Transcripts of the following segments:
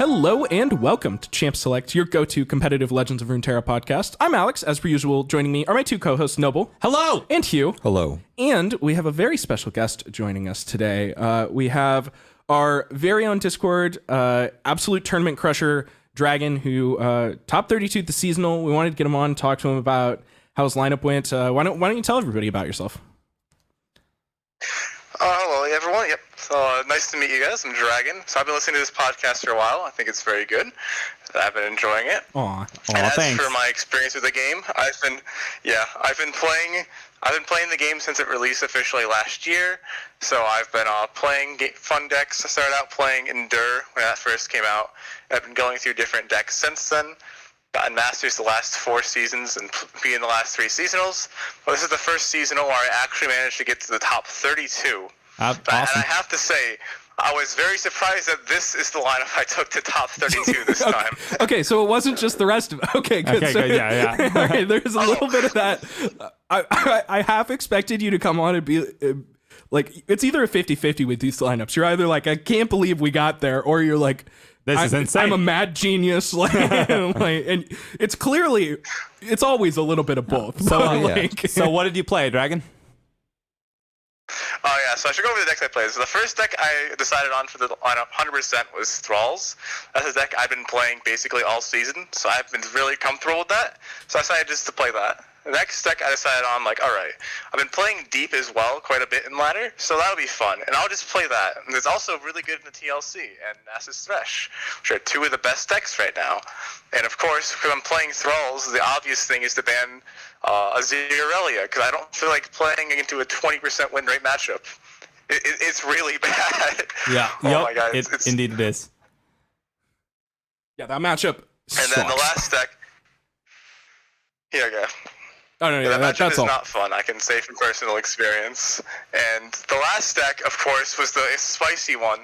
Hello and welcome to Champ Select, your go-to competitive Legends of Runeterra podcast. I'm Alex. As per usual, joining me are my two co-hosts, Noble. Hello. And Hugh. Hello. And we have a very special guest joining us today. We have our very own Discord, absolute tournament crusher, Dragon, who top 32 at the seasonal. We wanted to get him on, talk to him about how his lineup went. Why don't you tell everybody about yourself? Hello, everyone. Yep. So nice to meet you guys. I'm Dragon. So I've been listening to this podcast for a while. I think it's very good. I've been enjoying it. Aw, As thanks. for my experience with the game, I've been playing the game since it released officially last year. So I've been playing fun decks. I started out playing Endure when that first came out. I've been going through different decks since then. Gotten Masters the last 4 seasons and being the last 3 seasonals. But this is the first seasonal where I actually managed to get to the top 32. Awesome. And I have to say, I was very surprised that this is the lineup I took to top 32 this time. Okay, so it wasn't just the rest of it. Okay, good. Okay, good. Yeah. All right, there's a little bit of that. I half expected you to come on and be like, it's either a 50-50 with these lineups. You're either like, I can't believe we got there, or you're like, This is insane. I'm a mad genius. Like, and it's clearly, it's always a little bit of both. So, like, So what did you play, Dragon? Oh yeah, so I should go over the decks I played. So the first deck I decided on for the lineup 100% was Thralls. That's a deck I've been playing basically all season, so I've been really comfortable with that. So I decided just to play that. The next deck I decided on, like, alright, I've been playing Deep as well quite a bit in Ladder, so that'll be fun, and I'll just play that. And it's also really good in the TLC, and Nasus Thresh, which are 2 of the best decks right now. And of course, because I'm playing Thralls, the obvious thing is to ban Azir-Relia, because I don't feel like playing into a 20% win rate matchup. It's really bad. Yeah. Oh my god. Indeed it is. yeah, that matchup And then the sucks. last deck. Here I go. Oh, no, yeah, That matchup that's is all. not fun, I can say from personal experience. And the last deck, of course, was the spicy one.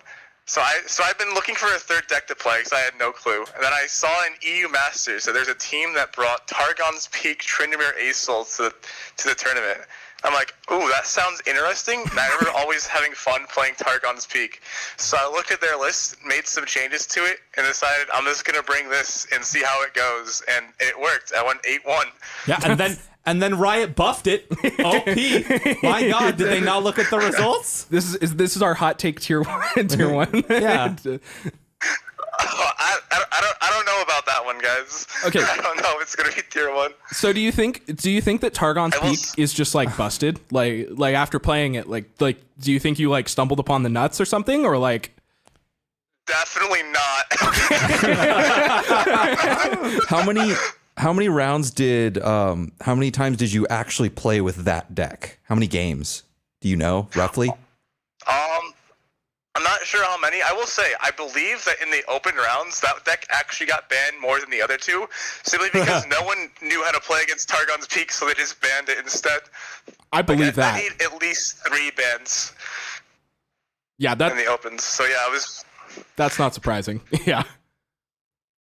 So I've been looking for a third deck to play because I had no clue. And then I saw in EU Masters that there's a team that brought Targon's Peak Tryndamere Aesol to the tournament. I'm like, ooh, that sounds interesting. And I remember always having fun playing Targon's Peak. So I looked at their list, made some changes to it, and decided I'm just going to bring this and see how it goes. And it worked. I went 8-1. Yeah, and then Riot buffed it. OP. My God, did they not look at the results? This is our hot take tier 1. Tier 1. Yeah. I don't know about that one, guys. Okay. I don't know if it's gonna be tier 1. So do you think that Targon's I will Peak is just like busted? Like after playing it, like do you think you like stumbled upon the nuts or something, or like? Definitely not. How many rounds did how many times did you actually play with that deck? How many games? Do you know roughly? I'm not sure how many. I will say, I believe that in the open rounds, that deck actually got banned more than the other 2, simply because no one knew how to play against Targon's Peak, so they just banned it instead. I believe that. I need at least 3 bans Yeah, in that the opens. So yeah, it was. that's not surprising. Yeah.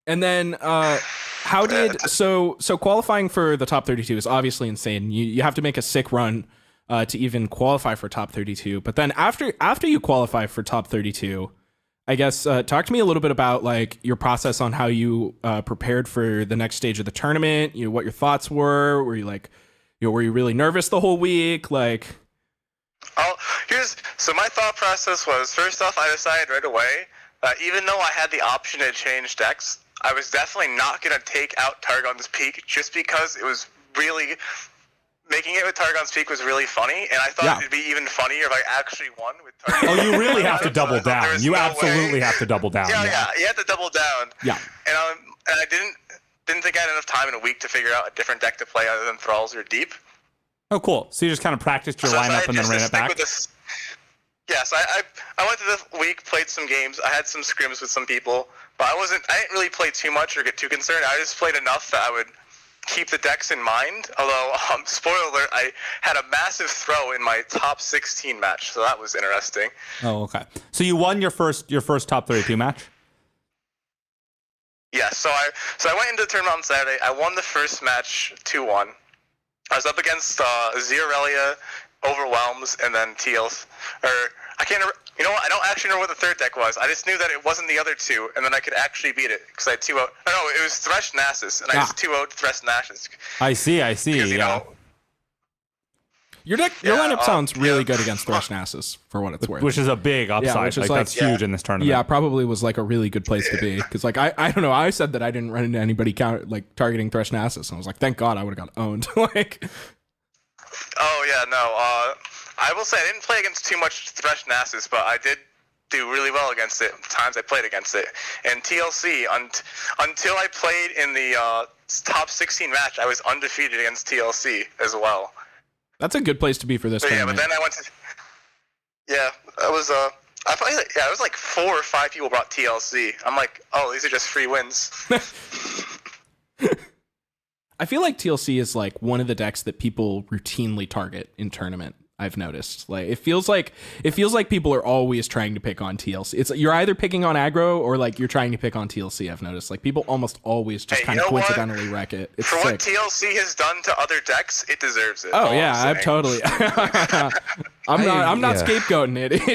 And then how did so qualifying for the top 32 is obviously insane. You have to make a sick run to even qualify for top 32. But then after you qualify for top 32, I guess talk to me a little bit about like your process on how you prepared for the next stage of the tournament. You know, what your thoughts were. Were you like, were you really nervous the whole week? Like, So my thought process was, first off, I decided right away that even though I had the option to change decks, I was definitely not going to take out Targon's Peak just because it was really. Making it with Targon's Peak was really funny, and I thought it'd be even funnier if I actually won with Targon. Oh, you really have to double I thought there down. was You no absolutely way. have to double down. Yeah, you have to double down. yeah. And I didn't think I had enough time in a week to figure out a different deck to play other than Thralls or Deep. Oh, cool. So you just kind of practiced your So I lineup and then just ran to it stick back? with this. Yes, I went through the week, played some games. I had some scrims with some people, but I didn't really play too much or get too concerned. I just played enough that I would keep the decks in mind. Although, spoiler alert, I had a massive throw in my top 16 match, so that was interesting. Oh, okay. So you won your first top 32 match? Yeah, so I went into the tournament on Saturday. I won the first match 2-1. I was up against Azir-Relia, Overwhelms, and then TLs. You know what? I don't actually know what the third deck was. I just knew that it wasn't the other two, and then I could actually beat it because I 2-0. No, it was Thresh Nasus, and I just 2-0'd Thresh Nasus. I see. Because, Yeah. Your lineup sounds really good against Thresh Nasus for what it's worth. Which is a big upside. which is like, that's huge in this tournament. Yeah, probably was like a really good place to be because like I don't know. I said that I didn't run into anybody targeting Thresh Nasus, and I was like, thank God I would have got owned. like, Oh yeah, no. I will say I didn't play against too much Thresh Nasus, but I did do really well against it the times I played against it. And TLC, until I played in the top 16 match, I was undefeated against TLC as well. that's a good place to be for this But yeah, tournament. but then I went to. Yeah, that was I probably it was like 4 or 5 people brought TLC. I'm like, oh, these are just free wins. I feel like TLC is like one of the decks that people routinely target in tournament. I've noticed. Like it feels like people are always trying to pick on TLC. It's you're either picking on aggro or like you're trying to pick on TLC. I've noticed. Like people almost always just Hey, kind you of know what? coincidentally wreck it. It's For sick. what TLC has done to other decks, it deserves it. Oh all yeah, I'm I've saying. totally. I'm not yeah. scapegoating it.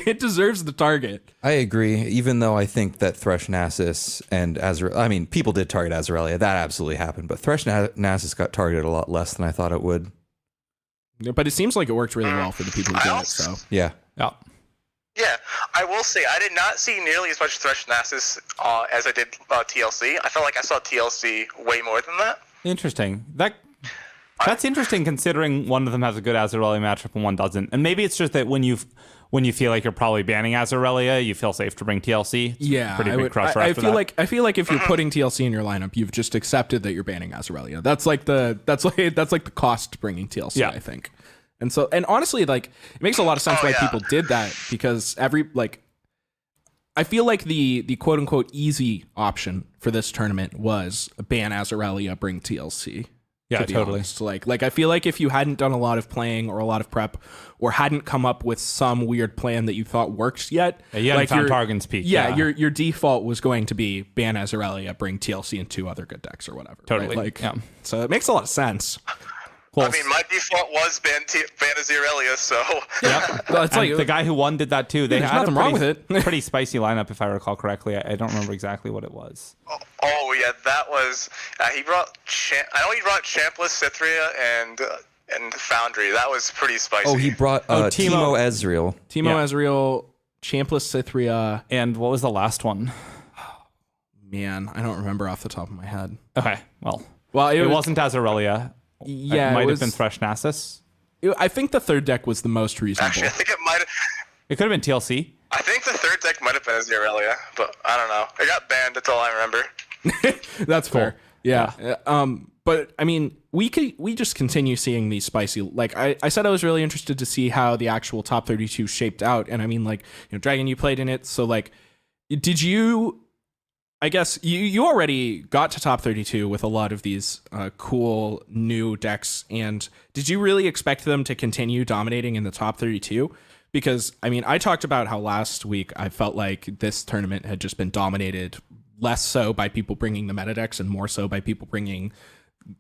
It deserves the target. I agree, even though I think that Thresh Nasus and Azrael, I mean, people did target Azraelia. That absolutely happened. But Thresh Nasus got targeted a lot less than I thought it would. But it seems like it worked really well for the people who did it. So Yeah. Yeah. Yeah, I will say I did not see nearly as much Thresh Nasus as I did TLC. I felt like I saw TLC way more than that. Interesting. That's interesting considering one of them has a good Azraelia matchup and one doesn't. And maybe it's just that when you feel like you're probably banning Azraelia, you feel safe to bring TLC. yeah, Pretty I big would. crusher I after feel that. like if you're putting TLC in your lineup, you've just accepted that you're banning Azraelia. That's like the cost to bringing TLC. Yeah. I think. And so, and honestly, like it makes a lot of sense why people did that because I feel like the quote unquote easy option for this tournament was ban Azraelia, bring TLC. Yeah, to be totally. honest. Like I feel like if you hadn't done a lot of playing or a lot of prep or hadn't come up with some weird plan that you thought worked yet, Yeah, you hadn't like found Targon's Peak. Yeah, your default was going to be ban Azraelia, bring TLC and 2 other good decks or whatever. Totally, Right? Like, yeah. So it makes a lot of sense. Well, I mean, my default was ban Azraelia, so. Yep. Well, it's And like the guy who won did that too. They there's had nothing a wrong pretty, with it. pretty spicy lineup, if I recall correctly. I don't remember exactly what it was. Oh yeah, that was. He brought. I know he brought Champless, Cythria, and Foundry. That was pretty spicy. Oh, he brought Teemo Ezreal. Teemo Yeah. Ezreal, Champless Cythria. And what was the last one? Man, I don't remember off the top of my head. Okay, well, It wasn't Azraelia. Yeah, it might it have been was- Thresh Nasus. I think the third deck was the most reasonable. Actually, I think it might. It could have been TLC. I think the third deck might have been Azraelia, but I don't know. It got banned. That's all I remember. That's fair. Yeah. But I mean, we just continue seeing these spicy. Like I said, I was really interested to see how the actual top 32 shaped out, and I mean, like Dragon, you played in it, so like, did you? I guess you already got to top 32 with a lot of these cool new decks, and did you really expect them to continue dominating in the top 32? Because I mean, I talked about how last week I felt like this tournament had just been dominated less so by people bringing the meta decks and more so by people bringing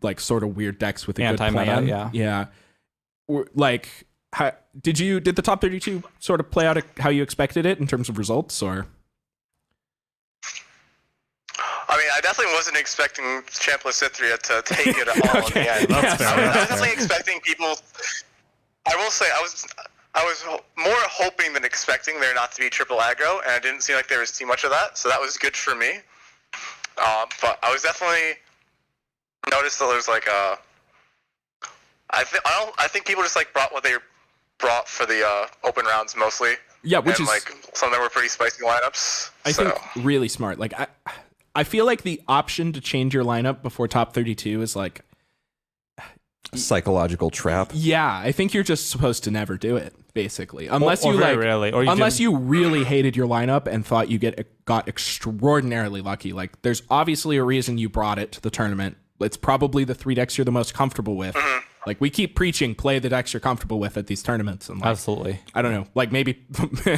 like sort of weird decks with a good Anti-meta, plan. Yeah. Like, did the top 32 sort of play out how you expected it in terms of results, or? I mean, I definitely wasn't expecting Champless Cythria to take it all in the end. That's fair. I was That's definitely expecting people. I will say, I was more hoping than expecting there not to be triple aggro, and it didn't seem like there was too much of that, so that was good for me. But I was definitely noticed that there's like a. I think people just like brought what they brought for the open rounds mostly. Yeah, which and is like some of them were pretty spicy lineups. I think really smart. Like I feel like the option to change your lineup before top 32 is like, Psychological trap. yeah, I think you're just supposed to never do it, basically, unless or you very like, rarely, or you unless didn't- you really hated your lineup and thought you got extraordinarily lucky. Like, there's obviously a reason you brought it to the tournament. It's probably the 3 decks you're the most comfortable with. Like, we keep preaching, play the decks you're comfortable with at these tournaments, and like, Absolutely. I don't know, like maybe,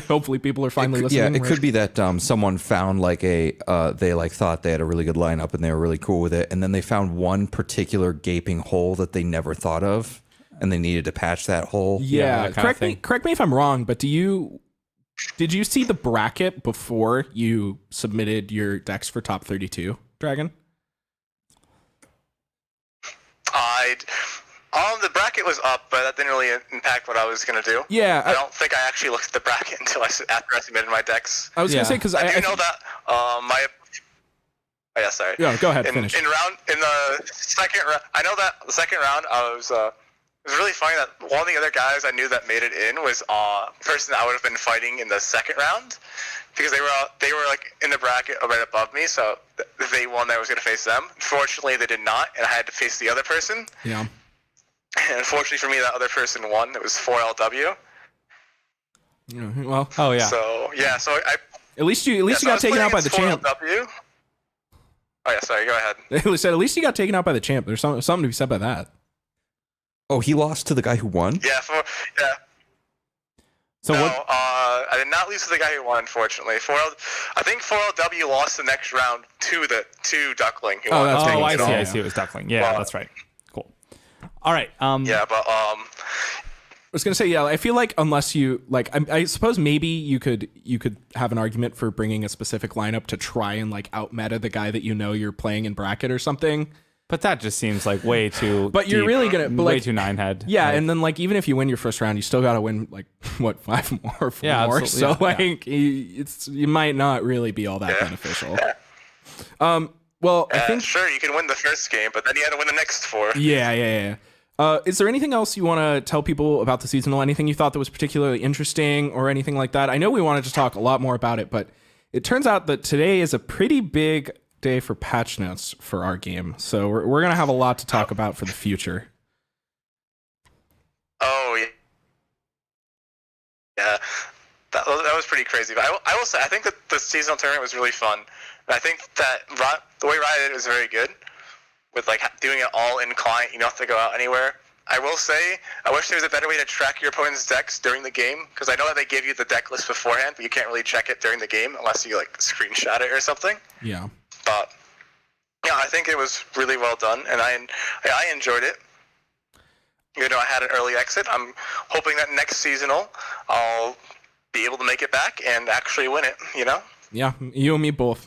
hopefully, people are finally listening. Yeah, it where- could be that someone found like they like thought they had a really good lineup and they were really cool with it, and then they found one particular gaping hole that they never thought of, and they needed to patch that hole. Yeah, Yeah, that kind of thing. correct me if I'm wrong, but do you Did you see the bracket before you submitted your decks for top 32, Dragon? The bracket was up, but that didn't really impact what I was gonna do. Yeah, I don't think I actually looked at the bracket until after I submitted my decks. I was gonna Yeah. say because I do know that my. Oh yeah, sorry. Yeah, go ahead, finish. In the second round, I know that the second round I was. It was really funny that one of the other guys I knew that made it in was the person I would have been fighting in the second round, because they were like in the bracket right above me. So if they won, I was gonna face them. Unfortunately, they did not, and I had to face the other person. Yeah. And unfortunately for me, that other person won. It was 4LW. Yeah, well, Oh yeah. So yeah, so I. at least you got taken out by the champ. 4LW. Oh yeah, sorry. Go ahead. At least you got taken out by the champ. There's something to be said by that. Oh, he lost to the guy who won? Yeah, So no, what? I did not lose to the guy who won, unfortunately. I think 4LW lost the next round to Duckling. Who Oh, won that's the right. Oh, I thing, see. you know? I see. It was Duckling. Yeah, Well, that's right. Cool. All right. Yeah, but I was gonna say, yeah. I feel like unless you like, I suppose maybe you could have an argument for bringing a specific lineup to try and like out meta the guy that you know you're playing in bracket or something. But that just seems like way too. But you're deep, really gonna, but way like, too nine head. yeah. Like, And then like even if you win your first round, you still gotta win like what 5 more, or 4 Yeah, more. absolutely, So yeah, like you might not really be all that Yeah. beneficial. Well, I think sure, you can win the first game, but then you had to win the next 4. yeah. Is there anything else you want to tell people about the seasonal? Anything you thought that was particularly interesting or anything like that? I know we wanted to talk a lot more about it, but it turns out that today is a pretty big day for patch notes for our game. So we're going to have a lot to talk about for the future. Oh yeah. Yeah, that was pretty crazy. But I will say, I think that the seasonal tournament was really fun. And I think that the way Riot did it was very good, with like doing it all in client. You don't have to go out anywhere. I will say, I wish there was a better way to track your opponent's decks during the game, because I know that they give you the deck list beforehand, but you can't really check it during the game unless you like screenshot it or something. Yeah. But yeah, I think it was really well done, and I enjoyed it. You know, I had an early exit. I'm hoping that next seasonal I'll be able to make it back and actually win it. You know? Yeah, you and me both.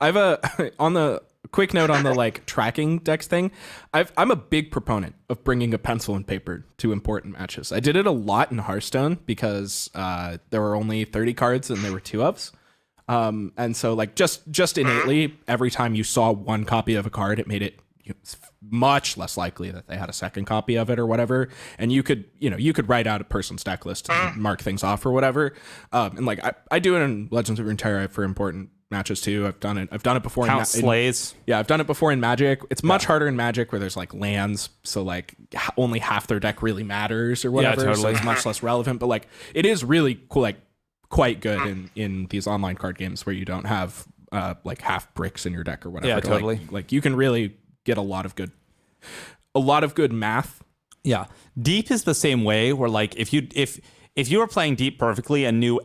I have a on the quick note on the like tracking decks thing. I'm a big proponent of bringing a pencil and paper to important matches. I did it a lot in Hearthstone because there were only 30 cards and there were 2-ofs. And so like just innately, every time you saw one copy of a card, it made it much less likely that they had a second copy of it or whatever. And you could write out a person's deck list and mark things off or whatever. And like I do it in Legends of Runeterra for important matches too. I've done it before. Count Slays. Yeah, I've done it before in Magic. It's much harder in Magic where there's like lands, so like only half their deck really matters or whatever. totally. So it's much less relevant. But like it is really cool, like quite good in these online card games where you don't have like half bricks in your deck or whatever. Yeah, totally. Like you can really get a lot of good math. Yeah. Deep is the same way, where like if you were playing Deep perfectly and you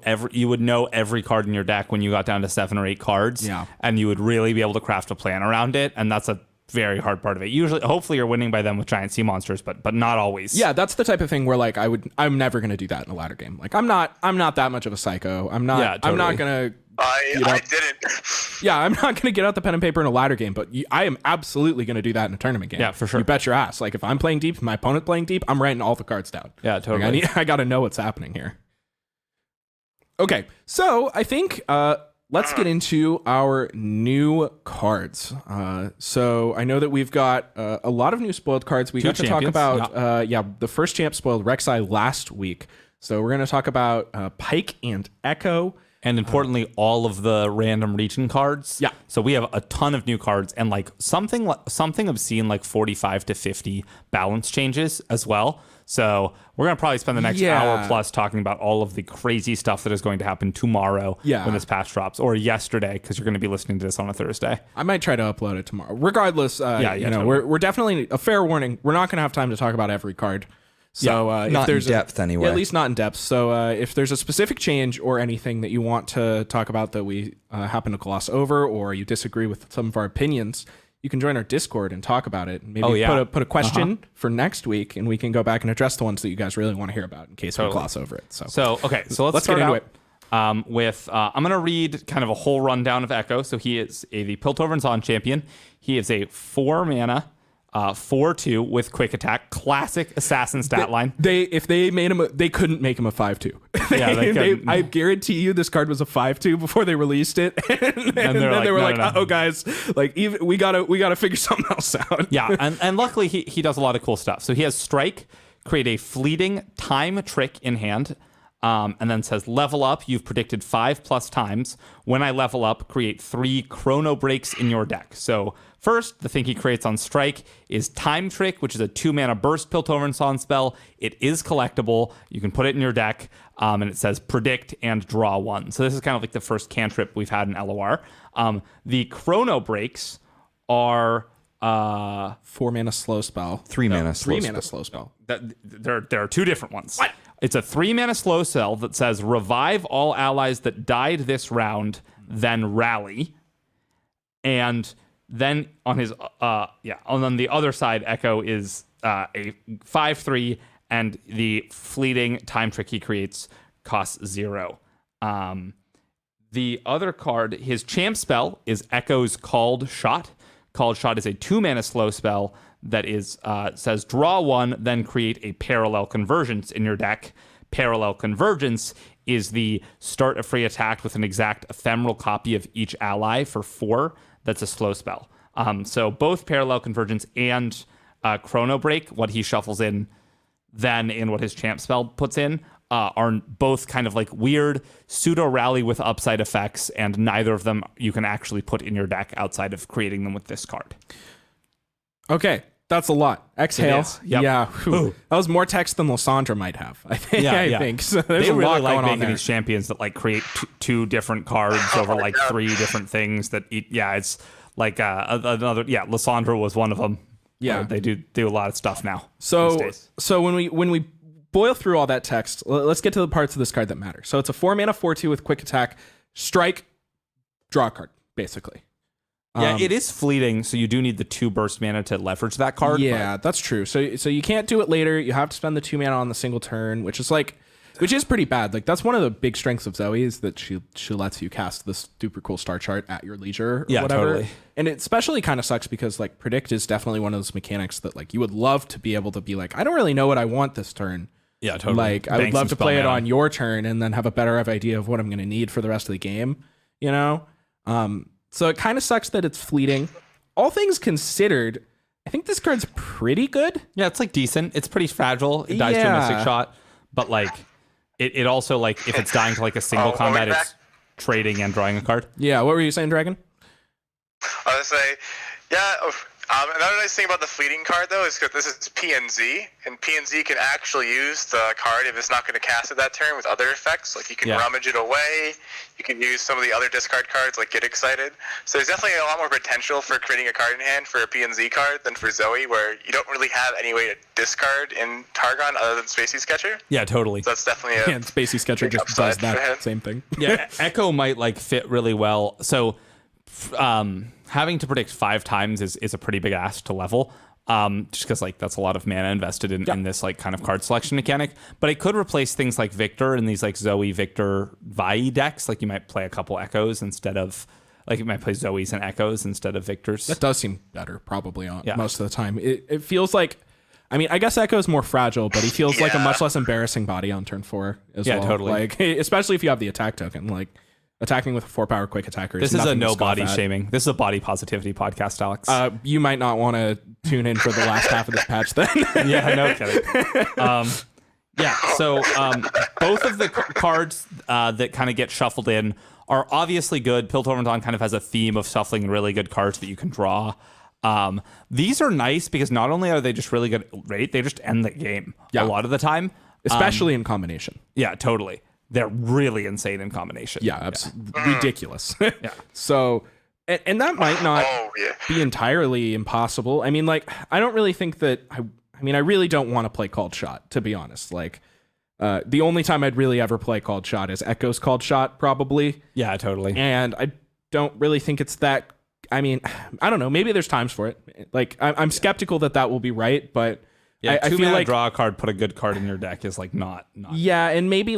would know every card in your deck when you got down to 7 or 8 cards. Yeah. And you would really be able to craft a plan around it. And that's a very hard part of it. Usually, hopefully you're winning by them with giant sea monsters, but not always. Yeah, that's the type of thing where like I'm never gonna do that in a ladder game. Like I'm not that much of a psycho. I'm not Yeah, I'm not totally. gonna I didn't. Yeah, I'm not going to get out the pen and paper in a ladder game, but I am absolutely going to do that in a tournament game. Yeah, for sure. You bet your ass. Like if I'm playing deep, my opponent playing deep, I'm writing all the cards down. Yeah, Like, totally. I got to know what's happening here. Okay, so I think let's get into our new cards. So I know that we've got a lot of new spoiled cards. We got to talk champions, about the first champ spoiled Rek'Sai last week. So we're going to talk about Pike and Echo. And importantly, all of the random region cards. Yeah. So we have a ton of new cards and like something obscene like 45 to 50 balance changes as well. So we're going to probably spend the next hour plus talking about all of the crazy stuff that is going to happen tomorrow when this patch drops, or yesterday, because you're going to be listening to this on a Thursday. I might try to upload it tomorrow. Regardless, totally. we're definitely a fair warning. We're not going to have time to talk about every card. So if not there's in depth anyway. at least not in depth. So if there's a specific change or anything that you want to talk about that we happen to gloss over, or you disagree with some of our opinions, you can join our Discord and talk about it. Maybe put a question for next week, and we can go back and address the ones that you guys really want to hear about in case we gloss over it. So Okay, so let's get start into out. it. I'm going to read kind of a whole rundown of Echo. So he is the Piltover and Zon champion. He is a 4 mana, 4/2 with quick attack, classic assassin stat line. If they made him, they couldn't make him a 5/2. Yeah, they couldn't. I guarantee you, this card was a 5/2 before they released it, and then they were like, no. "Oh, guys, like even we gotta figure something else out." Yeah, and luckily he does a lot of cool stuff. So he has Strike, create a fleeting time trick in hand. And then says, level up, you've predicted 5+ times. When I level up, create 3 chrono breaks in your deck. So first, the thing he creates on Strike is Time Trick, which is a 2-mana burst Piltover and Son spell. It is collectible. You can put it in your deck, and it says predict and draw 1. So this is kind of like the first cantrip we've had in LOR. The chrono breaks are 4 mana slow spell, 3 mana slow 3 mana slow spell. there are 2 different ones. What? It's a 3 mana slow cell that says revive all allies that died this round, then rally. And then on his and on the other side, Echo is a 5/3, and the fleeting time trick he creates costs 0. The other card, his champ spell, is Echo's Called Shot. Called Shot is a 2 mana slow spell that is says draw 1, then create a Parallel Convergence in your deck. Parallel Convergence is the start a free attack with an exact ephemeral copy of each ally for 4. That's a slow spell. So both Parallel Convergence and Chrono Break, what he shuffles in, then in what his champ spell puts in, are both kind of like weird pseudo rally with upside effects, and neither of them you can actually put in your deck outside of creating them with this card. Okay, that's a lot. Exhale. Yep. Yeah, whew. That was more text than Lysandra might have. I think. I think so. There's They a really lot like going on making there. these champions that like create 2 different cards over like 3 different things. It's like another. Yeah, Lysandra was one of them. Yeah. They do a lot of stuff now. So these days. when we boil through all that text, let's get to the parts of this card that matter. So it's a 4 mana 4/2 with quick attack, strike, draw a card, basically. Yeah, it is fleeting, so you do need the 2 burst mana to leverage that card. Yeah, that's true. So you can't do it later. You have to spend the 2 mana on the single turn, which is pretty bad. Like that's one of the big strengths of Zoe is that she lets you cast this super cool star chart at your leisure or Yeah, whatever. totally. And it especially kind of sucks because like predict is definitely one of those mechanics that like you would love to be able to be like, I don't really know what I want this turn. Yeah, totally. Like I would Bank love some to spell play it mana. on your turn and then have a better idea of what I'm going to need for the rest of the game, you know? So it kind of sucks that it's fleeting. All things considered, I think this card's pretty good. Yeah, it's like decent. It's pretty fragile. It dies to a Yeah. Mystic Shot, but like it also like if it's dying to like a single combat, back. it's trading and drawing a card. Yeah, what were you saying, Dragon? I was say, yeah. Another nice thing about the fleeting card though is that this is PNZ, and PNZ can actually use the card if it's not going to cast it that turn with other effects. Like you can rummage it away. You can use some of the other discard cards, like Get Excited. So there's definitely a lot more potential for creating a card in hand for a PNZ card than for Zoe, where you don't really have any way to discard in Targon other than Spacey Sketcher. Yeah, totally. So that's definitely a Yeah, Spacey Sketcher big just does upside for him. that same thing. Yeah, Echo might like fit really well. So having to predict 5 times is a pretty big ask to level. Just because like that's a lot of mana invested in this like kind of card selection mechanic. But it could replace things like Victor in these like Zoe Victor Vi decks. Like you might play a couple Echoes instead of like you might play Zoes and Echoes instead of Victors. That does seem better, probably on Yeah. most of the time. It feels like, I mean, I guess Echo is more fragile, but he feels like a much less embarrassing body on turn 4 as well. Yeah, totally. Like especially if you have the attack token, like attacking with a 4-power quick attacker. This is a nothing to no scoff body at. shaming. This is a body positivity podcast, Alex. You might not want to tune in for the last half of this patch then. Yeah, no kidding. So both of the cards that kind of get shuffled in are obviously good. Piltover and Dawn kind of has a theme of shuffling really good cards that you can draw. These are nice because not only are they just really good rate, they just end the game a lot of the time. Especially in combination. Yeah, totally. They're really insane in combination. Yeah, ridiculous. So, and that might not be entirely impossible. I mean, like, I don't really think that, I really don't want to play Called Shot, to be honest. Like, the only time I'd really ever play Called Shot is Echo's Called Shot, probably. Yeah, totally. And I don't really think it's that, I mean, I don't know. Maybe there's times for it. Like, I'm skeptical that will be right, but Yeah, I two feel mana like draw a card, put a good card in your deck is like not. yeah, and maybe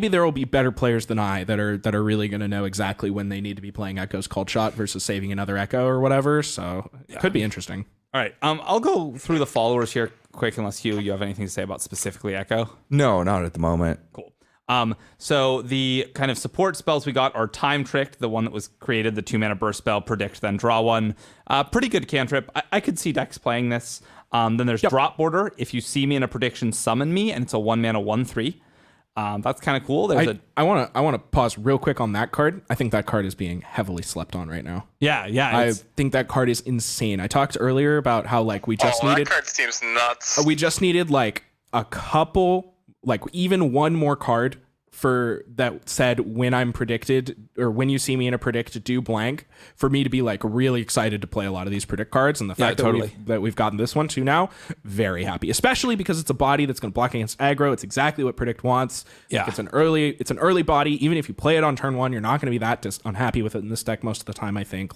there will be better players than I that are really going to know exactly when they need to be playing Echo's Cold Shot versus saving another Echo or whatever. So it could be interesting. All right, I'll go through the followers here quick, unless you have anything to say about specifically Echo. No, not at the moment. Cool. So the kind of support spells we got are Time Trick, the one that was created, the 2-mana burst spell, predict, then draw one. Pretty good cantrip. I could see decks playing this. Then there's Drop Border. If you see me in a prediction, summon me, and it's a 1-mana 1/3. That's kind of cool. There's I want to pause real quick on that card. I think that card is being heavily slept on right now. yeah. I think that card is insane. I talked earlier about how like we just needed that card seems nuts. we just needed like a couple, like even one more card for that said when I'm predicted or when you see me in a predict do blank for me to be like really excited to play a lot of these predict cards. And the fact that we've gotten this one too now, very happy, especially because it's a body that's going to block against aggro. It's exactly what predict wants. Yeah. It's an early body. Even if you play it on turn one, you're not going to be that unhappy with it in this deck most of the time. I think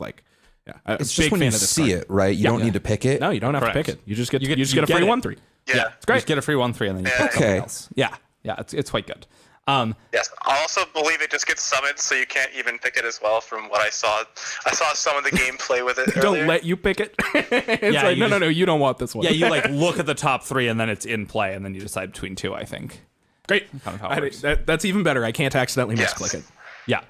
It's just when you see it, right? You don't need to pick it. No, you don't have Correct. to pick it. You just get You a free get it. 1/3. Yeah. It's great. Just get a free 1/3 and then you pick something Okay. else. Yeah, it's quite good. Yes, I also believe it just gets summoned, so you can't even pick it as well. From what I saw some of the gameplay with it. Don't earlier. let you pick it. It's Yeah, like, you no, you don't want this one. Yeah, you like look at the top 3 and then it's in play, and then you decide between 2. I think. Great. Kind of how it works. That's even better. I can't accidentally Yes. misclick it. Yeah.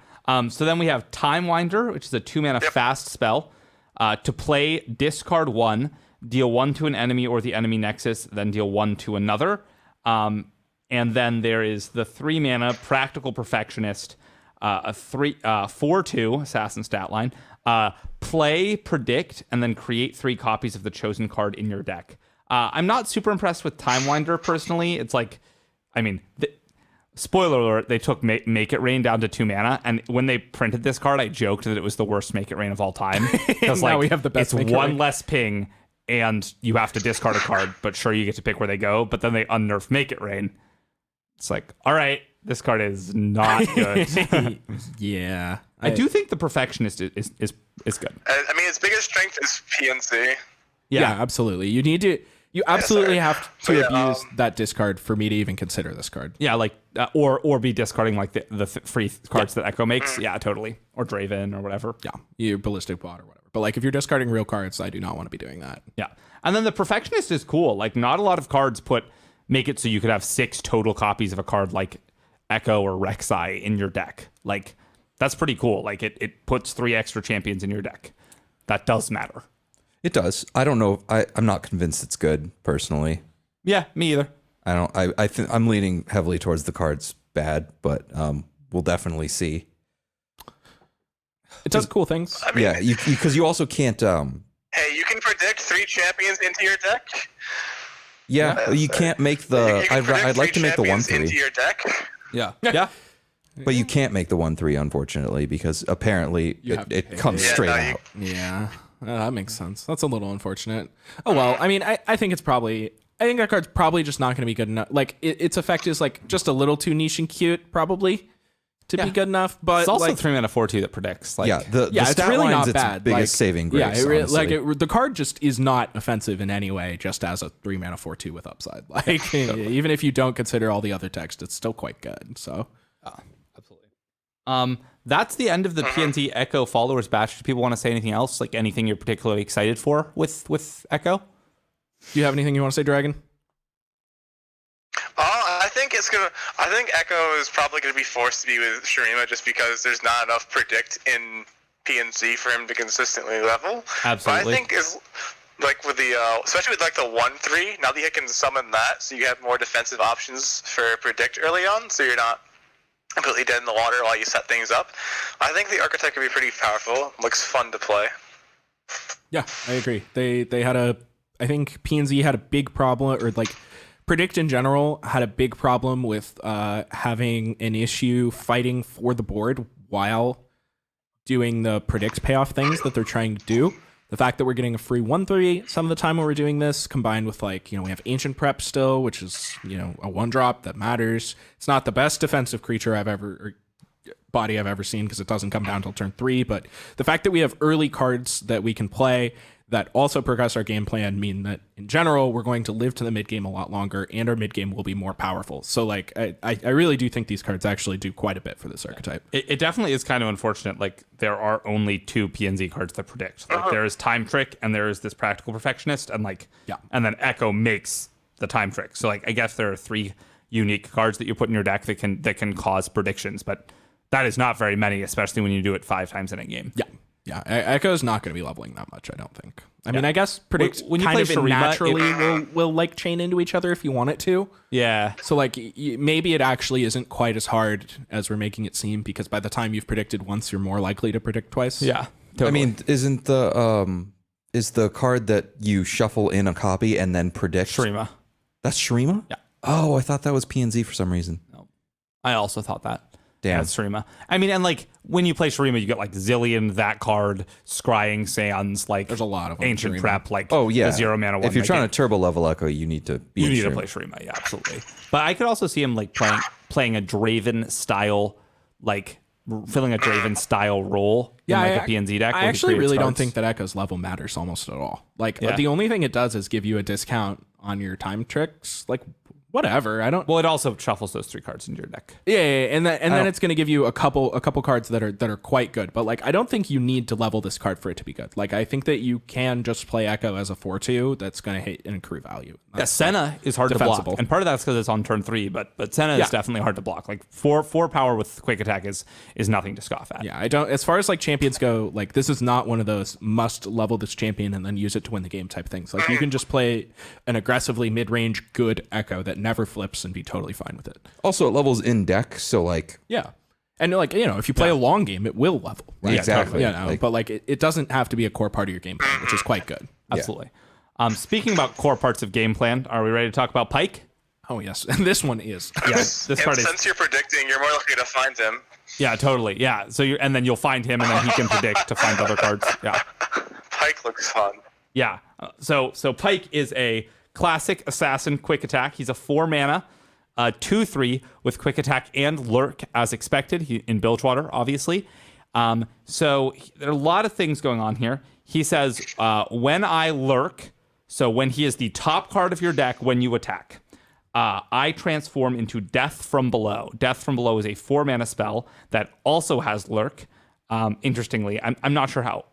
So then we have Time Winder, which is a 2-mana fast spell. To play, discard 1, deal 1 to an enemy or the enemy nexus, then deal 1 to another. And then there is the 3-mana Practical Perfectionist, a 4/2 assassin stat line. Play, predict, and then create 3 copies of the chosen card in your deck. I'm not super impressed with Time Winder personally. It's like, I mean, spoiler alert, they took Make It Rain down to 2 mana, and when they printed this card, I joked that it was the worst Make It Rain of all time. Because Now we have the best it's Make It one Rain. less ping, and you have to discard a card, but sure, you get to pick where they go, but then they unnerf Make It Rain. It's like, all right, this card is not good. Yeah. I do think the Perfectionist is good. I mean, its biggest strength is PNC. Yeah, absolutely. You absolutely have to Yeah, abuse that discard for me to even consider this card. Yeah, like or be discarding like the free cards that Echo makes. Yeah, totally. Or Draven or whatever. Yeah, your ballistic bot or whatever. But like if you're discarding real cards, I do not want to be doing that. Yeah. And then the Perfectionist is cool. Like not a lot of cards make it so you could have 6 total copies of a card like Echo or Rek'Sai in your deck. Like that's pretty cool. Like it puts 3 extra champions in your deck. That does matter. It does. I don't know. I'm not convinced it's good personally. Yeah, me either. I think I'm leaning heavily towards the card's bad, but we'll definitely see. It does cool things. I mean, Yeah, because you also can't. hey, you can predict 3 champions into your deck. Yeah, you can't make the. You can predict I'd like to 3 make the champions into 1/3, your deck. Yeah. Yeah. but you can't make the 1/3 unfortunately because apparently have to it pay comes it. Yeah, straight no, out. Yeah, that makes sense. That's a little unfortunate. Oh well, I mean, I think that card's probably just not going to be good enough. Like its effect is like just a little too niche and cute, probably to be good enough. But It's also like, 3 mana 4/2 that predicts. Like, Yeah, the it's stat really line's not its bad. biggest Like, saving grace. Yeah, honestly. the card just is not offensive in any way, just as a 3 mana 4/2 with upside. Like even if you don't consider all the other text, it's still quite good. So absolutely. That's the end of the PNZ Echo followers batch. Do people want to say anything else? Like anything you're particularly excited for with Echo? do you have anything you want to say, Dragon? I think Echo is probably going to be forced to be with Shurima just because there's not enough predict in PNC for him to consistently level. Absolutely. But I think is like with the especially with like the 1/3, now that you can summon that, so you have more defensive options for predict early on, so you're not completely dead in the water while you set things up. I think the architect could be pretty powerful. Looks fun to play. Yeah, I agree. I think PNZ had a big problem, or like Predict in general had a big problem with having an issue fighting for the board while doing the Predict payoff things that they're trying to do. The fact that we're getting a free 1/3 some of the time when we're doing this, combined with like, we have Ancient Prep still, which is, a 1-drop that matters. It's not the best defensive creature I've ever body I've ever seen because it doesn't come down till turn 3. But the fact that we have early cards that we can play that also progress our game plan mean that in general we're going to live to the mid game a lot longer, and our mid game will be more powerful. So like I really do think these cards actually do quite a bit for this archetype. It definitely is kind of unfortunate. Like there are only 2 PNZ cards that predict. Like there is Time Trick and there is this Practical Perfectionist, and and then Echo makes the Time Trick. So like I guess there are 3 unique cards that you put in your deck that can cause predictions, but that is not very many, especially when you do it 5 times in a game. Yeah, Echo's not going to be leveling that much, I don't think. I mean, I guess predict when you kind play of Shurima, naturally will like chain into each other if you want it to. Yeah. So like maybe it actually isn't quite as hard as we're making it seem, because by the time you've predicted once, you're more likely to predict twice. Yeah. I mean, isn't is the card that you shuffle in a copy and then predict? Shurima. That's Shurima? Yeah. Oh, I thought that was PNZ for some reason. No. I also thought that. Damn. That's Shurima. I mean, and like when you play Shurima, you get like Zillion, that card, Scrying Sands, like There's a lot of them, ancient Shurima. prep, like Oh yeah. the 0 mana one. If you're that trying get- to turbo level Echo, you need to be you in need to Shurima. play Shurima, yeah, absolutely. But I could also see him like playing a Draven style, like filling a Draven style role in like a PNZ deck. I where he actually creates really don't cards. think that Echo's level matters almost at all. Like Yeah. the only thing it does is give you a discount on your time tricks. Like whatever. I don't. Well, it also shuffles those 3 cards into your deck. Yeah, and then it's going to give you a couple cards that are quite good. But like, I don't think you need to level this card for it to be good. Like, I think that you can just play Echo as a 4/2 that's going to hit and accrue value. Yeah, Senna is hard to defensible. block, and part of that's because it's on turn 3. But Senna is definitely hard to block. Like 4 power with quick attack is nothing to scoff at. Yeah, I don't. As far as like champions go, like this is not one of those must level this champion and then use it to win the game type things. Like you can just play an aggressively mid range good Echo that never flips and be totally fine with it. Also, it levels in deck, so like Yeah. And like, if you play a long game, it will level. Right? exactly. But like it doesn't have to be a core part of your game plan, which is quite good. Absolutely. Speaking about core parts of game plan, are we ready to talk about Pike? Oh yes, and this one is. Yeah, this And part is. since you're predicting, you're more likely to find him. Yeah, totally. Yeah. So and then you'll find him, and then he can predict to find other cards. Yeah. Pike looks fun. Yeah. So Pike is a classic assassin quick attack. He's a 4 mana, 2/3 with quick attack and lurk as expected in Bilgewater, obviously. So there are a lot of things going on here. He says, when I lurk, so when he is the top card of your deck when you attack, I transform into Death from Below. Death from Below is a 4 mana spell that also has lurk. Interestingly, I'm not sure how.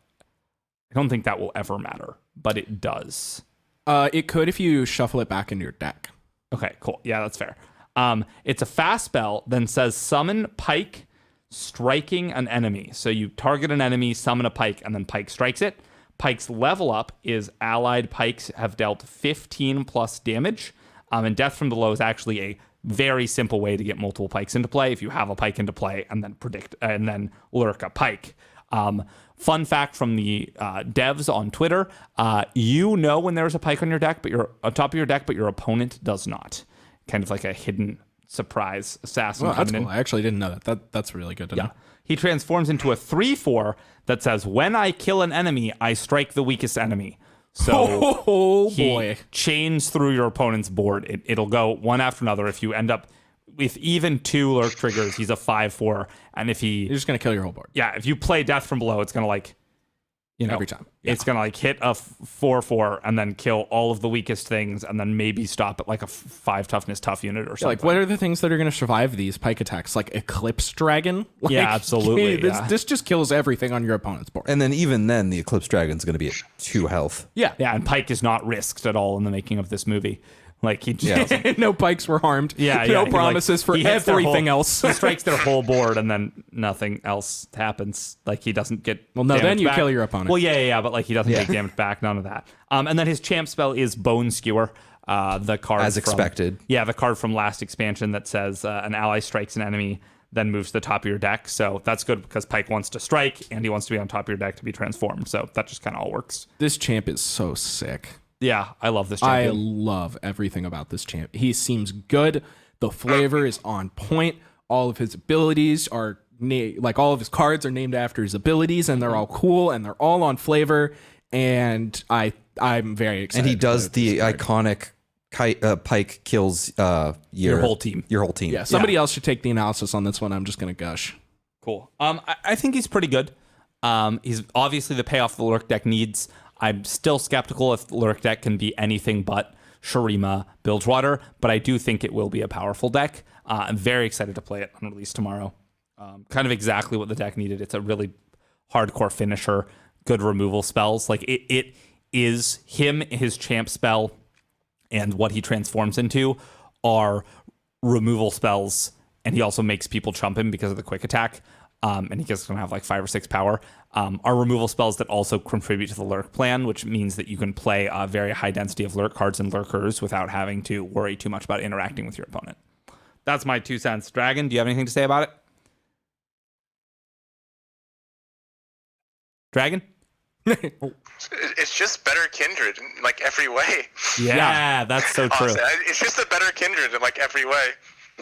I don't think that will ever matter, but it does. It could if you shuffle it back into your deck. Okay, cool. Yeah, that's fair. It's a fast spell, then says summon Pike striking an enemy. So you target an enemy, summon a Pike, and then Pike strikes it. Pike's level up is allied Pikes have dealt 15 plus damage. And Death from Below is actually a very simple way to get multiple Pikes into play if you have a Pike into play and then predict and then lurk a Pike. Fun fact from the devs on Twitter: when there's a Pike on your deck, but you're on top of your deck, but your opponent does not. Kind of like a hidden surprise assassin. Well, that's coming cool. in. I actually didn't know that. That's really good to know. He transforms into a 3/4 that says, "When I kill an enemy, I strike the weakest enemy." So Oh he boy. chains through your opponent's board. It'll go one after another. If you end up with even 2 lurk triggers, he's a 5/4. And if You're just gonna kill your whole board if you play Death from Below, it's gonna every time. it's gonna hit a 4/4 and then kill all of the weakest things, and then maybe stop at like a 5 toughness tough unit or something. Like, what are the things that are going to survive these Pike attacks? Like Eclipse Dragon? Like, Yeah, absolutely, This just kills everything on your opponent's board. and then even then the Eclipse Dragon's going to be at 2 health. Yeah. and Pike is not risked at all in the making of this movie. Like he just No Pikes were harmed. he, No like, promises for he hits their everything whole- else. He strikes their whole board and then nothing else happens. Like he doesn't get Well, no, then damage you back. kill your opponent. Well, yeah, but like he doesn't take damage back. None of that. And then his champ spell is Bone Skewer. The card As from- expected. Yeah, the card from last expansion that says an ally strikes an enemy, then moves to the top of your deck. So that's good because Pike wants to strike and he wants to be on top of your deck to be transformed. So that just kind of all works. This champ is so sick. Yeah, I love this I champion. love everything about this champ. He seems good. The flavor is on point. All of his abilities are all of his cards are named after his abilities, and they're all cool and they're all on flavor. And I'm very excited. And he does about this the card. iconic Pike kills your whole team. Your whole team. Yeah, somebody else should take the analysis on this one. I'm just gonna gush. Cool. I think he's pretty good. He's obviously the payoff the Lurk deck needs. I'm still skeptical if the Lurk deck can be anything but Shurima Bilgewater, but I do think it will be a powerful deck. I'm very excited to play it on release tomorrow. Kind of exactly what the deck needed. It's a really hardcore finisher, good removal spells. Like it is him, his champ spell, and what he transforms into are removal spells, and he also makes people chump him because of the quick attack. And he gets going to have like 5 or 6 power. Are removal spells that also contribute to the Lurk plan, which means that you can play a very high density of Lurk cards and Lurkers without having to worry too much about interacting with your opponent. That's my 2 cents. Dragon, do you have anything to say about it? Dragon? It's just better Kindred in like every way. Yeah, that's so true. Honestly, it's just a better Kindred in like every way.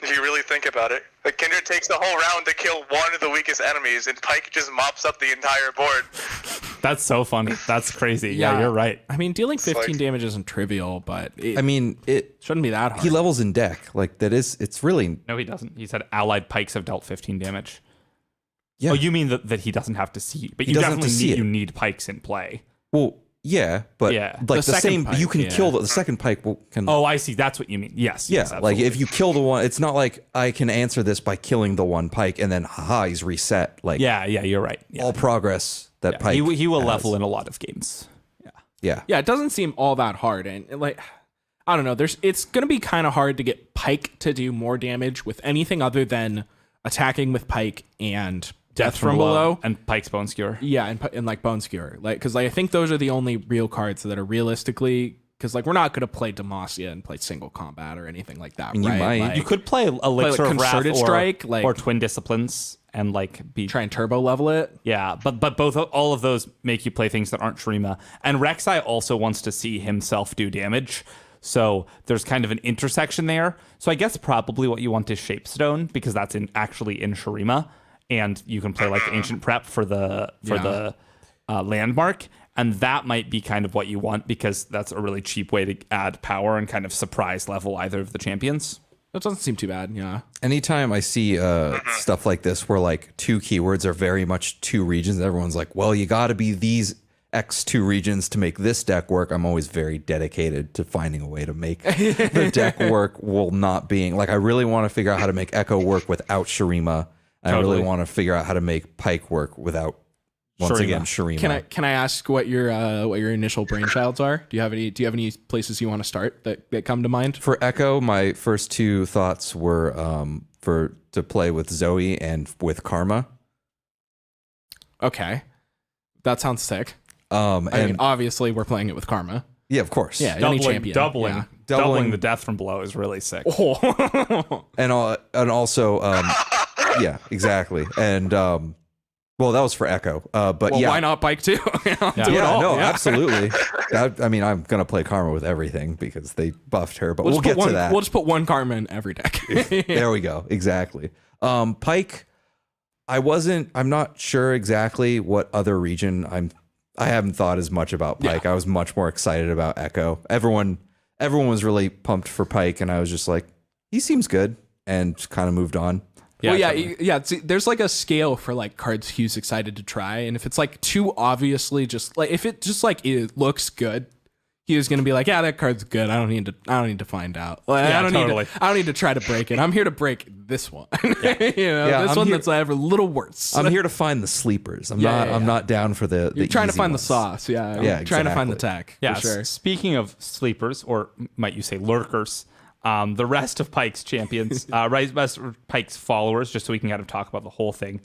If you really think about it. Like, Kindred takes the whole round to kill one of the weakest enemies, and Pike just mops up the entire board. That's so funny. That's crazy. Yeah, you're right. I mean, dealing 15 damage isn't trivial, but it shouldn't be that hard. he levels in deck. Like, it's really... No, he doesn't. He said allied pikes have dealt 15 damage. Yeah. Oh, you mean that he doesn't have to see, but you doesn't have to definitely see it. you need pikes in play. Well, yeah, but Yeah. like The the second same... pike, you can yeah. kill the second pike can... Oh, I see. That's what you mean. Yes. Yeah, yes, like absolutely. if you kill the one, it's not like I can answer this by killing the one pike and then haha, he's reset. Like Yeah, you're right. Yeah. all progress that pike. He will has. level in a lot of games. Yeah, Yeah, it doesn't seem all that hard, and like, I don't know. It's gonna be kind of hard to get Pike to do more damage with anything other than attacking with Pike and Death from Below. and Pike's Bone Skewer. Yeah, and like Bone Skewer, like because like I think those are the only real cards that are realistically because like we're not gonna play Demacia and play single combat or anything like that. mean, you right? might. Like, You could play Elixir of Wrath Concerted Strike, like- or Twin Disciplines and like be try and turbo level it. Yeah, but both all of those make you play things that aren't Shurima. And Rek'Sai also wants to see himself do damage. So there's kind of an intersection there. So I guess probably what you want is Shapestone because that's actually in Shurima, and you can play like Ancient Prep for the landmark, and that might be kind of what you want because that's a really cheap way to add power and kind of surprise level either of the champions. That doesn't seem too bad. Yeah. anytime I see stuff like this where like 2 keywords are very much 2 regions, everyone's like, well, you got to be these X2 regions to make this deck work. I'm always very dedicated to finding a way to make the deck work while not being like, I really want to figure out how to make Echo work without Shurima. I Totally. really want to figure out how to make Pike work without once Shurima. again Shurima. Can I ask what your initial brainchilds are? Do you have any places you want to start that come to mind? For Echo, my first 2 thoughts were to play with Zoe and with Karma. Okay, that sounds sick. I And mean, obviously we're playing it with Karma. yeah, of course. Yeah, any champion. Yeah. Doubling the Death from Below is really sick. And also yeah, exactly. And well, that was for Echo. But Well, yeah. why not Pike too? Do it Yeah, all. no, Yeah. absolutely. I mean, I'm gonna play Karma with everything because they buffed her, but we'll just get put to that. We'll just put one Karma in every deck. There we go. Exactly. Pike, I'm not sure exactly what other region I haven't thought as much about Pike. I was much more excited about Echo. Everyone was really pumped for Pike, and I was just like, he seems good, and kind of moved on. Well, yeah, totally. see, there's like a scale for like cards Hugh's excited to try, and if it's like too obviously just like if it just like it looks good, he was gonna be like, yeah, that card's good. I don't need to find out. Like, Yeah, I don't need to try to break it. I'm here to break this one. Yeah, this I'm one here- that's ever a little worse. I'm here to find the sleepers. I'm Yeah, not down for the You're trying to easy find ones. the sauce. Yeah, Yeah, trying to find the exactly. tech. Yeah, for sure. speaking of sleepers, or might you say lurkers, the rest of Pike's champions, rest of Pike's followers, just so we can kind of talk about the whole thing.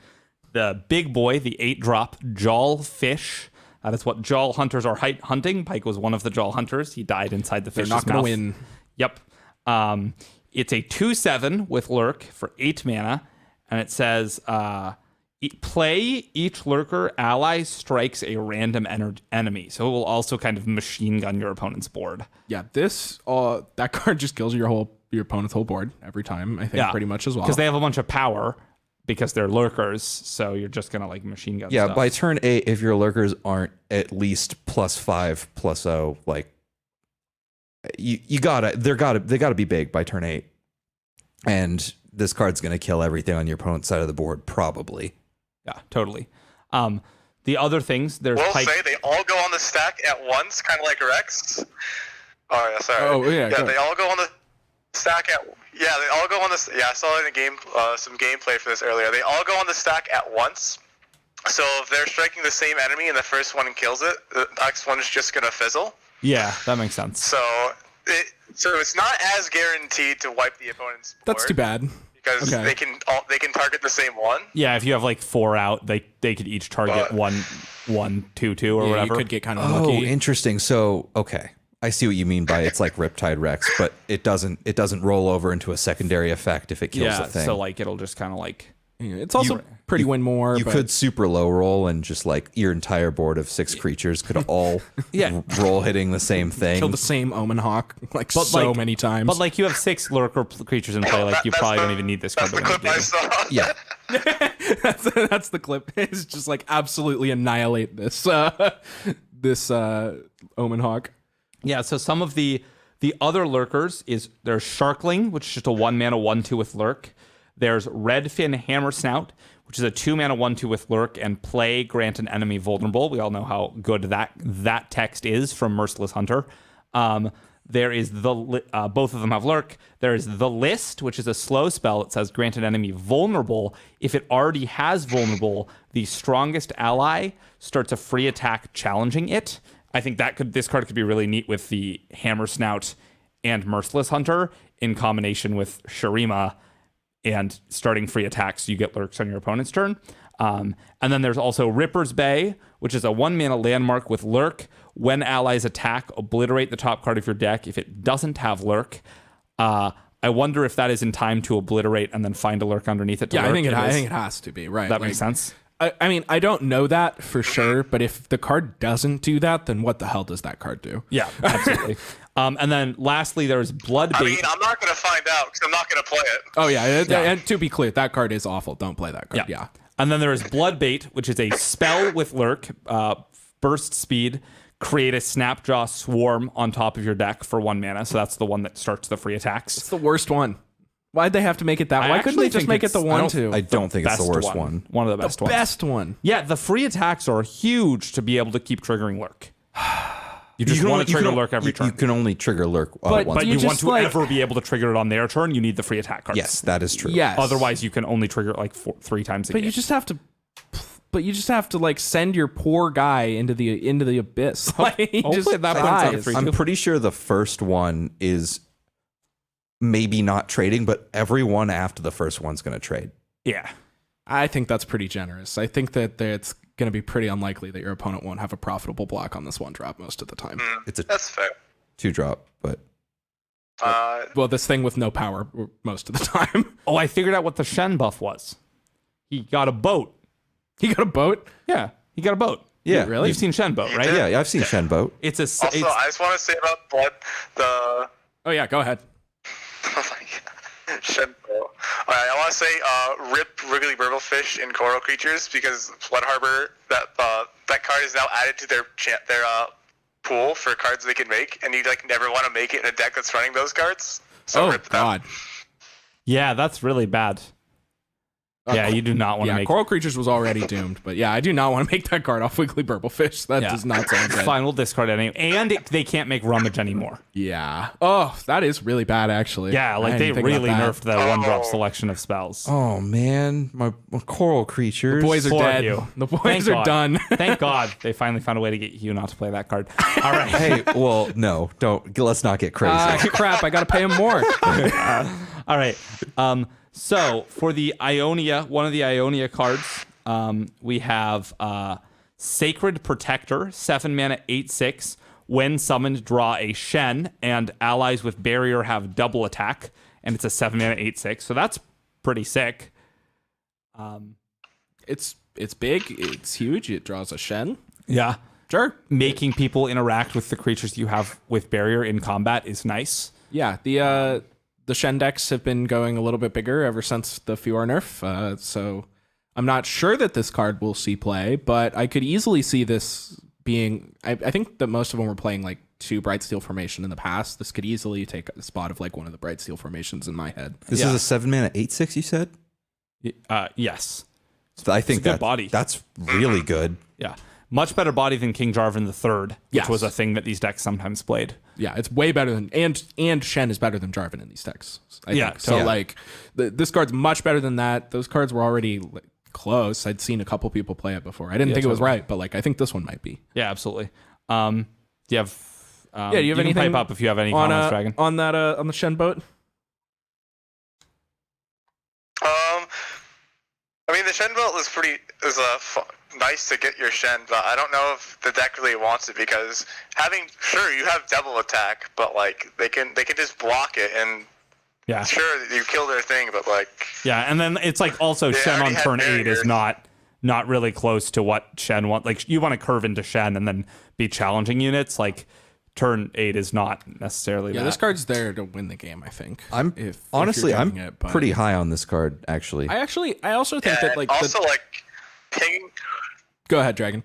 The big boy, the 8-drop Jawl Fish. That is what Jawl hunters are hunting. Pike was one of the Jawl hunters. He died inside the They're fish's not gonna mouth. win. Yep. It's a 2/7 with Lurk for 8 mana, and it says play each Lurker ally strikes a random enemy. So it will also kind of machine gun your opponent's board. Yeah, this that card just kills your opponent's whole board every time. I think pretty much as well. Because they have a bunch of power because they're Lurkers, so you're just gonna like machine gun Yeah, stuff. by turn 8, if your lurkers aren't at least +5/+0, like they gotta be big by turn 8. And this card's gonna kill everything on your opponent's side of the board, probably. Yeah, totally. The other things, there's We'll Pike. say they all go on the stack at once, kind of like Rex. Oh yeah, sorry. Oh, yeah, go they all go on the stack at. Yeah, they all go on the. Yeah, I saw in the game some gameplay for this earlier. They all go on the stack at once. So if they're striking the same enemy and the first one kills it, the next one is just gonna fizzle. Yeah, that makes sense. So it's not as guaranteed to wipe the opponent's board. That's too bad. Because Okay. they can target the same one. Yeah, if you have like 4 out, they could each target 1, 2, 2, or Yeah, whatever. you could get kind of Oh, lucky. interesting. So, okay, I see what you mean by it's like Riptide Rex, but it doesn't roll over into a secondary effect if it kills Yeah, the thing. so like it'll just kind of like. Yeah, it's also pretty win more. You but could super low roll and just like your entire board of 6 creatures could all Yeah. roll hitting the same thing. kill the same Omen Hawk like But so like- many times. But like you have 6 lurker creatures in play, like you That's probably the- don't even need this That's card the to win clip the I game. saw. Yeah. that's the clip. It's just like absolutely annihilate this this Omen Hawk. Yeah, so some of the other lurkers is there's Sharkling, which is just a 1-mana 1/2 with lurk. There's Redfin Hammersnout, which is a 2-mana 1/2 with lurk and play, grant an enemy vulnerable. We all know how good that text is from Merciless Hunter. There is both of them have lurk. There is the List, which is a slow spell. It says grant an enemy vulnerable. If it already has vulnerable, the strongest ally starts a free attack challenging it. I think this card could be really neat with the Hammersnout and Merciless Hunter in combination with Shurima and starting free attacks. You get lurks on your opponent's turn. And then there's also Ripper's Bay, which is a 1-mana landmark with lurk. When allies attack, obliterate the top card of your deck. If it doesn't have lurk, I wonder if that is in time to obliterate and then find a lurk underneath it to Yeah, lurk. I think is. it has to be right. That makes sense. I mean, I don't know that for sure, but if the card doesn't do that, then what the hell does that card do? Yeah, absolutely. And then lastly, there's Bloodbait. I mean, I'm not gonna find out because I'm not gonna play it. Oh yeah, and to be clear, that card is awful. Don't play that card. Yeah. And then there is Bloodbait, which is a spell with lurk, burst speed, create a Snapjaw Swarm on top of your deck for 1 mana. So that's the one that starts the free attacks. It's the worst one. Why'd they have to make it that? I Why couldn't they actually just think make it it's- the one too? I don't think it's the Best worst one. One of the best ones. Best one. Yeah, the free attacks are huge to be able to keep triggering lurk. You just can want only- to trigger you can- lurk every you- turn. You can only trigger lurk But- once. but you you want just, to like- ever be able to trigger it on their turn, you need the free attack cards. Yes, that is true. Yes. Otherwise, you can only trigger it like 3 times a But game. you just have to. But you just have to like send your poor guy into the abyss. Like he hopefully just at that point it's like a dies. free- I'm pretty sure the first one is maybe not trading, but everyone after the first one's going to trade. Yeah. I think that's pretty generous. I think that it's going to be pretty unlikely that your opponent won't have a profitable block on this one drop most of the time. It's a That's fair. 2-drop, but Well, this thing with no power most of the time. Oh, I figured out what the Shen buff was. He got a boat. He got a boat. Yeah, he got a boat. yeah, Really? You've seen Shen boat, right? Yeah, I've seen Shenboat. It's a. Also, it's, I just want to say about the Oh yeah, go ahead. oh my God. Shenpo. Alright, I want to say rip Wriggly Burblefish in Coral Creatures because Flood Harbor, that card is now added to their pool for cards they can make, and you like never want to make it in a deck that's running those cards. So Oh rip them. god. yeah, that's really bad. Yeah, you do not want to Yeah, make. Coral Creatures was already doomed, but yeah, I do not want to make that card off Wiggly Burblefish. That Yeah. does not sound good. Fine, we'll discard it anyway. And they can't make Rummage anymore. Yeah. Oh, that is really bad, actually. Yeah, I like didn't they think about really that. nerfed the 1-drop Oh. selection of spells. Oh man, my coral creatures. The boys are Poor dead. you. The boys Thank are God. done. Thank God they finally found a way to get you not to play that card. All right. Hey, well, no, don't. Let's not get crazy. Crap, I got to pay him more. All right. So for the Ionia, one of the Ionia cards, we have Sacred Protector, 7 mana, 8/6. When summoned, draw a Shen, and allies with barrier have double attack, and it's a 7 mana, 8/6. So that's pretty sick. It's big. It's huge. It draws a Shen. Yeah. Sure. Making people interact with the creatures you have with barrier in combat is nice. Yeah. The Shen decks have been going a little bit bigger ever since the Fiora nerf. So I'm not sure that this card will see play, but I could easily see this being. I think that most of them were playing like 2 Brightsteel formation in the past. This could easily take a spot of like one of the Brightsteel formations in my head. This is a 7 mana 8/6. You said. Yes. I think good body. That's really good. Yeah. Much better body than King Jarvan III, which Yes. was a thing that these decks sometimes played. Yeah, it's way better than and Shen is better than Jarvan in these decks. I Yeah, think. So totally. like this card's much better than that. Those cards were already like, close. I'd seen a couple people play it before. I didn't think it was totally. right, but like I think this one might be. Yeah, absolutely. Do you have? Do you have can anything pipe up if you have any on comments, Dragon? on that on the Shen boat? I mean, the Shen belt is nice to get your Shen, but I don't know if the deck really wants it because sure you have double attack, but like they can just block it and Yeah. sure you kill their thing, but like Yeah, and then it's like also Shen on already had turn 8 is barriers. not really close to what Shen wants. Like you want to curve into Shen and then be challenging units. Like turn 8 is not necessarily Yeah, that. this card's there to win the game. I think. If Honestly, you're I'm doing it, but pretty high on this card, actually. I also think that like also like ping. go ahead, Dragon.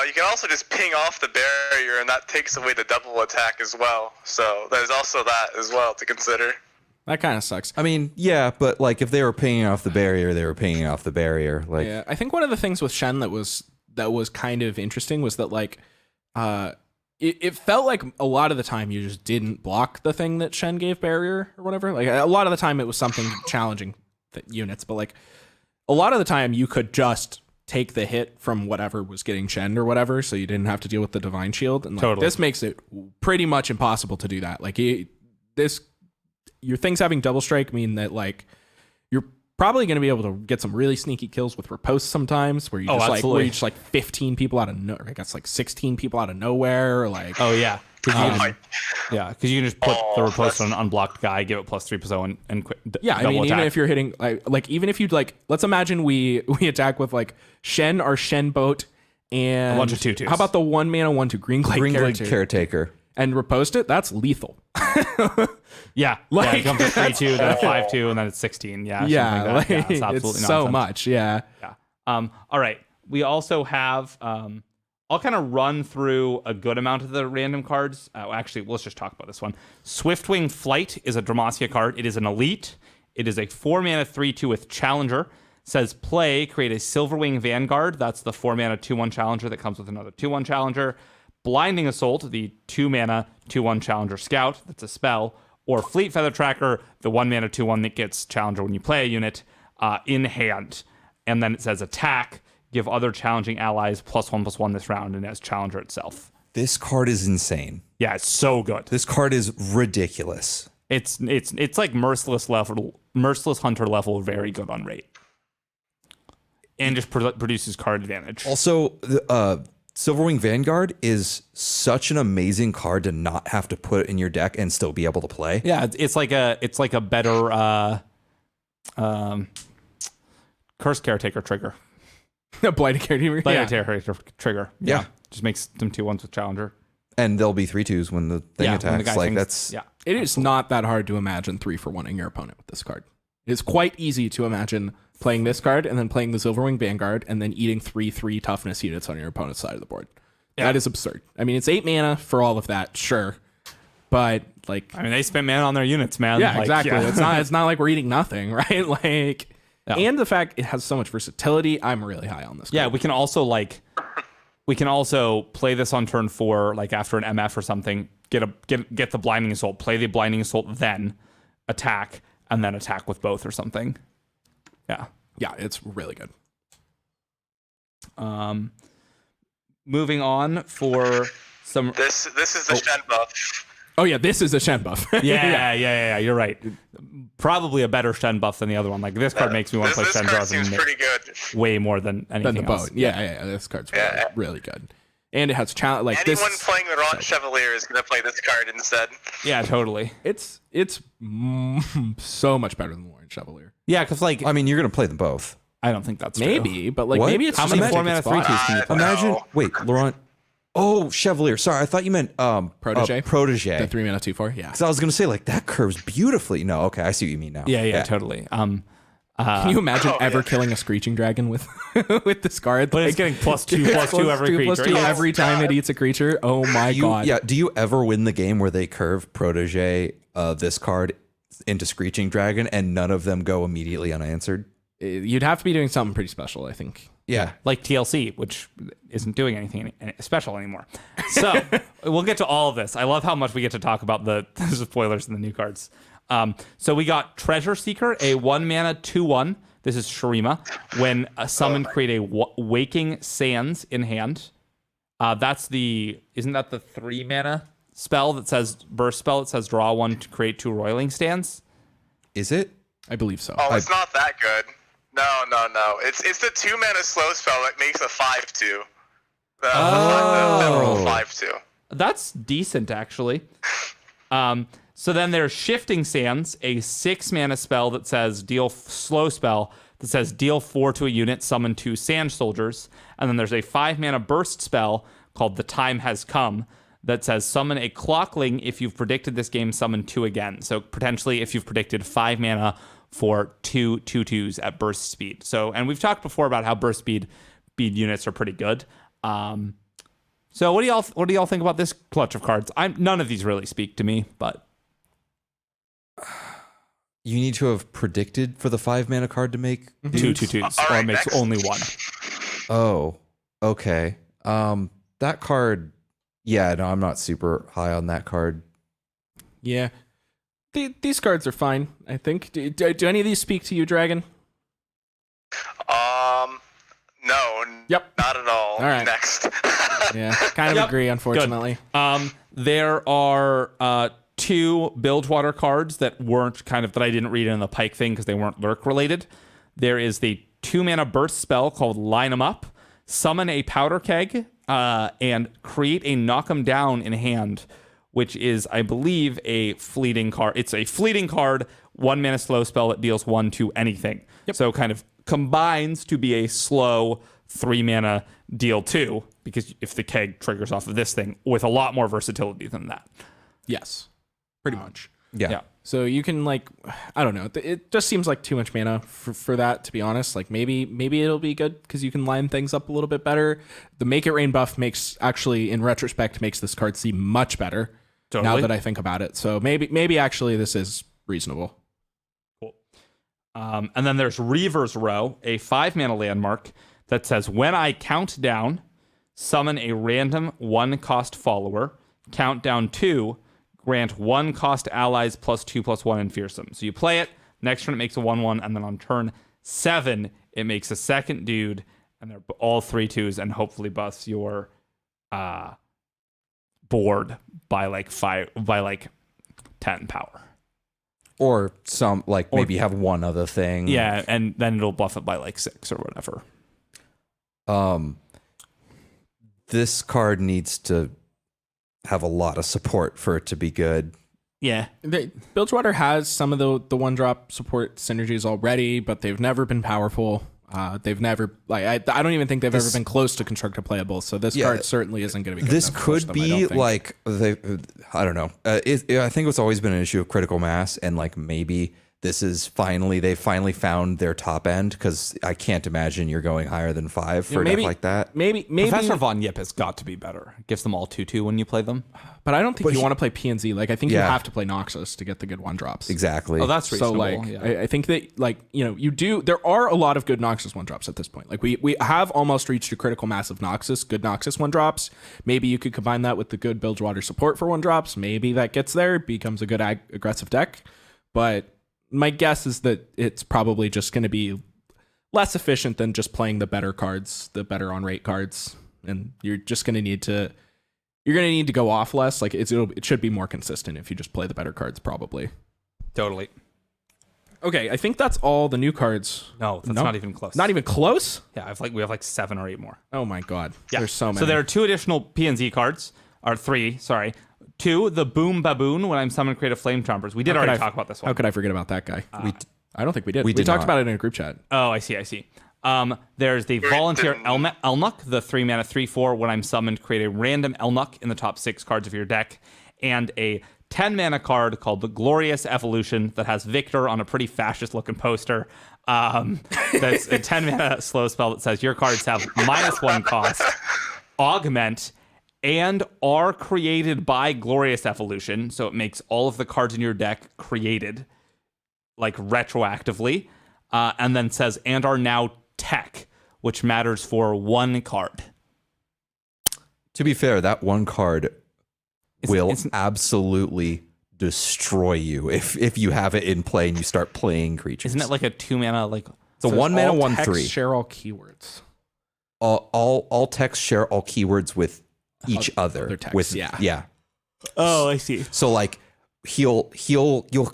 You can also just ping off the barrier, and that takes away the double attack as well. So there's also that as well to consider. That kind of sucks. I mean, yeah, but like if they were pinging off the barrier, they were pinging off the barrier. Like, Yeah, I think one of the things with Shen that was kind of interesting was that like it felt like a lot of the time you just didn't block the thing that Shen gave barrier or whatever. Like a lot of the time it was something challenging units, but like a lot of the time you could just take the hit from whatever was getting Shen or whatever, so you didn't have to deal with the Divine Shield. And like, Totally. this makes it pretty much impossible to do that. Like your things having double strike mean that like you're probably going to be able to get some really sneaky kills with riposte sometimes, where you just like absolutely. where you just like 15 people out of nowhere. I guess like 16 people out of nowhere. Or like Oh yeah. Because you can just put the Oh, riposte on an unblocked guy, give it plus 3% and quit. yeah, I mean, even if you're hitting like even if you'd like, let's imagine we attack with like Shen or Shen boat and A bunch of 2/2s. How about the 1-mana 1/2 green glade Green Glade character Caretaker. and riposte it? That's lethal. yeah, Like, it comes to 3/2, then a 5/2, and then it's 16. Yeah, Yeah, something like, like that. Yeah, it's absolutely it's so nonsense. much. Yeah. Yeah. All right. We also have. I'll kind of run through a good amount of the random cards. Actually, let's just talk about this one. Swiftwing Flight is a Dramacia card. It is an elite. It is a 4-mana 3/2 with Challenger. Says play, create a Silverwing Vanguard. That's the 4-mana 2/1 Challenger that comes with another 2/1 Challenger. Blinding Assault, the 2-mana 2/1 Challenger Scout. That's a spell. Or Fleet Feather Tracker, the 1-mana 2/1 that gets Challenger when you play a unit in hand. And then it says attack. Give other challenging allies +1/+1 this round, and as Challenger itself. This card is insane. Yeah, it's so good. This card is ridiculous. It's like merciless hunter level, very good on rate, and just produces card advantage. Also, Silverwing Vanguard is such an amazing card to not have to put in your deck and still be able to play. Yeah, it's like a better Curse Caretaker trigger. Blighted Caretaker. Blighted Caretaker trigger. Yeah. Just makes them 2/1s with Challenger. And there'll be 3/2s when the thing When the attacks. guy Like thinks- that's yeah. It is not that hard to imagine 3-for-1ing your opponent with this card. It's quite easy to imagine playing this card and then playing the Silverwing Vanguard and then eating 3/3 toughness units on your opponent's side of the board. Yeah. That is absurd. I mean, it's 8 mana for all of that, sure, but like, I mean, they spent mana on their units, man. yeah, Like, exactly. yeah. It's not like we're eating nothing, right? Like, Yeah. and the fact it has so much versatility. I'm really high on this. Yeah, card. we can also play this on turn 4, like after an MF or something. Get the Blinding Assault, play the Blinding Assault, then attack, and then attack with both or something. Yeah. Yeah, it's really good. Moving on for some. This is the Shen buff. Oh yeah, this is a Shen buff. Yeah. You're right. Probably a better Shen buff than the other one. Like this card makes me want to play This Shen card Jarvan seems pretty good. way more than anything Than the else. boat. Yeah. This card's Yeah. really good, and it has challenge. Like Anyone this, playing the Raunt Chevalier is going to play this card instead. Yeah, totally. it's so much better than Lawrence Chevalier. Yeah, because like I mean, you're gonna play them both. I don't think that's true. Maybe, but like What? maybe it's How just many a 4-mana ticket spot. 3/2s can you play? Imagine. No. Wait, Laurent. Oh, Chevalier. Sorry, I thought you meant Protege? Protege. The 3-mana 2/4. Yeah. Because I was gonna say like that curves beautifully. No, okay, I see what you mean now. Yeah, totally. Can you imagine ever killing a Screeching Dragon with with this card? But it's getting +2/+2 every creature. +2 Yes. every time it eats a creature. Oh my god. Yeah. Do you ever win the game where they curve Protege this card into Screeching Dragon and none of them go immediately unanswered? you'd have to be doing something pretty special, I think. Yeah. Like TLC, which isn't doing anything special anymore. So we'll get to all of this. I love how much we get to talk about the spoilers and the new cards. So we got Treasure Seeker, a 1-mana 2/1. This is Shurima. When summoned, create a Waking Sands in hand. Isn't that the 3-mana spell that says burst spell? It says draw 1 to create 2 Roiling Sands. Is it? I believe so. Oh, it's not that good. No. It's the 2-mana slow spell that makes a 5/2. The roll 5/2. That's decent, actually. So then there's Shifting Sands, a 6-mana spell that says slow spell that says deal 4 to a unit, summon 2 Sand Soldiers. And then there's a 5-mana burst spell called The Time Has Come that says summon a Clockling. If you've predicted this game, summon 2 again. So potentially if you've predicted 5 mana for 2 2/2s at burst speed. So, and we've talked before about how burst speed units are pretty good. So what do y'all think about this clutch of cards? None of these really speak to me, but You need to have predicted for the 5-mana card to make 2 2/2s, or it makes only 1. Oh, okay. That card, yeah, no, I'm not super high on that card. Yeah. These cards are fine, I think. Do any of these speak to you, Dragon? No. Yep. Not at all. All right. Next. Yeah, kind of agree, unfortunately. There are 2 Bilgewater cards that I didn't read in the Pike thing because they weren't lurk related. There is the 2-mana burst spell called Line 'em Up. Summon a Powder Keg and create a Knock 'em Down in hand, which is, I believe, a fleeting card. It's a fleeting card, 1-mana slow spell that deals 1 to anything. Yep. So kind of combines to be a slow 3-mana deal 2, because if the keg triggers off of this thing, with a lot more versatility than that. Yes, pretty much. Yeah. So you can, I don't know. It just seems like too much mana for that, to be honest. Like maybe it'll be good because you can line things up a little bit better. The Make It Rain buff in retrospect, makes this card seem much better. Totally. Now that I think about it. So maybe actually this is reasonable. Cool. And then there's Reaver's Row, a 5-mana landmark that says when I count down, summon a random 1-cost follower, count down 2, grant 1-cost allies +2/+1 in fearsome. So you play it, next turn it makes a 1/1, and then on turn 7 it makes a second dude, and they're all 3/2s, and hopefully buffs your board by 10 power. Or maybe have one other thing. Yeah, and then it'll buff it by 6 or whatever. This card needs to have a lot of support for it to be good. Yeah. Bilgewater has some of the 1-drop support synergies already, but they've never been powerful. They've never I don't even think they've ever been close to constructor playable. So this card certainly isn't going to be good. This could be I don't know. I think it's always been an issue of critical mass, and maybe this is they finally found their top end, because I can't imagine you're going higher than 5 for a deck like that. Maybe Professor Von Yip has got to be better. It gives them all 2/2 when you play them. But I don't think you want to play PNZ. I think you have to play Noxus to get the good 1-drops. Exactly. Oh, that's reasonable. So I think that you do. There are a lot of good Noxus 1-drops at this point. We have almost reached a critical mass of good Noxus 1-drops. Maybe you could combine that with the good Bilgewater support for 1-drops. Maybe that gets there, becomes a good aggressive deck. But my guess is that it's probably just going to be less efficient than just playing the better cards, the better on rate cards, and you're just going to need to go off less. It should be more consistent if you just play the better cards, probably. Totally. Okay, I think that's all the new cards. No, that's not even close. Not even close? Yeah, we have 7 or 8 more. Oh my god. Yeah. There's so many. So there are 2 additional PNZ cards, or 3, sorry. 2, the Boom Baboon, when I'm summoned, create a Flame Chompers. We did already talk about this one. How could I forget about that guy? I don't think we did. We talked not. about it in a group chat. Oh, I see. There's the Volunteer Elnuck, the 3-mana 3/4. When I'm summoned, create a random Elnuck in the top 6 cards of your deck, and a 10-mana card called the Glorious Evolution that has Victor on a pretty fascist-looking poster. That's a 10-mana slow spell that says your cards have -1 cost, augment, and are created by Glorious Evolution. So it makes all of the cards in your deck created, retroactively. and then says, and are now tech, which matters for 1 card. To be fair, that 1 card will it's- absolutely destroy you if you have it in play and you start playing creatures. Isn't it like a 2 mana, like it's a 1 mana, All 1/3. text share all keywords. All texts share all keywords with each other. other texts, with yeah. Oh, I see. So like you'll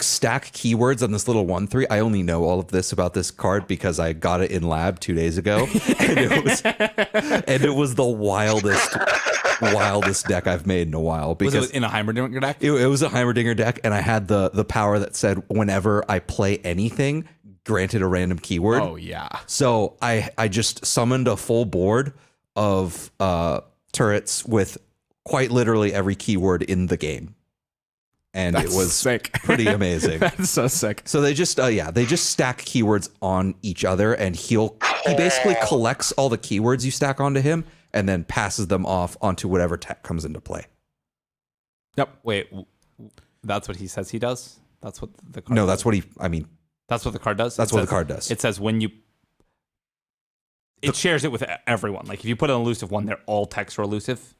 stack keywords on this little 1/3. I only know all of this about this card because I got it in lab 2 days ago, and it was the wildest deck I've made in a while. Was Because it in a Heimerdinger deck? it was a Heimerdinger deck, and I had the power that said whenever I play anything, granted a random keyword. Oh yeah. So I just summoned a full board of turrets with quite literally every keyword in the game. And That's it was sick. pretty amazing. That's so sick. So they just stack keywords on each other, and he basically collects all the keywords you stack onto him and then passes them off onto whatever tech comes into play. Yep. Wait, that's what he says he does? That's what the card No, does? that's what That's what the card does? that's what the card does. It says when you... It shares it with everyone. Like if you put an elusive one, they're all text or elusive?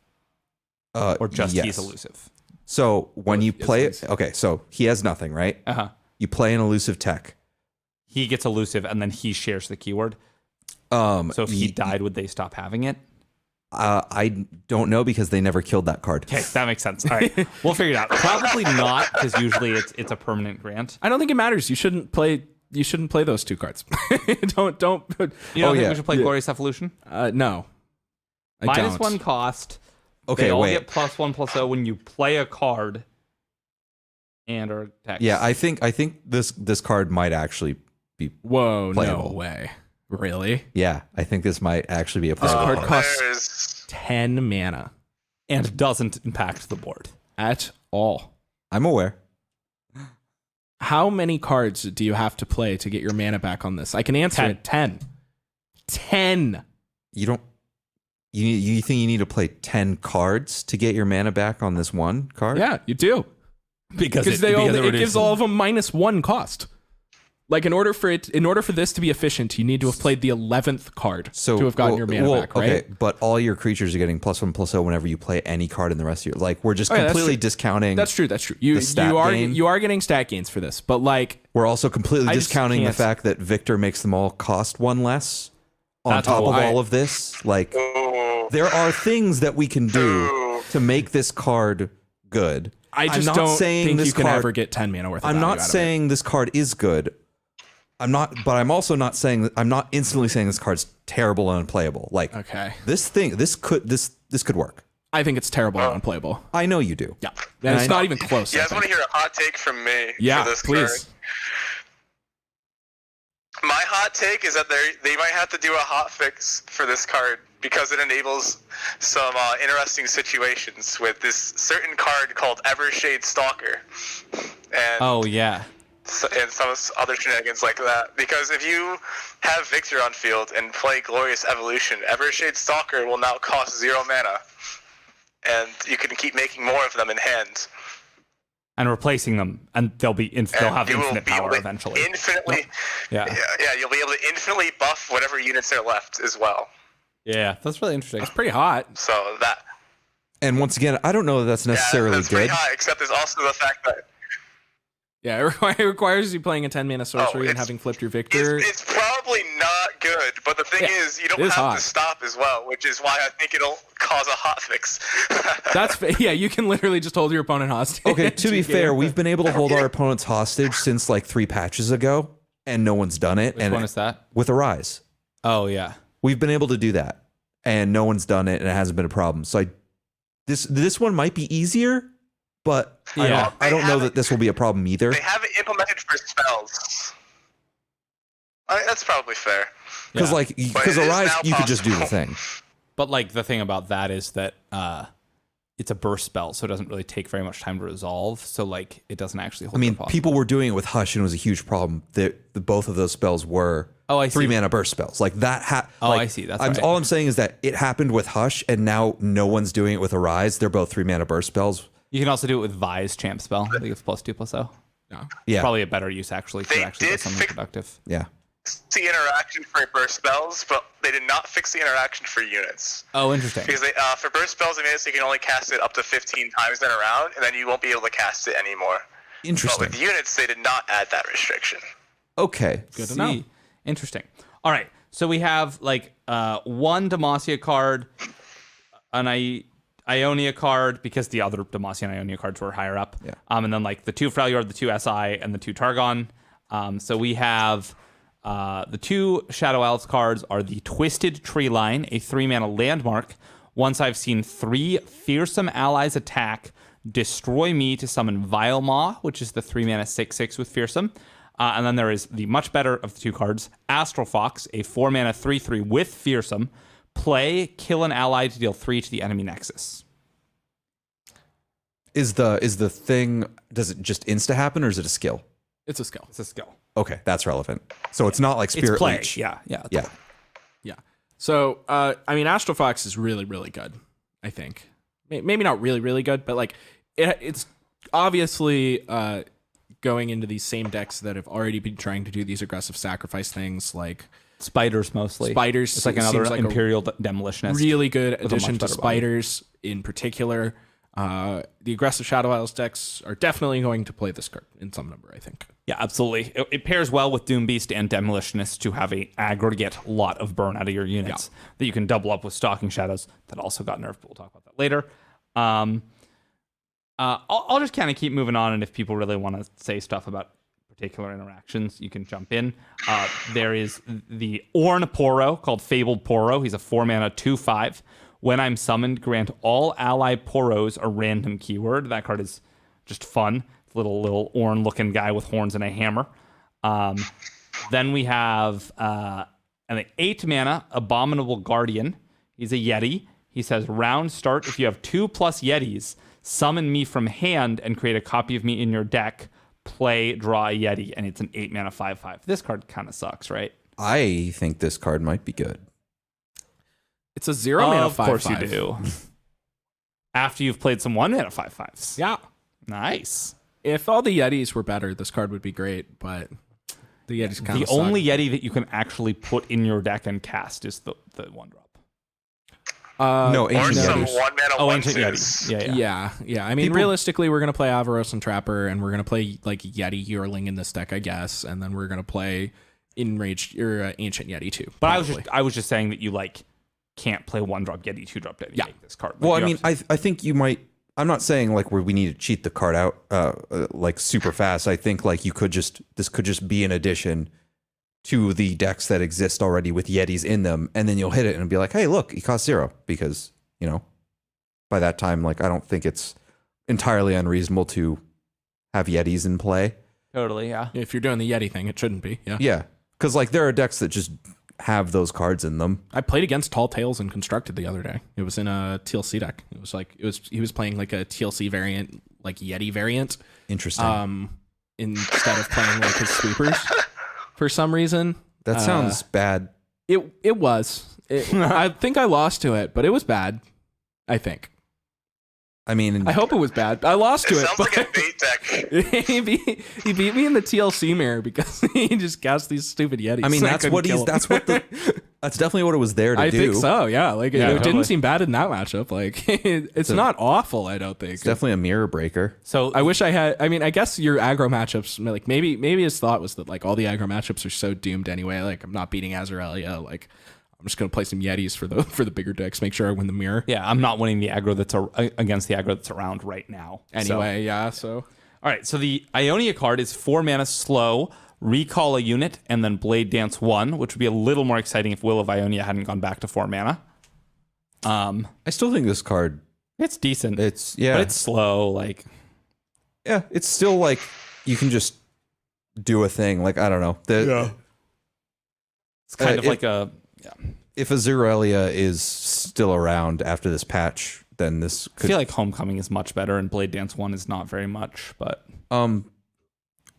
Or just yes. he's elusive? So when you it's play elusive. okay, so he has nothing, right? Uh-huh. You play an elusive tech. He gets elusive and then he shares the keyword. So if he died, would they stop having it? I don't know because they never killed that card. Okay, that makes sense. All right, we'll figure it out. Probably not, because usually it's a permanent grant. I don't think it matters. You shouldn't play those 2 cards. don't. You don't think yeah. we should play Glorious Evolution? No. I -1 don't. cost. Okay, they all wait. get +1/+0 when you play a card and or text. Yeah, I think this card might actually be Whoa, playable. no way. Really? Yeah, I think this might actually be a This playable card card. costs There's 10 mana and doesn't impact the board. at all. I'm aware. How many cards do you have to play to get your mana back on this? I can answer 10. it. 10. 10. You don't. You think you need to play 10 cards to get your mana back on this 1 card? Yeah, you do. Because Because it gives all of them -1 cost. Like in order for this to be efficient, you need to have played the 11th card So to have gotten your mana back, right? Okay, but all your creatures are getting +1/+0 whenever you play any card in the rest of your. Like we're just Oh, yeah, that's completely true. discounting. That's true. That's true. You stat gain. are getting stat gains for this, but like We're also completely I just discounting the can't- fact that Victor makes them all cost 1 less on That's top of why- all of this. Like there are things that we can do to make this card good. I I'm just not don't saying think this you can card- ever get 10 mana worth of I'm value not out of it. saying this card is good. But I'm also not saying that I'm not instantly saying this card's terrible and unplayable. Like Okay. this could work. I think it's terrible and unplayable. I know you do. Yeah. And it's not even close. You I guys want to think. hear a hot take from me? Yeah, for this please. card? My hot take is that they might have to do a hot fix for this card because it enables some interesting situations with this certain card called Evershade Stalker, and Oh yeah. and some other shenanigans like that. Because if you have Victor on field and play Glorious Evolution, Evershade Stalker will now cost 0 mana, and you can keep making more of them in hand. And replacing them, and they'll have you will infinite be able power to eventually. Infinitely, Yeah. yeah, you'll be able to infinitely buff whatever units are left as well. Yeah, that's really interesting. It's pretty hot. So that And once again, I don't know that that's necessarily that's pretty good. high. Except there's also the fact that Yeah, it requires you playing a 10 mana sorcery and it's- having flipped your Victor. it's probably not good. But the thing Yeah, is, you don't it is have hot. to stop as well, which is why I think it'll cause a hot fix. Yeah, you can literally just hold your opponent hostage. Okay, to be You fair, can- we've been able to hold our opponents hostage since like 3 patches ago, and no one's done it. Which and one is that? with Arise, Oh yeah. we've been able to do that, and no one's done it, and it hasn't been a problem. So this one might be easier, but Yeah. I don't know haven't- that this will be a problem either. They have it implemented for spells. That's probably fair. Because Yeah. like But because it is Arise, now you could just do the possible. thing. But like the thing about that is that it's a burst spell, so it doesn't really take very much time to resolve. So like it doesn't actually hold. I mean, your cost. people were doing it with Hush, and it was a huge problem. Both of those spells were Oh, I see. 3 mana burst spells. Like that. Oh, I see. That's right. all I'm saying is that it happened with Hush, and now no one's doing it with Arise. They're both 3 mana burst spells. You can also do it with Vi's champ spell. I think it's +2/+0. No. Yeah, Probably a better use actually. 'Cause They it actually does did something fix- productive. yeah. the interaction for burst spells, but they did not fix the interaction for units. Oh, interesting. Because for burst spells and units, you can only cast it up to 15 times in a round, and then you won't be able to cast it anymore. Interesting. But with units, they did not add that restriction. Okay. Good to know. Interesting. All right. So we have like one Demacia card, an Ionia card, because the other Demacia and Ionia cards were higher up. Yeah. And then like the 2 Freljord, the 2 SI, and the 2 Targon. So we have the 2 Shadow Elves cards are the Twisted Tree Line, a 3-mana landmark. Once I've seen 3 fearsome allies attack, destroy me to summon Vile Maw, which is the 3-mana 6/6 with fearsome. And then there is the much better of the 2 cards, Astral Fox, a 4-mana 3/3 with fearsome. Play, kill an ally to deal 3 to the enemy nexus. Is the thing, does it just insta happen or is it a skill? It's a skill. It's a skill. Okay, that's relevant. So it's not like Spirit It's play. Leech. Yeah. Yeah. Yeah. So, I mean, Astral Fox is really, really good, I think. Maybe not really, really good, but like it's obviously going into these same decks that have already been trying to do these aggressive sacrifice things, like Spiders mostly. Spiders. It's like another Imperial Demolitionist. Really good with a addition much to better Spiders in particular. The aggressive Shadow Isles decks are definitely going to play this card in some number, I think. Yeah, absolutely. It pairs well with Doom Beast and Demolitionist to have a aggregate lot of burn out of your units that you can double up with Stalking Shadows that also got nerfed, but we'll talk about that later. I'll just kind of keep moving on, and if people really want to say stuff about particular interactions, you can jump in. There is the Ornn Poro called Fabled Poro. He's a 4-mana 2/5. When I'm summoned, grant all ally Poros a random keyword. That card is just fun. Little Ornn looking guy with horns and a hammer. Then we have an 8-mana Abominable Guardian. He's a Yeti. He says, round start, if you have 2+ Yetis, summon me from hand and create a copy of me in your deck. Play, draw a Yeti, and it's an 8-mana 5/5. This card kind of sucks, right? I think this card might be good. It's a 0-mana 5/5. Of course you do. After you've played some 1-mana 5/5s. Yeah. Nice. If all the Yetis were better, this card would be great, but the Yetis kind The of suck. only Yeti that you can actually put in your deck and cast is the 1-drop. No, Or Ancient some Yetis. 1-mana Ancient onesies. Yeti. Yeah. I mean, realistically, we're going to play Avaros and Trapper, and we're going to play like Yeti Yearling in this deck, I guess, and then we're going to play Enraged or Ancient Yeti too. But probably. I was just saying that you like can't play 1-drop Yeti, 2-drop Yeti. Yeah. Make this card. Like, Well, I you mean, have to- I think you might. I'm not saying like where we need to cheat the card out like super fast. I think like this could just be an addition to the decks that exist already with Yetis in them, and then you'll hit it and be like, hey, look, it costs 0 because by that time, like I don't think it's entirely unreasonable to have Yetis in play. totally, yeah. If you're doing the Yeti thing, it shouldn't be. Yeah. Yeah, because like there are decks that just have those cards in them. I played against Tall Tales and Constructed the other day. It was in a TLC deck. He was playing like a TLC variant, like Yeti variant. Interesting. Instead of playing like his sweepers for some reason. That sounds bad. It was. I think I lost to it, but it was bad. I think. I mean, I hope it was bad. I lost to It it. sounds like a bait deck. he beat me in the TLC mirror because he just cast these stupid Yetis. I mean, and that's couldn't what kill he's. him. That's what the. That's definitely what it was there to I do. think so. Yeah, like Yeah, it totally. didn't seem bad in that matchup. Like it's not awful. I don't think. It's definitely a mirror breaker. So I wish I had. I mean, I guess your aggro matchups, like maybe his thought was that like all the aggro matchups are so doomed anyway. Like I'm not beating Azarelia. Like I'm just gonna play some Yetis for the bigger decks. Make sure I win the mirror. yeah, I'm not winning the aggro that's against the aggro that's around right now. Anyway, yeah. So All right, so the Ionia card is 4-mana slow, recall a unit, and then Blade Dance 1, which would be a little more exciting if Will of Ionia hadn't gone back to 4 mana. I still think this card. It's decent. But it's slow. Like, yeah, it's still like you can just do a thing. Like I don't know. it's kind of if- like a If Azurelia is still around after this patch, then this I could feel like Homecoming is much better, and Blade Dance 1 is not very much. But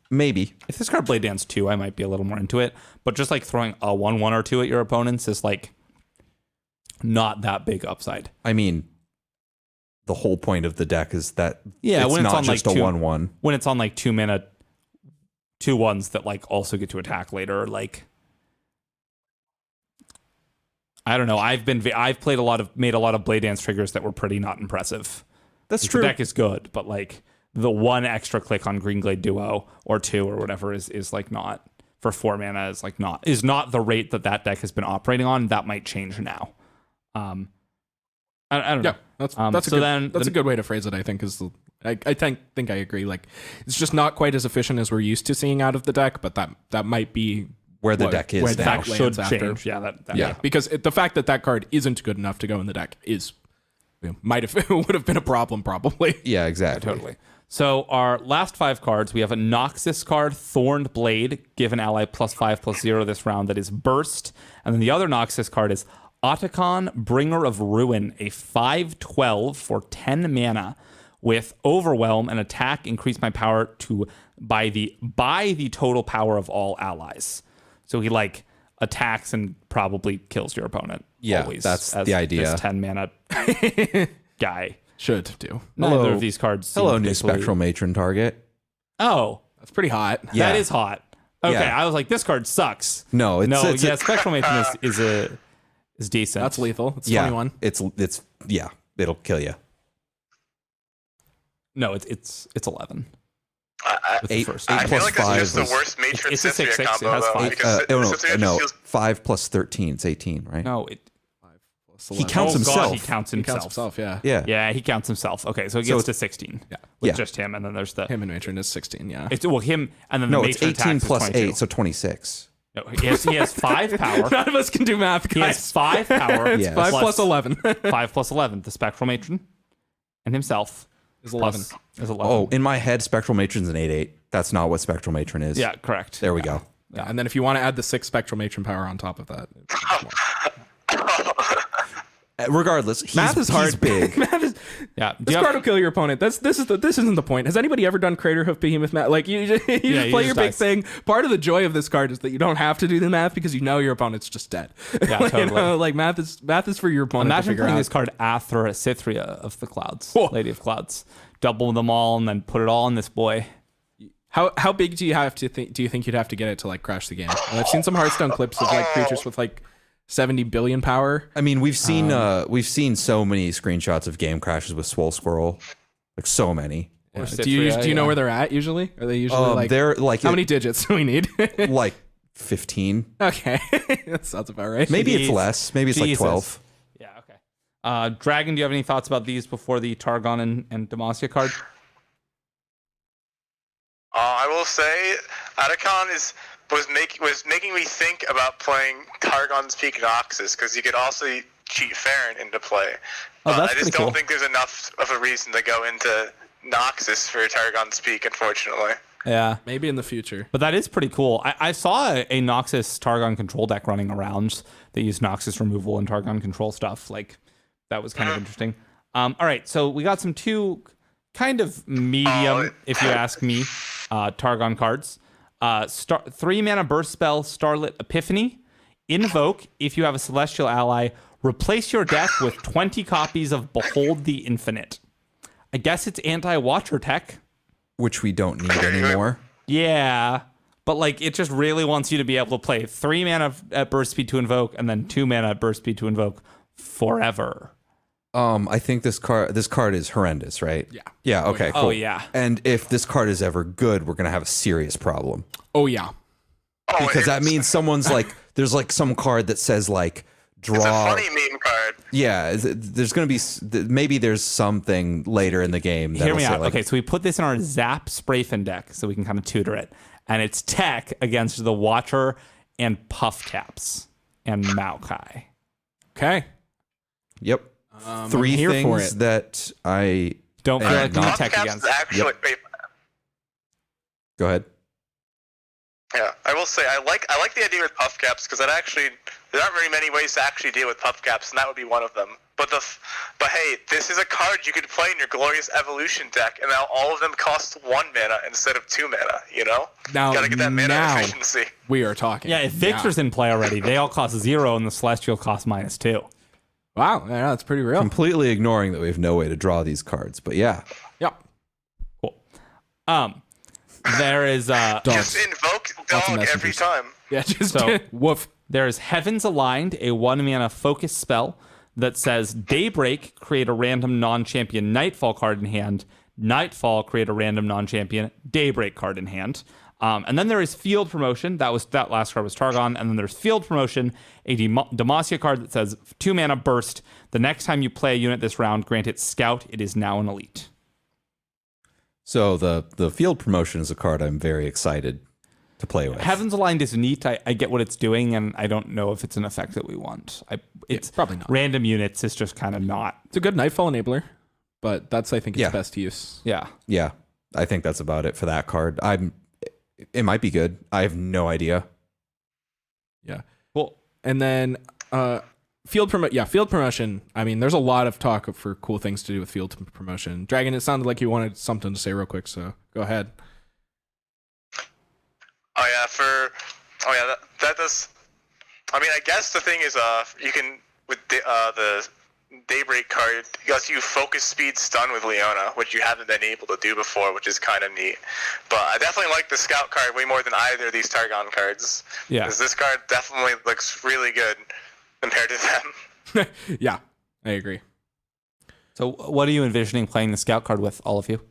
maybe. if this card Blade Dance 2, I might be a little more into it. But just like throwing a 1/1 or 2 at your opponents is like not that big upside. I mean, the whole point of the deck is that Yeah, it's when it's not on, just like, a two- 1/1. When it's on like 2 mana 2/1s that like also get to attack later, like I don't know. I've made a lot of Blade Dance triggers that were pretty not impressive. That's The true. deck is good, but like the one extra click on Green Glade Duo or 2 or whatever is like not for 4 mana is not the rate that deck has been operating on. That might change now. I don't know. Yeah, that's a good way to phrase it. I think I think I agree. Like, it's just not quite as efficient as we're used to seeing out of the deck, but that might be Where the deck is where the now. deck Should lands after. change. Yeah, Yeah, because the fact that card isn't good enough to go in the deck is would have been a problem probably. Yeah, exactly. Totally. So our last 5 cards, we have a Noxus card, Thorned Blade, give an ally +5/+0 this round that is burst. And then the other Noxus card is Otacon, Bringer of Ruin, a 5/12 for 10 mana with Overwhelm and attack, increase my power to by the total power of all allies. So he like attacks and probably kills your opponent. Yeah, always, that's as the idea. This 10 mana guy. Should do. Neither of these cards. seem Hello, new particularly- Spectral Matron target. Oh, That's pretty hot. Yeah. that is hot. Okay, Yeah. I was like, this card sucks. No, it's Spectral Matron is decent. That's lethal. It's yeah, 21. it's yeah, it'll kill you. No, it's 11. With the Eight- first. eight I feel plus like this is just five the worst Matron it's a Cynthia 6/6, it combo, has though. five. Because Cynthia No, feels 5 plus 13 is 18, right? No, He counts oh himself. God, he counts He himself. counts himself. Yeah. Yeah. Yeah, he counts himself. Okay, so it So gets to 16. Yeah. With Yeah. just him, and then there's the Him and Matron is 16. Yeah. it's him, and then No, the it's Matron 18 attacks is plus 22. 8, so 26. No, he has 5 power. None of us can do math, He has guys. 5 power. It's Yes. 5 plus plus 11 5 plus 11. The Spectral Matron and himself is 11. plus is 11. Oh, in my head, Spectral Matron's an 8/8. That's not what Spectral Matron is. yeah, correct. There we go. Yeah. And then if you want to add the 6 Spectral Matron power on top of that, it's more. Regardless, he's, Math is hard. He's big. Math is. Yeah. Do This you card have- will kill your opponent. This isn't the point. Has anybody ever done Crater Hoof Behemoth math? Like you just you play just your big dice. thing. Part of the joy of this card is that you don't have to do the math because you know your opponent's just dead. Yeah, You totally. know, like math is for your opponent to Imagine figure playing out. this card Athra Cythria of the Clouds, Oh. Lady of Clouds. Double them all and then put it all in this boy. How big do you think you'd have to get it to like crash the game? And I've seen some Hearthstone clips of like creatures with like 70 billion power. I mean, we've seen so many screenshots of game crashes with Swole Squirrel, like so many. Yeah. Cythria, Do you know yeah. where they're at usually? Are they usually like They're like how many digits do we need? like 15. Okay, that sounds about right. Maybe it's Jeez. less. Maybe it's Jesus. like 12. Yeah, okay. Dragon, do you have any thoughts about these before the Targon and Demacia card? I will say, Atacon was making me think about playing Targon's Peak Noxus because you could also cheat Farron into play. Oh, that's I just pretty don't cool. think there's enough of a reason to go into Noxus for Targon's Peak, unfortunately. Yeah. Maybe in the future. But that is pretty cool. I saw a Noxus Targon control deck running around that used Noxus removal and Targon control stuff. Like, that was kind of interesting. All right, so we got some 2 kind of medium, if you ask me, Targon cards. 3 mana burst spell, Starlit Epiphany. Invoke, if you have a Celestial ally, replace your deck with 20 copies of Behold the Infinite. I guess it's anti-Watcher tech. Which we don't need anymore. Yeah, but like it just really wants you to be able to play 3 mana at burst speed to invoke, and then 2 mana at burst speed to invoke forever. I think this card is horrendous, right? Yeah. Yeah, okay, cool. Oh, yeah. And if this card is ever good, we're going to have a serious problem. Oh yeah. Oh, Because that it's- means someone's like there's like some card that says like draw. It's a funny meme card. Yeah, there's going to be maybe there's something later in the game that Hear me out. Okay, so we put this in our Zap Sprayfin deck so we can kind of tutor it, and it's tech against the Watcher and Puff Caps and Maokai. Okay. Yep. I'm 3 here for things it. that I Don't feel like we need not- tech Puffcaps against. is actually wait, go ahead. yeah, I will say I like the idea with puff caps because there aren't very many ways to actually deal with puff caps, and that would be one of them. But hey, this is a card you could play in your Glorious Evolution deck, and now all of them cost 1 mana instead of 2 mana. You know, Now- gotta get that mana now- efficiency. We are talking. Yeah, if Victor's in play already, they all cost 0, and the Celestial cost -2. Wow. Yeah, that's pretty real. Completely ignoring that we have no way to draw these cards, but yeah. Yep. Cool. There is Just invoke dog Lots of every messengers. time. Yeah. Just So- woof. There is Heavens Aligned, a 1-mana focus spell that says Daybreak, create a random non-champion Nightfall card in hand. Nightfall, create a random non-champion Daybreak card in hand. And then there is Field Promotion. That last card was Targon. And then there's Field Promotion, a Demacia card that says 2-mana burst. The next time you play a unit this round, grant it Scout. It is now an elite. So the Field Promotion is a card I'm very excited to play with. Heavens Aligned is neat. I get what it's doing, and I don't know if it's an effect that we want. It's probably not. Random units is just kind of not. It's a good Nightfall enabler, but that's, I think, its Yeah. best use. Yeah. Yeah, I think that's about it for that card. It might be good. I have no idea. Yeah. Well, And then field promotion. I mean, there's a lot of talk for cool things to do with field promotion. Dragon, it sounded like you wanted something to say real quick, so go ahead. That does. I mean, I guess the thing is, you can with the Daybreak card, it lets you focus speed stun with Leona, which you haven't been able to do before, which is kind of neat. But I definitely like the Scout card way more than either of these Targon cards. Yeah. Because this card definitely looks really good compared to them. Yeah, I agree. so what are you envisioning playing the Scout card with, all of you?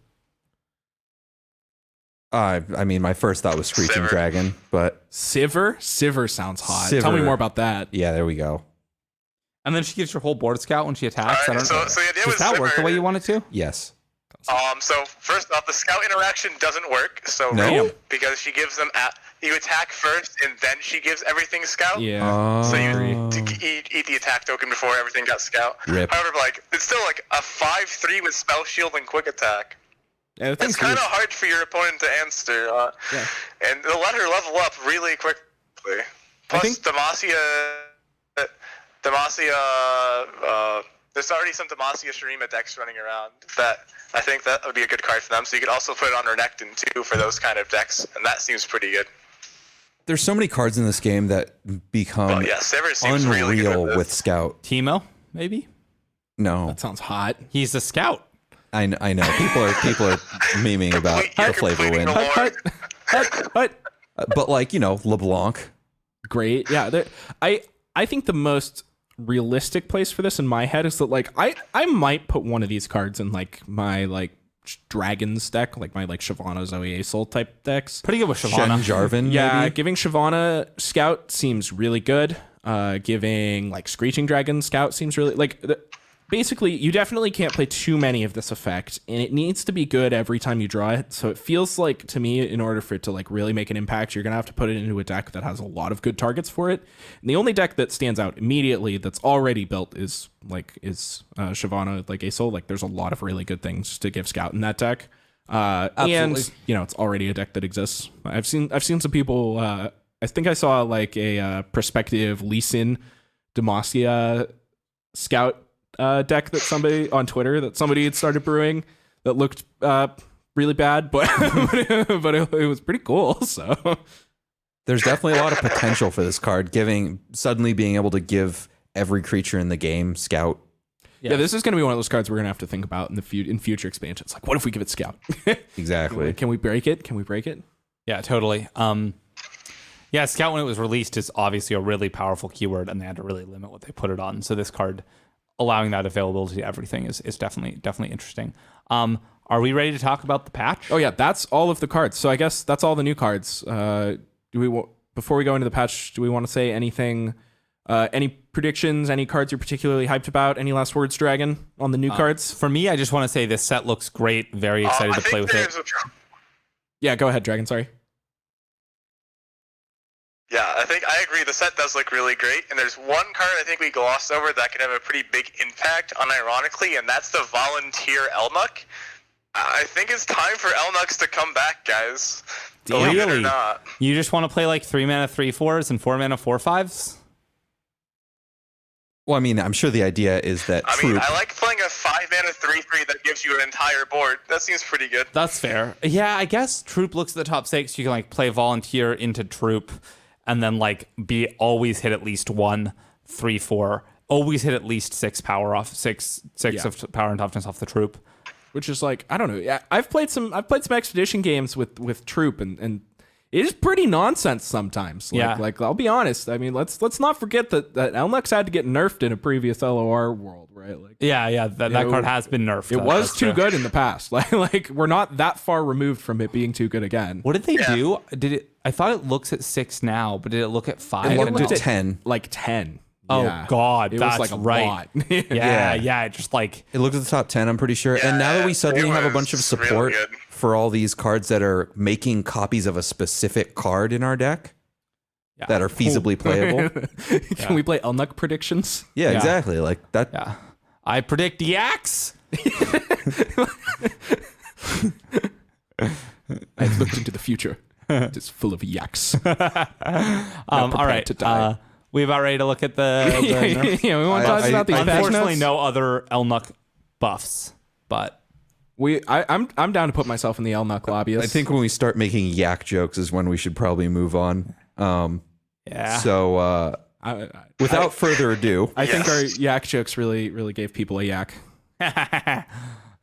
I mean, my first thought was Screeching Sivir. Dragon, but Sivir sounds hot. Tell me Sivir. more about that. yeah, there we go. And then she gives your whole board Scout when she attacks. I don't know. So the idea Does was that work the Sivir- way you want it to? Yes. So first off, the Scout interaction doesn't work. So No? because she gives them you attack first, and then she gives everything Scout. Yeah. So you Oh. eat the attack token before everything got Scout. Rip. However, it's still like a 5/3 with Spell Shield and Quick Attack. Yeah, the It's thing's kind of huge. hard for your opponent to answer. Yeah. And they'll let her level up really quickly. Plus, think- there's already some Demacia Shurima decks running around that I think that would be a good card for them. So you could also put it on Renekton too for those kind of decks, and that seems pretty good. There's so many cards in this game that become But yeah, Sivir seems really good unreal with with this. Scout. Timo, maybe? No, That sounds hot. He's a Scout. I know. People are memeing about You're the flavor completing win, the lore. Hut. but LeBlanc. Great. Yeah. I think the most realistic place for this in my head is that I might put one of these cards in my Dragons deck, my Shyvana Zoe Aesol type decks. Pretty good with Shen Shyvana. Jarvan. Yeah, maybe? giving Shyvana Scout seems really good. Giving Screeching Dragon Scout seems really basically, you definitely can't play too many of this effect, and it needs to be good every time you draw it. So it feels like, to me, in order for it to really make an impact, you're gonna have to put it into a deck that has a lot of good targets for it. And the only deck that stands out immediately that's already built is Shyvana Aesol. There's a lot of really good things to give Scout in that deck. And it's already a deck that exists. I've seen some people. I think I saw a prospective Lee Sin Demacia Scout deck that somebody on Twitter had started brewing that looked really bad, but it was pretty cool. So There's definitely a lot of potential for this card, suddenly being able to give every creature in the game Scout. yeah, this is going to be one of those cards we're going to have to think about in future expansions. What if we give it Scout? Exactly. Can we break it? Yeah, totally. Yeah, Scout, when it was released, is obviously a really powerful keyword, and they had to really limit what they put it on. So this card, allowing that availability to everything, is definitely interesting. Are we ready to talk about the patch? Oh yeah, that's all of the cards. So I guess that's all the new cards. Before we go into the patch, do we want to say anything? Any predictions? Any cards you're particularly hyped about? Any last words, Dragon, on the new cards? For me, I just want to say this set looks great. Very excited I to play think with it. there's Yeah, go ahead, Dragon. Sorry. Yeah, I agree. The set does look really great, and there's one card I think we glossed over that can have a pretty big impact, unironically, and that's the Volunteer Elnuk. I think it's time for Elnuks to come back, guys. Believe it or Really? not. You just want to play 3-mana 3/4s and 4-mana 4/5s? Well, I mean, I'm sure the idea is that I mean, Troop. I like playing a 5-mana 3/3 that gives you an entire board. That seems pretty good. That's fair. Yeah, I guess Troop looks at the top 6. You can play Volunteer into Troop, and then always hit at least 1 3/4. Always hit at least 6 power off 6 of power and toughness off the Troop. Which is I don't know. Yeah, I've played some expedition games with Troop, and it is pretty nonsense sometimes. Yeah. Like I'll be honest. I mean, let's not forget that Elnuks had to get nerfed in a previous LOR world, right? Like Yeah, that card has been nerfed. it was That's too true. good in the past. Like we're not that far removed from it being too good again. What did they do? Did it? I thought it looks at 6 now, but did it look at 5? It It looked looked at at 10. Like 10. Oh, Yeah. God, it that's was like a right. lot. Yeah, it just like It looked at the top 10, I'm pretty sure. and now that we it suddenly have a bunch of was really support good. for all these cards that are making copies of a specific card in our deck yeah. that are feasibly playable. Can we play Elnuk predictions? Yeah, Yeah. exactly. Like that. Yeah. I predict yaks. I've looked into the future. It's full of yaks. All right. to die. We about ready to look at the Yeah, we want to talk about these patch unfortunately notes. no other Elnuk buffs, but I'm down to put myself in the Elnuk lobbyist. I think when we start making yak jokes is when we should probably move on. yeah. So without further ado, I think our yak jokes really gave people a yak.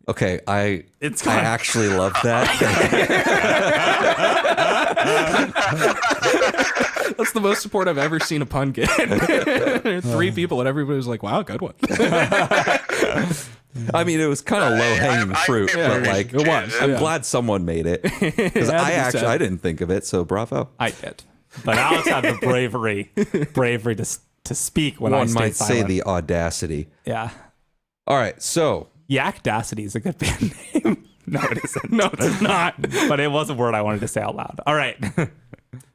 okay, I It's I gone. actually love that. That's the most support I've ever seen a pun get. 3 people and everybody was like, "Wow, good one." I mean, it was kind of low hanging I fruit, think but it like it was. I'm Yeah. glad someone made it because had to be said. I didn't think of it. So bravo. I did. But Alex had the bravery to speak when I One stayed might say silent. the audacity. Yeah. All right, so Yakdacity is a good band name. No, it isn't. No, it's not. But it was a word I wanted to say out loud. All right.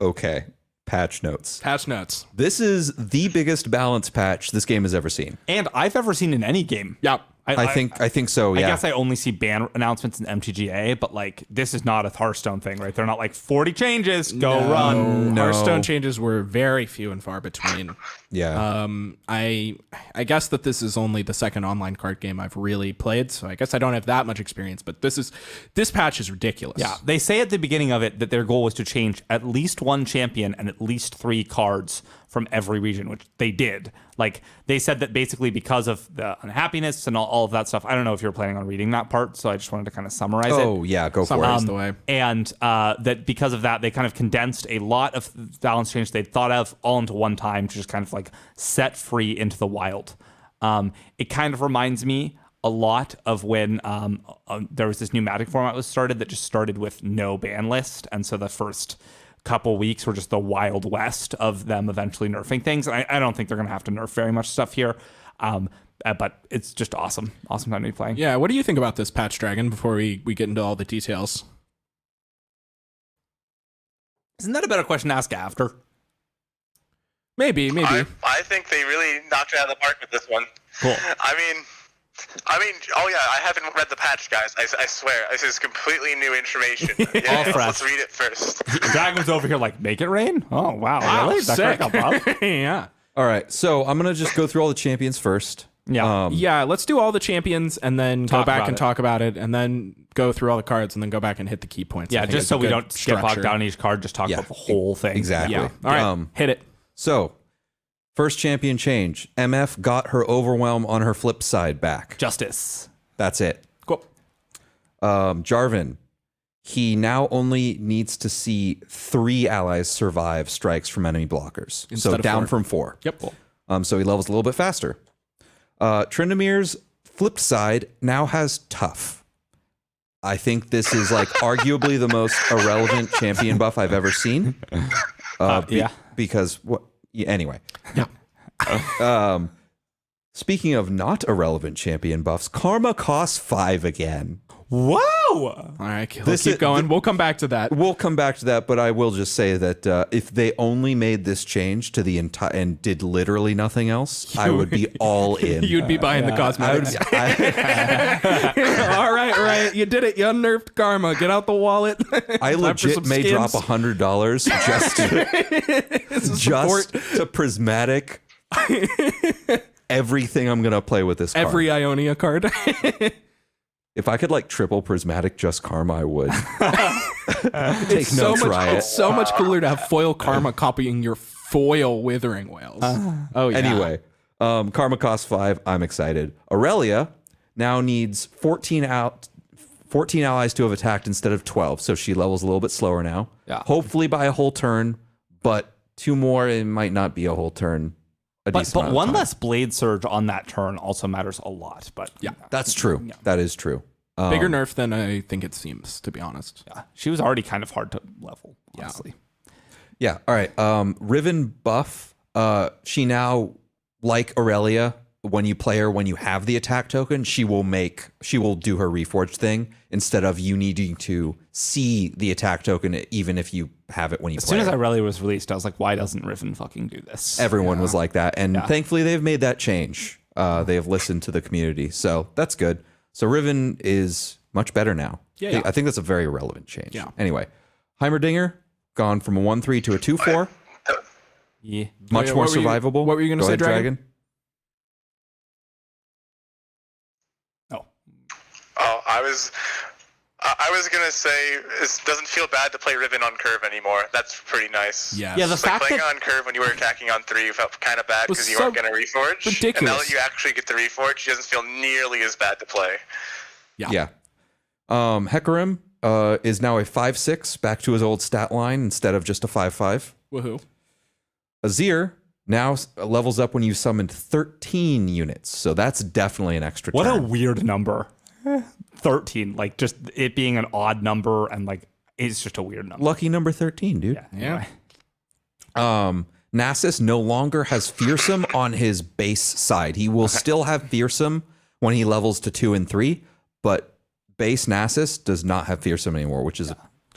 okay, patch notes. Patch notes. This is the biggest balance patch this game has ever seen. And I've ever seen in any game. Yep. I think so. I Yeah. guess I only see ban announcements in MTGA, but like this is not a Hearthstone thing, right? They're not like 40 changes, go run. No. Hearthstone changes were very few and far between. yeah. I guess that this is only the second online card game I've really played, so I guess I don't have that much experience. But this patch is ridiculous. Yeah, they say at the beginning of it that their goal was to change at least 1 champion and at least 3 cards from every region, which they did. Like they said that basically because of the unhappiness and all of that stuff. I don't know if you're planning on reading that part, so I just wanted to kind of summarize it. oh yeah, go for Summarize it. the way. And that because of that, they kind of condensed a lot of balance changes they'd thought of all into one time to just kind of like set free into the wild. It kind of reminds me a lot of when there was this new Magic format was started that just started with no ban list. And so the first couple weeks were just the wild west of them eventually nerfing things. And I don't think they're going to have to nerf very much stuff here. But it's just awesome. Awesome time to be playing. Yeah, what do you think about this patch, Dragon, before we get into all the details? Isn't that a better question to ask after? Maybe. I think they really knocked it out of the park with this one. Cool. I mean, oh yeah, I haven't read the patch, guys. I swear, this is completely new information. Yeah, All fresh. let's read it first. Dragon's over here like, make it rain? Oh, wow. Wow, Really? That sick. card got buffed? Yeah. All right, so I'm gonna just go through all the champions first. Yeah. Yeah, let's do all the champions and then Talk go back about and it. talk about it and then go through all the cards and then go back and hit the key points. I Yeah, think just it's so a we good don't skip structure. down each card, just talk Yeah, about the whole thing. Exactly. Yeah. All right. Hit it. So, first champion change. MF got her overwhelm on her flip side back. Justice. That's it. Cool. Jarvan, he now only needs to see 3 allies survive strikes from enemy blockers. Instead so of down 4. from 4. Yep. Cool. So he levels a little bit faster. Trindamir's flip side now has tough. I think this is like arguably the most irrelevant champion buff I've ever seen. Yeah. Because what? Yeah, anyway. Yeah. Speaking of not irrelevant champion buffs, Karma costs 5 again. Whoa! All right. Let's This keep is- going. We'll come back to that. We'll come back to that, but I will just say that if they only made this change to the entire and did literally nothing else, I would be all in. You'd be buying the I would, cosmetics. All right. You did it. You unnerved Karma. Get out the wallet. I Time for legit some may skins. drop $100 just to prismatic everything I'm gonna play with this card. Every Ionia card. If I could like triple prismatic just Karma, I would. Take so notes, much, Riot. It's so much cooler to have foil Karma copying your foil Withering Whales. Oh yeah. Anyway, Karma costs 5. I'm excited. Aurelia now needs 14 allies to have attacked instead of 12, so she levels a little bit slower now. Yeah. Hopefully by a whole turn, but 2 more, it might not be a whole turn. But one less blade surge on that turn also matters a lot. But yeah, That's true. That is true. Bigger nerf than I think it seems, to be honest. yeah, she was already kind of hard to level, honestly. Yeah. All right. Riven buff. She now, like Aurelia, when you play her, when you have the attack token, she will do her Reforged thing instead of you needing to see the attack token even if you have it when you As play soon as her. Aurelia was released, I was like, why doesn't Riven fucking do this? Everyone was like that, and thankfully they've made that change. They have listened to the community, so that's good. So Riven is much better now. Yeah. I think that's a very relevant change. Yeah. Anyway, Heimerdinger gone from a 1/3 to a 2/4. Yeah. Much more what were you- survivable. what were you gonna Go say, ahead, Dragon? Oh. Oh, I was gonna say it doesn't feel bad to play Riven on curve anymore. That's pretty nice. Yes. Yeah, the It's like fact playing that on curve when you were attacking on 3 felt kind of bad Was because you so weren't gonna reforge. And now ridiculous. that you actually get the reforge, it doesn't feel nearly as bad to play. Yeah. Hecarim is now a 5/6, back to his old stat line instead of just a 5/5. Woohoo. Azir now levels up when you summoned 13 units, so that's definitely an extra What a turn. weird number. 13. Like, just it being an odd number and, like, it's just a weird number. Lucky number 13, dude. Yeah. Anyway. Nasus no longer has Fearsome on his base side. He will still have Fearsome when he levels to 2 and 3, but base Nasus does not have Fearsome anymore, which is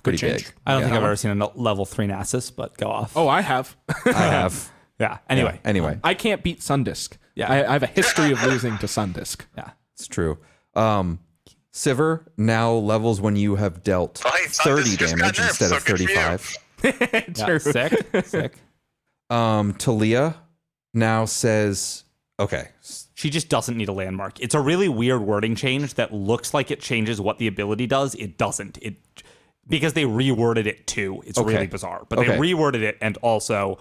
pretty change. big. I don't think Yeah. I've ever seen a level 3 Nasus, but go off. Oh, I have. I have. Yeah. Anyway. Anyway, I can't beat Sundisk. Yeah. I have a history of losing to Sundisk. Yeah. it's true. Sivir now levels when you have dealt Oh, hey, Sundisk 30 just got damage nerfed, instead so of good for you. 35. Yeah. True. Sick. Sick. Talia now says, okay, She just doesn't need a landmark. It's a really weird wording change that looks like it changes what the ability does. It doesn't. Because they reworded it too. It's Okay. really bizarre. But Okay. they reworded it, and also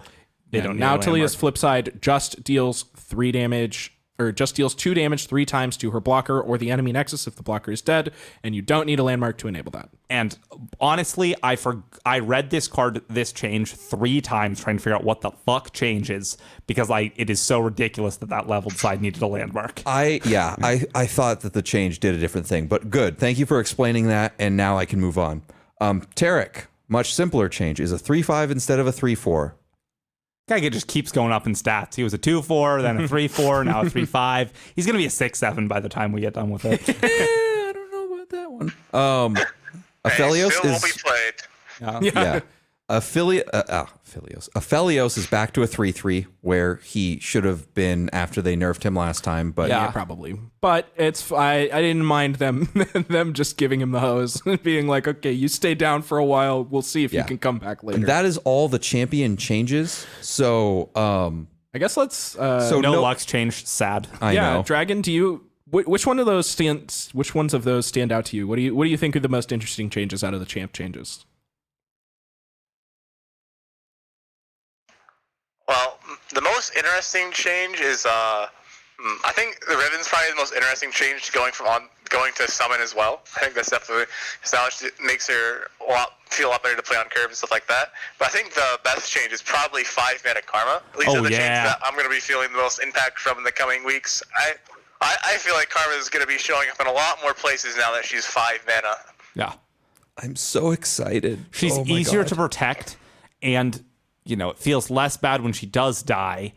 they don't need Now a Talia's landmark. flip side just deals 3 damage, or just deals 2 damage 3 times to her blocker or the enemy nexus if the blocker is dead, and you don't need a landmark to enable that. And honestly, I read this change 3 times trying to figure out what the fuck changes because it is so ridiculous that leveled side needed a landmark. I thought that the change did a different thing, but good. Thank you for explaining that, and now I can move on. Tarek, much simpler change, is a 3/5 instead of a 3/4. Guy just keeps going up in stats. He was a 2/4, then a 3/4, now a 3/5. He's gonna be a 6/7 by the time we get done with it. I don't know about that one. Hey, Aphelios still will be is played. yeah. Aphelios is back to a 3/3 where he should have been after they nerfed him last time, but Yeah, probably. But I didn't mind them them just giving him the hose and being like, okay, you stay down for a while. We'll see if you can come back later. that is all the champion changes. So I guess let's. so No Lux change, sad. I know. Dragon, do you? Which one of those Which ones of those stand out to you? What do you think are the most interesting changes out of the champ changes? Well, the most interesting change is I think the Riven's probably the most interesting change going to summon as well. I think that's definitely now it makes her feel a lot better to play on curve and stuff like that. But I think the best change is probably 5 mana Karma. At least Oh, the yeah. change that I'm going to be feeling the most impact from in the coming weeks. I feel like Karma is going to be showing up in a lot more places now that she's 5 mana. Yeah. I'm so excited. She's Oh my easier God. to protect, and it feels less bad when she does die.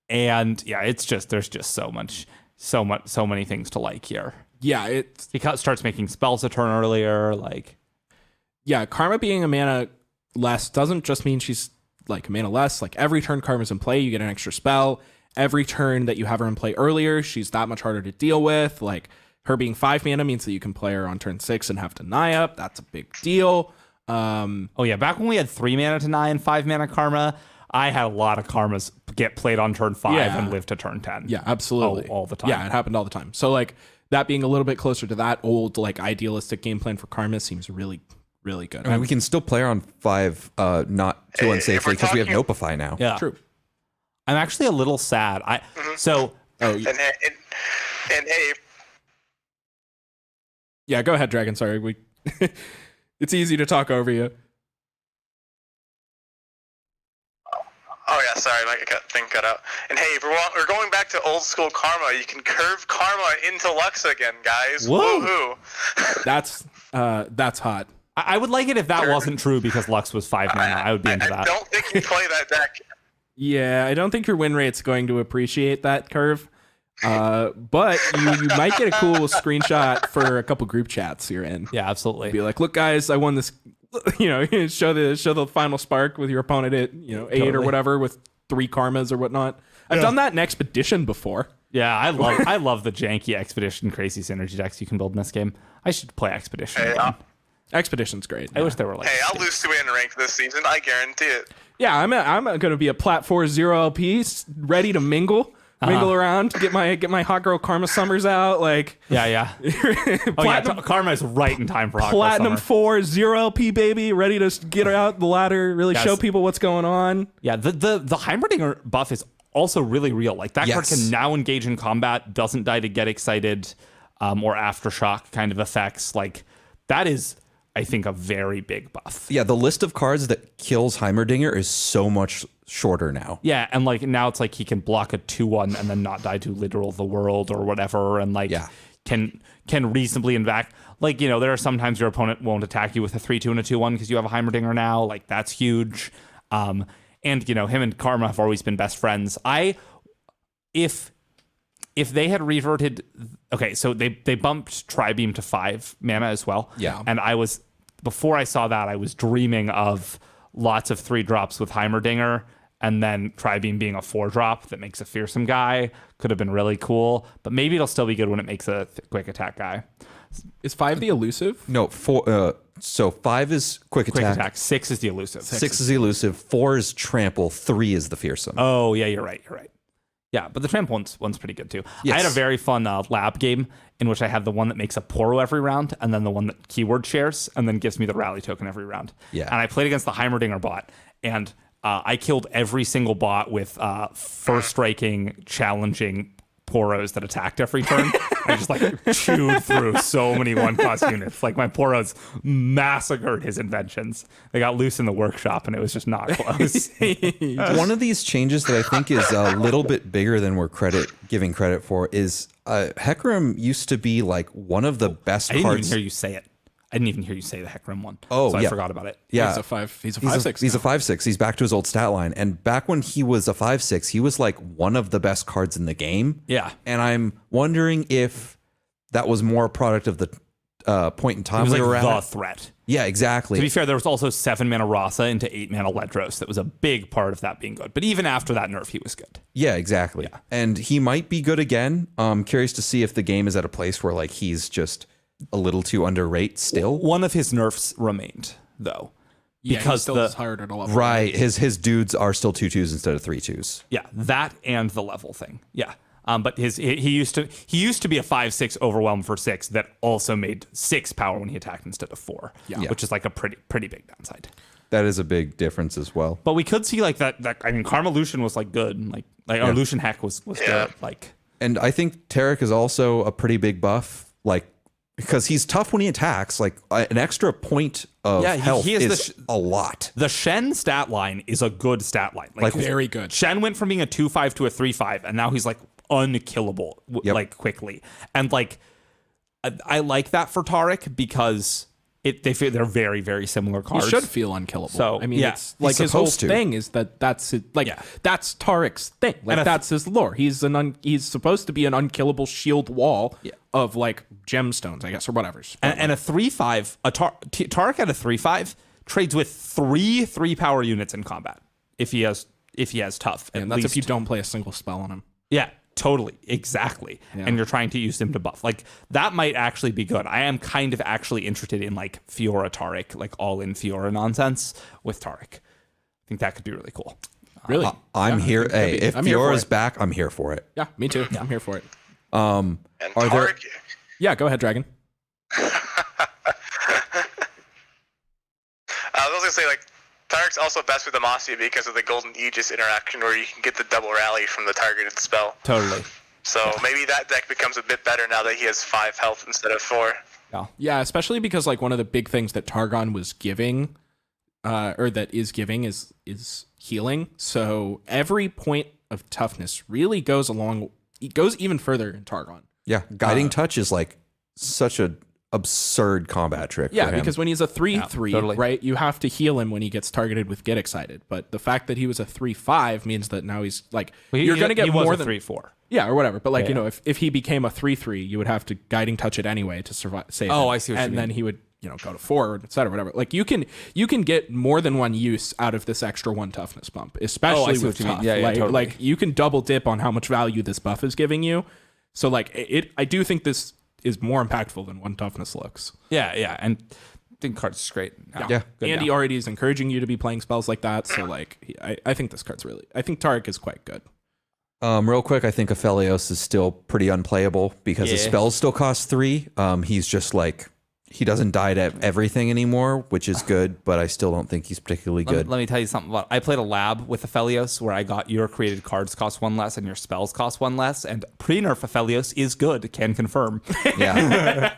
And yeah, it's just there's just so many things to like here. Yeah, He starts making spells a turn earlier, like Karma being a mana less doesn't just mean she's like a mana less. Like every turn Karma's in play, you get an extra spell. Every turn that you have her in play earlier, she's that much harder to deal with. Like her being 5 mana means that you can play her on turn 6 and have deny up. That's a big deal. oh yeah, back when we had 3 mana deny and 5 mana Karma, I had a lot of Karmas get played on turn 5 Yeah. and live to turn 10. Yeah, absolutely. All the time. Yeah, it happened all the time. So like that being a little bit closer to that old like idealistic game plan for Karma seems really, really good. I mean, we can still play her on 5, not too Hey, unsafely if we're because we have talking- Nopify now. Yeah. True. I'm actually a little sad. So Oh, And hey, yeah, go ahead, Dragon. Sorry. It's easy to talk over you. Yeah, sorry, my thing cut out. And hey, if we're going back to old school Karma. You can curve Karma into Lux again, guys. Whoa. Woohoo! That's hot. I would like it if that wasn't true because Lux was 5 mana. I would be into I that. don't think you play that deck. Yeah, I don't think your win rate's going to appreciate that curve. But you might get a cool screenshot for a couple group chats you're in. Yeah, absolutely. Be like, look, guys, I won this. You know, show the final spark with your opponent at 8 or Totally. whatever with 3 karmas or whatnot. I've done that in Expedition before. Yeah, I love the janky Expedition crazy synergy decks you can build in this game. I should play Expedition. Hey, again. Expedition's great. I wish there were like. Hey, I'll lose 2 in ranked this season. I guarantee it. Yeah, I'm going to be a Plat 4-0 LP, ready to mingle around, get my hot girl Karma Summers out, like Yeah. Oh yeah, Karma is right in time for Hot Girl Platinum Summer. 4-0 LP baby, ready to get her out the ladder, really Yes. show people what's going on. Yeah, the Heimerdinger buff is also really real. Like that card Yes. can now engage in combat, doesn't die to get excited, or aftershock kind of effects. Like that is, I think, a very big buff. Yeah, the list of cards that kills Heimerdinger is so much shorter now. Yeah, and like now it's like he can block a 2/1 and then not die to literal the world or whatever, and like Yeah. can reasonably invac. Like, you know, there are sometimes your opponent won't attack you with a 3/2 and a 2/1 because you have a Heimerdinger now. Like that's huge. And you know, him and Karma have always been best friends. If they had reverted, okay, so they bumped Tribeam to 5 mana as well. Yeah. And before I saw that, I was dreaming of lots of 3-drops with Heimerdinger, and then Tribeam being a 4-drop that makes a fearsome guy. Could have been really cool, but maybe it'll still be good when it makes a quick attack guy. Is 5 the elusive? No, 4. So 5 is quick Quick attack. attack. 6 is the elusive. 6 is the elusive. 4 is trample. 3 is the fearsome. Oh, yeah, you're right. Yeah, but the tramp one's pretty good too. Yes. I had a very fun lab game in which I had the one that makes a Poro every round, and then the one that keyword shares, and then gives me the rally token every round. Yeah. And I played against the Heimerdinger bot, and I killed every single bot with first striking, challenging Poros that attacked every turn. I just like chewed through so many 1-cost units. Like my Poros massacred his inventions. They got loose in the workshop, and it was just not close. One of these changes that I think is a little bit bigger than we're giving credit for is Hecarim used to be like one of the best I didn't even cards. hear you say it. I didn't even hear you say the Hecarim one. Oh, so yeah. I forgot about it. Yeah, He's a 5-6. He's a 5/6. He's back to his old stat line. And back when he was a 5/6, he was like one of the best cards in the game. Yeah. And I'm wondering if that was more a product of the point in It time was we like were the at. threat. Yeah, exactly. To be fair, there was also 7 mana Rasa into 8 mana Ledros. That was a big part of that being good. But even after that nerf, he was good. Yeah, exactly. Yeah. And he might be good again. Curious to see if the game is at a place where like he's just a little too underrated still. One of his nerfs remained, though. Yeah, because he still the- is hard at a level. Right. His dudes are still 2/2s instead of 3/2s. Yeah, that and the level thing. Yeah. But he used to be a 5/6 overwhelm for 6 that also made 6 power when he attacked instead of 4. Yeah. Which is like a pretty big downside. That is a big difference as well. But we could see like that I mean, Karma Lucian was like good. Or Lucian Heck was good. Like And I think Tarek is also a pretty big buff, like because he's tough when he attacks. Like an extra point of health he is is a lot. the Shen stat line is a good stat line. Like, Very good. Shen went from being a 2/5 to a 3/5, and now he's like unkillable, Yep. like quickly. And like, I like that for Tarek because they're very, very similar He cards. should feel unkillable. So, I mean, yeah, it's like his whole supposed to. thing is that's it. Like Yeah. that's Tarek's thing. Like And a- that's his lore. He's he's supposed to be an unkillable shield wall of like gemstones, I guess, or whatever. And a 3/5, Tarek at a 3/5 trades with 3 power units in combat if he has tough. and at that's if least. you don't play a single spell on him. Yeah, totally. Exactly. And you're trying to use him to buff. Like, that might actually be good. I am kind of actually interested in, like, Fiora Tarek, like, all-in Fiora nonsense with Tarek. I think that could be really cool. Really, I'm here. Hey, if I'm here for Fiora's it. back, I'm here for it. Yeah, me too. I'm here for it. And Are there- Tarek, Yeah, go ahead, Dragon. I was gonna say, like, Tarek's also best with Demacia because of the Golden Aegis interaction where you can get the double rally from the targeted spell. Totally. So maybe that deck becomes a bit better now that he has 5 health instead of 4. Yeah. Yeah, especially because like one of the big things that Targon was giving or that is giving is healing. So every point of toughness really goes even further in Targon. Yeah, guiding touch is like such a absurd combat trick. Yeah, for him. because when he's a 3/3, totally. right, you have to heal him when he gets targeted with Get Excited. But the fact that he was a 3/5 means that now he's like you're going to get more than 3/4. Yeah, or whatever. But like, you know, if he became a 3/3, you would have to guiding touch it anyway to survive. Save Oh, him. I see what you and mean. then he would, you know, go to 4, et cetera, whatever. Like you can get more than one use out of this extra 1 toughness bump, especially see with what you mean. tough. Yeah, like, totally. like you can double dip on how much value this buff is giving you. So like I do think this is more impactful than 1 toughness looks. Yeah, and I think card's just great. Yeah. Good Andy now. already is encouraging you to be playing spells like that. So like, I think this card's I think Tarek is quite good. Real quick, I think Aphelios is still pretty unplayable because his Yeah. spells still cost 3. He's just like, he doesn't die to everything anymore, which is good, but I still don't think he's particularly good. Let me tell you something about. I played a lab with Aphelios where I got your created cards cost 1 less and your spells cost 1 less, and pre-nerf Aphelios is good. Can confirm. Yeah.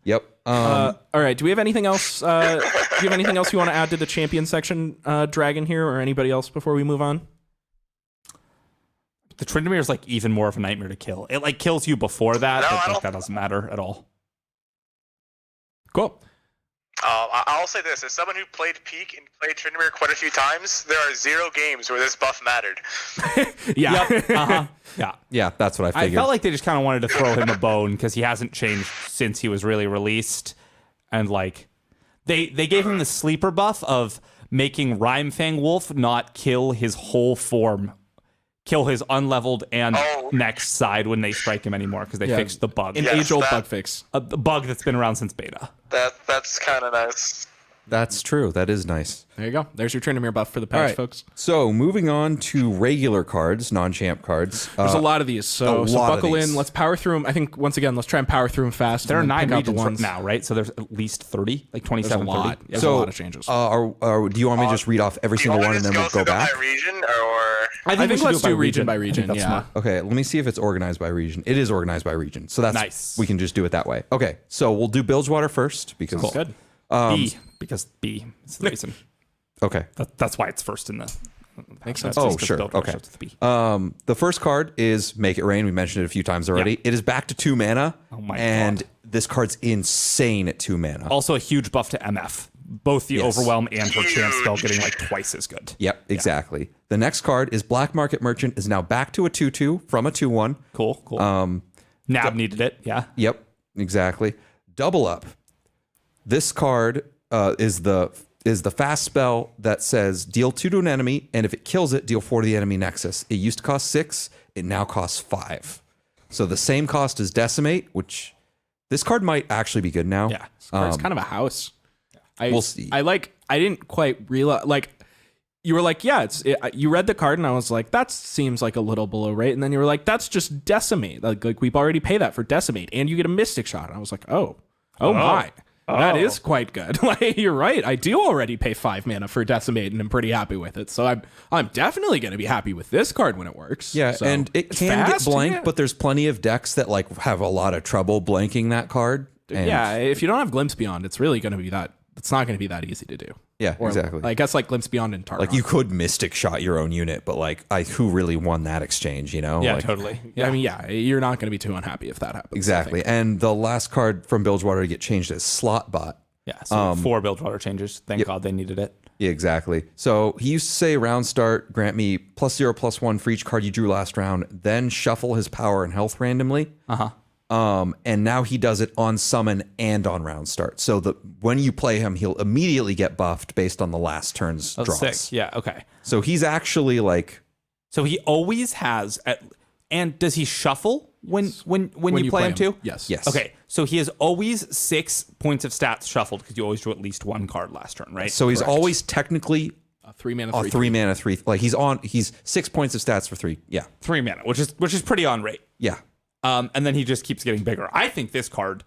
Yep. All right. Do we have anything else? Do you have anything else you want to add to the champion section, Dragon here, or anybody else before we move on? The Tryndamere is like even more of a nightmare to kill. It like kills you before that, No, I but like, don't- that doesn't matter at all. Cool. I'll say this: as someone who played Peak and played Tryndamere quite a few times, there are 0 games where this buff mattered. Yeah. Yeah. Yeah, that's what I I figured. felt like they just kind of wanted to throw him a bone because he hasn't changed since he was really released, and like they gave him the sleeper buff of making Rhymefang Wolf not kill his whole form, kill his unleveled and next side when they strike him anymore because they Yeah. fixed the bug, An Yes, age-old that- bug fix. a bug that's been around since beta. That's kind of nice. That's true. That is nice. There you go. There's your Tryndamere buff for the patch, All right. folks. So moving on to regular cards, non-champ cards. There's a lot of these, so lot of buckle these. in. Let's power through them. I think once again, let's try and power through them fast. There are and then 9 pick out the regions ones. now, right? So there's at least 30, like There's 27, a lot. 30. There's so a lot of changes. do you want me to just read off every Do you single want one me and to then we'll just go through them back? by region, or I think we should let's it do region by region. That's Yeah. smart. Okay, let me see if it's organized by region. It is organized by region, so that's Nice. We can just do it that way. Okay, so we'll do Bilgewater first because Good. B, because B is the reason. okay. That's why it's first in the. Makes sense. Oh, Just 'cause sure. Build Rush Okay. starts with B. The first card is Make It Rain. We mentioned it a few times already. Yeah. It is back to 2 mana. Oh my and God. this card's insane at 2 mana. Also a huge buff to MF. Both the Yes. Overwhelm and her chance spell getting like twice as good. Yep, exactly. The next card is Black Market Merchant is now back to a 2/2 from a 2/1. Cool. Nab needed it. Yeah. Yep, exactly. Double Up. This card is the fast spell that says deal 2 to an enemy, and if it kills it, deal 4 to the enemy nexus. It used to cost 6, it now costs 5. So the same cost as Decimate, which this card might actually be good now. Yeah. It's kind of a house. We'll see. I didn't quite realize, like, you were like, yeah, you read the card and I was like, that seems like a little below rate. And then you were like, that's just Decimate. Like we've already paid that for Decimate and you get a Mystic Shot. And I was like, oh my. That is quite good. Like you're right. I do already pay 5 mana for Decimate and I'm pretty happy with it. So I'm definitely going to be happy with this card when it works. Yeah, So, and it it's can fast, get blanked, yeah. but there's plenty of decks that like have a lot of trouble blanking that card. And yeah, if you don't have Glimpse Beyond, it's really going to be that. It's not going to be that easy to do. Yeah, Or, exactly. I guess like Glimpse Beyond and Targon. Like you could Mystic Shot your own unit, but like who really won that exchange, you know? Yeah, Like, totally. I mean, yeah, you're not going to be too unhappy if that happens. Exactly. And the last card from Bilgewater to get changed is Slot Bot. Yeah. So 4 build water changes. Thank God they needed it. Yeah, exactly. So he used to say round start, grant me +0/+1 for each card you drew last round, then shuffle his power and health randomly. And now he does it on summon and on round start. So that when you play him, he'll immediately get buffed based on the last turn's draws. Sick. Yeah. Okay. So he's actually like, So he always has. And does he shuffle when you play him too? Yes. yes. Okay, so he has always 6 points of stats shuffled because you always drew at least 1 card last turn, right? So he's always technically 3 mana, a 3 mana 3. Like he's 6 points of stats for 3. Yeah. 3 mana, which is pretty on rate. Yeah. And then he just keeps getting bigger. I think this card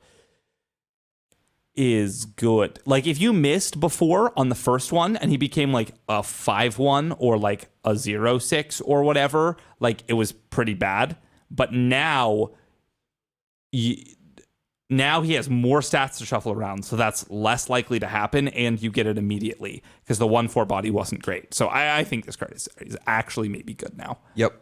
is good. Like if you missed before on the first one and he became like a 5/1 or like a 0/6 or whatever, like it was pretty bad. But now now he has more stats to shuffle around, so that's less likely to happen, and you get it immediately because the 1/4 body wasn't great. So I think this card is actually maybe good now. Yep.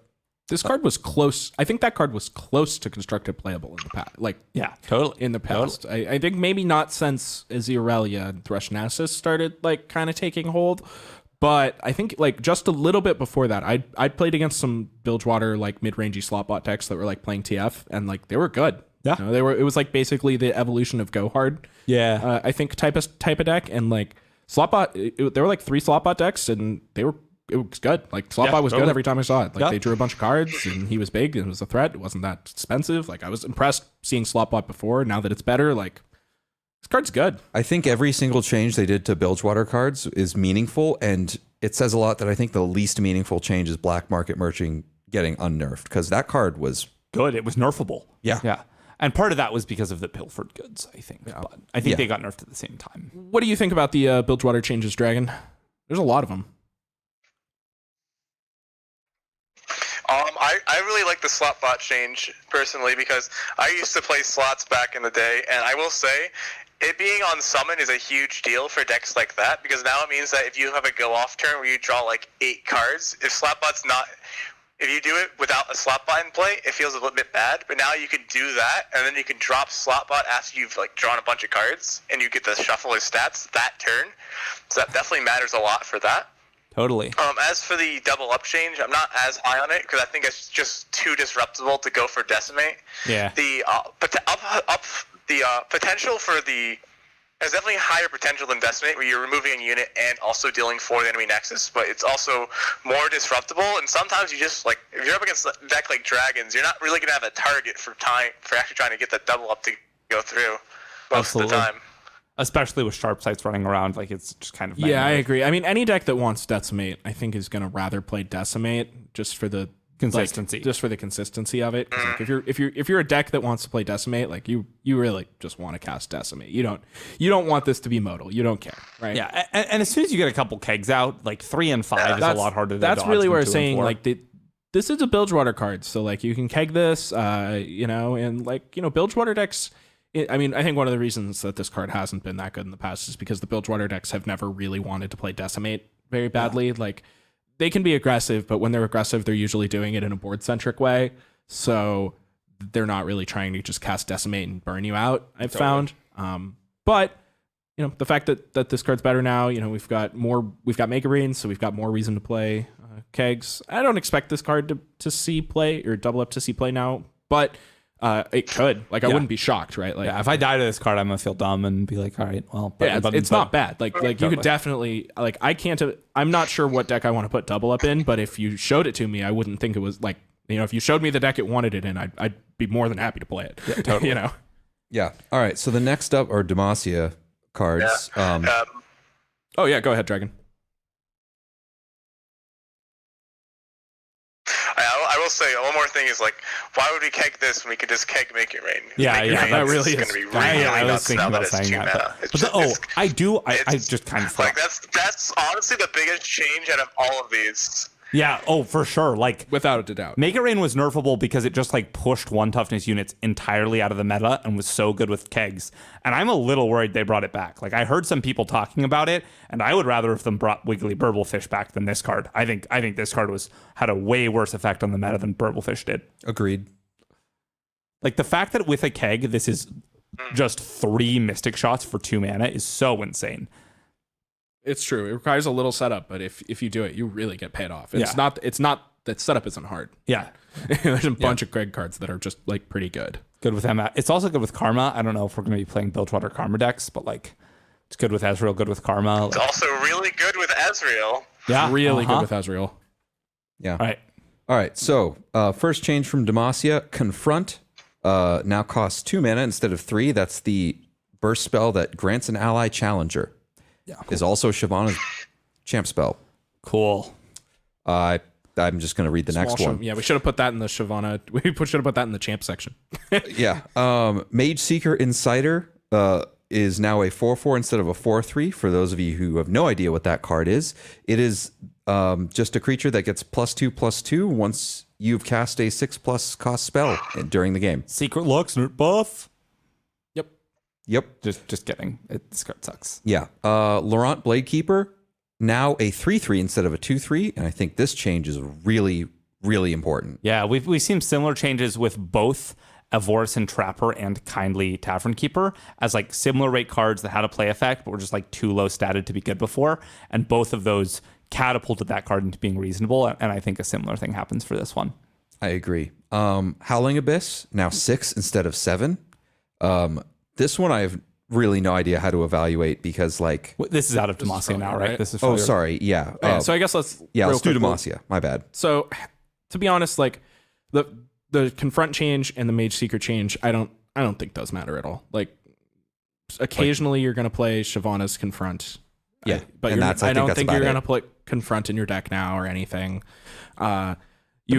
This card was close. I think that card was close to constructed playable in the past. Like, Yeah, totally. in the past. I think maybe not since Aziralia and Threshnasus started like kind of taking hold, but I think like just a little bit before that, I'd played against some Bilgewater like mid-rangey slot bot decks that were like playing TF, and like they were good. Yeah. You know, they were. It was like basically the evolution of Go Hard. Yeah. I think type of deck, and like Slotbot. There were like 3 Slotbot decks, and it was good. Like Slotbot was totally. good every time I saw it. Like Yeah. they drew a bunch of cards, and he was big, and it was a threat. It wasn't that expensive. Like I was impressed seeing Slotbot before. Now that it's better, like this card's good. I think every single change they did to Bilgewater cards is meaningful, and it says a lot that I think the least meaningful change is Black Market Merchant getting unnerfed, because that card was Good. It was nerfable. Yeah. Yeah. And part of that was because of the pilfered goods, I think. But I think Yeah. they got nerfed at the same time. What do you think about the Bilgewater changes, Dragon? There's a lot of them. I really like the slot bot change personally because I used to play slots back in the day, and I will say it being on summon is a huge deal for decks like that, because now it means that if you have a go off turn where you draw like 8 cards, if you do it without a slot bot in play, it feels a little bit bad. But now you can do that, and then you can drop slot bot after you've like drawn a bunch of cards, and you get to shuffle his stats that turn. So that definitely matters a lot for that. Totally. As for the double up change, I'm not as high on it because I think it's just too disruptible to go for decimate. Yeah. The potential for there's definitely higher potential than decimate, where you're removing a unit and also dealing 4 the enemy nexus, but it's also more disruptible. And sometimes you just like, if you're up against a deck like dragons, you're not really gonna have a target for actually trying to get that double up to go through most of the time. Especially with sharp sights running around, like it's just kind of Yeah, I magnetic. agree. I mean, any deck that wants Decimate, I think, is going to rather play Decimate just for the Consistency. like, just for the consistency of it. 'Cause, like, if you're a deck that wants to play Decimate, like you really just want to cast Decimate. You don't want this to be modal. You don't care, right? Yeah, and as soon as you get a couple kegs out, like 3 and 5 is a lot harder to That's dodge really than where 2 I'm and saying 4. like this is a Bilgewater card, so like you can keg this, and like Bilgewater decks. I mean, I think one of the reasons that this card hasn't been that good in the past is because the Bilgewater decks have never really wanted to play Decimate very badly. Like they can be aggressive, but when they're aggressive, they're usually doing it in a board centric way. So they're not really trying to just cast Decimate and burn you out. I've found, but the fact that this card's better now, we've got Mega Rain, so we've got more reason to play kegs. I don't expect this card to see play or double up to see play now, but it could. Like I wouldn't be shocked, right? Like yeah, if I die to this card, I'm gonna feel dumb and be like, all right, well, it's not bad. Like you could definitely like I'm not sure what deck I want to put double up in, but if you showed it to me, I wouldn't think it was like if you showed me the deck it wanted it in, I'd be more than happy to play it. Yeah, totally. Yeah. All right. So the next up are Demacia cards. Oh yeah, go ahead, Dragon. I will say one more thing is like, why would we keg this when we could just keg Make It Rain? Yeah, Make It yeah, Rain that is really gonna is. be really I was nuts thinking now about that it's saying 2 that. mana. I just kind of like that's honestly the biggest change out of all of these. Yeah, for sure. Like Without a doubt. Make It Rain was nerfable because it just like pushed 1 toughness units entirely out of the meta and was so good with kegs. And I'm a little worried they brought it back. Like I heard some people talking about it, and I would rather if them brought Wiggly Burblefish back than this card. I think this card had a way worse effect on the meta than Burblefish did. Agreed. Like the fact that with a keg this is just 3 Mystic Shots for 2 mana is so insane. It's true. It requires a little setup, but if you do it, you really get paid off. It's Yeah. not that setup isn't hard. Yeah. There's a bunch of Greg cards that are just like pretty good. Good with Emma. It's also good with Karma. I don't know if we're going to be playing Bilgewater Karma decks, but like it's good with Ezreal, good with Karma. It's Like, also really good with Ezreal. yeah. Really good with Ezreal. Yeah. All right. All right. So first change from Demacia, Confront now costs 2 mana instead of 3. That's the burst spell that grants an ally challenger. Yeah. Is also Shyvana's champ spell. Cool. I'm just going to read the next one. Yeah, we should have put that in the Shyvana. We should have put that in the champ section. Yeah. Mage Seeker Insider is now a 4/4 instead of a 4/3. For those of you who have no idea what that card is, it is just a creature that gets +2/+2 once you've cast a 6+ cost spell during the game. Secret Lux nerd buff. Yep. Yep. Just kidding. This card sucks. Yeah. Laurent Bladekeeper, now a 3/3 instead of a 2/3. And I think this change is really, really important. Yeah, we've seen similar changes with both Voracin Trapper and Kindly Tavern Keeper as like similar rate cards that had a play effect, but were just like too low statted to be good before. And both of those catapulted that card into being reasonable. And I think a similar thing happens for this one. I agree. Howling Abyss, now 6 instead of 7. This one I have really no idea how to evaluate because like... This is out of Demacia now, right? This is Oh, sorry. Yeah. So I guess let's let's real do quick, Demacia. My bad. So, to be honest, like the confront change and the Mage Seeker change, I don't think those matter at all. Like, occasionally you're gonna play Shyvana's confront, Yeah, but and I think don't that's think about you're it. gonna put confront in your deck now or anything. You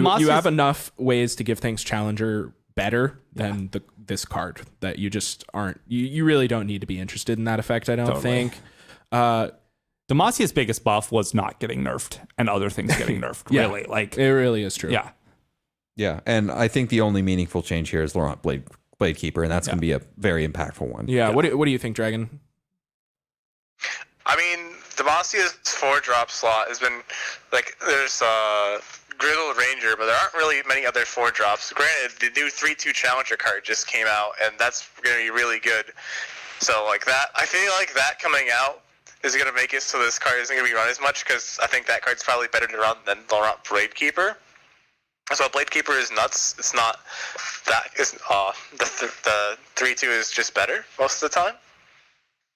Demacia's- have enough ways to give things challenger better than this card that you just aren't. You really don't need to be interested in that effect. I don't think. Demacia's biggest buff was not getting nerfed and other things getting nerfed. Yeah. Really, like It really is true. yeah. Yeah, and I think the only meaningful change here is Laurent Bladekeeper, and that's going to be a very impactful one. Yeah. What do you think, Dragon? I mean, Demacia's 4-drop slot has been like there's Griddle Ranger, but there aren't really many other 4-drops. Granted, the new 3/2 Challenger card just came out, and that's going to be really good. So like that, I feel like that coming out is going to make it so this card isn't going to be run as much because I think that card's probably better to run than Laurent Bladekeeper. So Bladekeeper is nuts. It's not that is the 3/2 is just better most of the time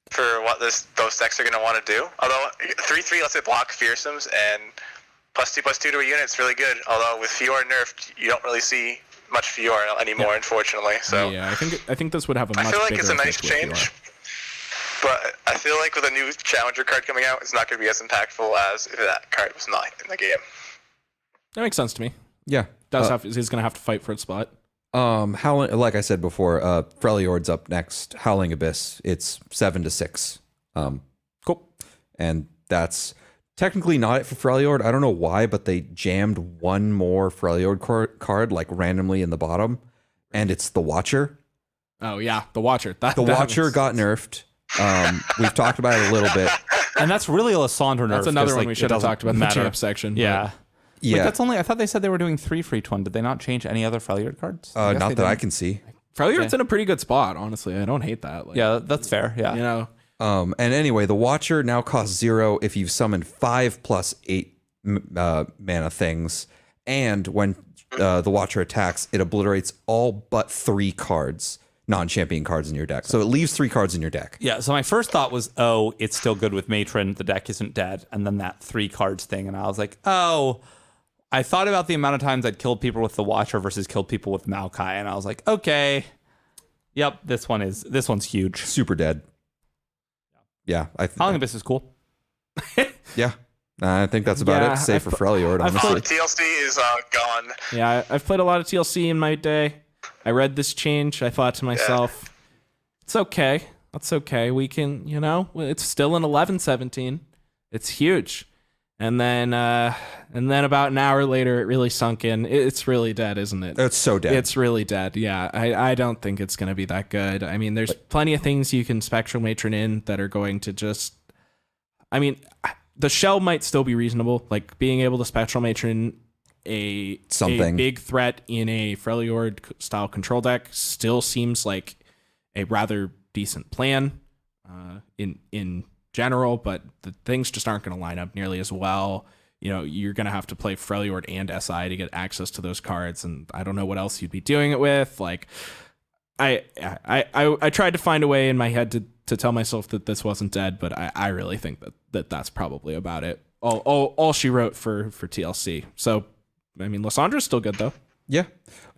for what those decks are going to want to do. Although 3/3 lets it block fearsomes and +2/+2 to a unit is really good. Although with Fiora nerfed, you don't really see much Fiora anymore, unfortunately. So Yeah, I think this would have a much I feel like bigger it's a nice effect with change. Fiora. But I feel like with a new Challenger card coming out, it's not going to be as impactful as if that card was not in the game. That makes sense to me. Yeah. He's going to have to fight for its spot. Howling, like I said before, Freljord's up next. Howling Abyss, it's 7-6. Cool. And that's technically not it for Freljord. I don't know why, but they jammed one more Freljord card like randomly in the bottom, and it's the Watcher. Oh yeah, the Watcher. The Watcher got nerfed. We've talked about it a little bit. And that's really a Lysandre nerf. That's another 'cause, one like, we it should have doesn't talked about in matter. the champ section. Yeah. Yeah, Wait, that's only. I thought they said they were doing 3 for each one. Did they not change any other Freljord cards? I guess not they that I didn't. can see. Freljord's in a pretty good spot, honestly. I don't hate that. Like, Yeah, that's fair. Yeah. you know, And anyway, the Watcher now costs 0 if you've summoned 5 + 8 mana things, and when the Watcher attacks, it obliterates all but 3 cards, non-champion cards in your deck. So it leaves 3 cards in your deck. Yeah, so my first thought was, oh, it's still good with Matron. The deck isn't dead. And then that 3 cards thing. And I was like, oh, I thought about the amount of times I'd killed people with the Watcher versus killed people with Maokai. And I was like, okay, yep, this one's huge. Super dead. Yeah, Howling Abyss is cool. yeah. I think that's about Yeah, it. Save for Freljord, I've honestly. TLC is gone. yeah, I've played a lot of TLC in my day. I read this change. I thought to myself, it's okay. That's okay. We can, it's still an 11-17. It's huge. And then about an hour later, it really sunk in. It's really dead, isn't it? It's so dead. It's really dead. Yeah, I don't think it's going to be that good. I mean, there's plenty of things you can Spectral Matron in that are going to just... I mean, the shell might still be reasonable. Like, being able to Spectral Matron a big threat in a Freljord-style control deck still seems like a rather decent plan in general, but the things just aren't going to line up nearly as well. You're going to have to play Freljord and SI to get access to those cards, and I don't know what else you'd be doing it with. Like, I tried to find a way in my head to tell myself that this wasn't dead, but I really think that's probably about it. All she wrote for TLC. So, I mean, Lysandra's still good though. Yeah.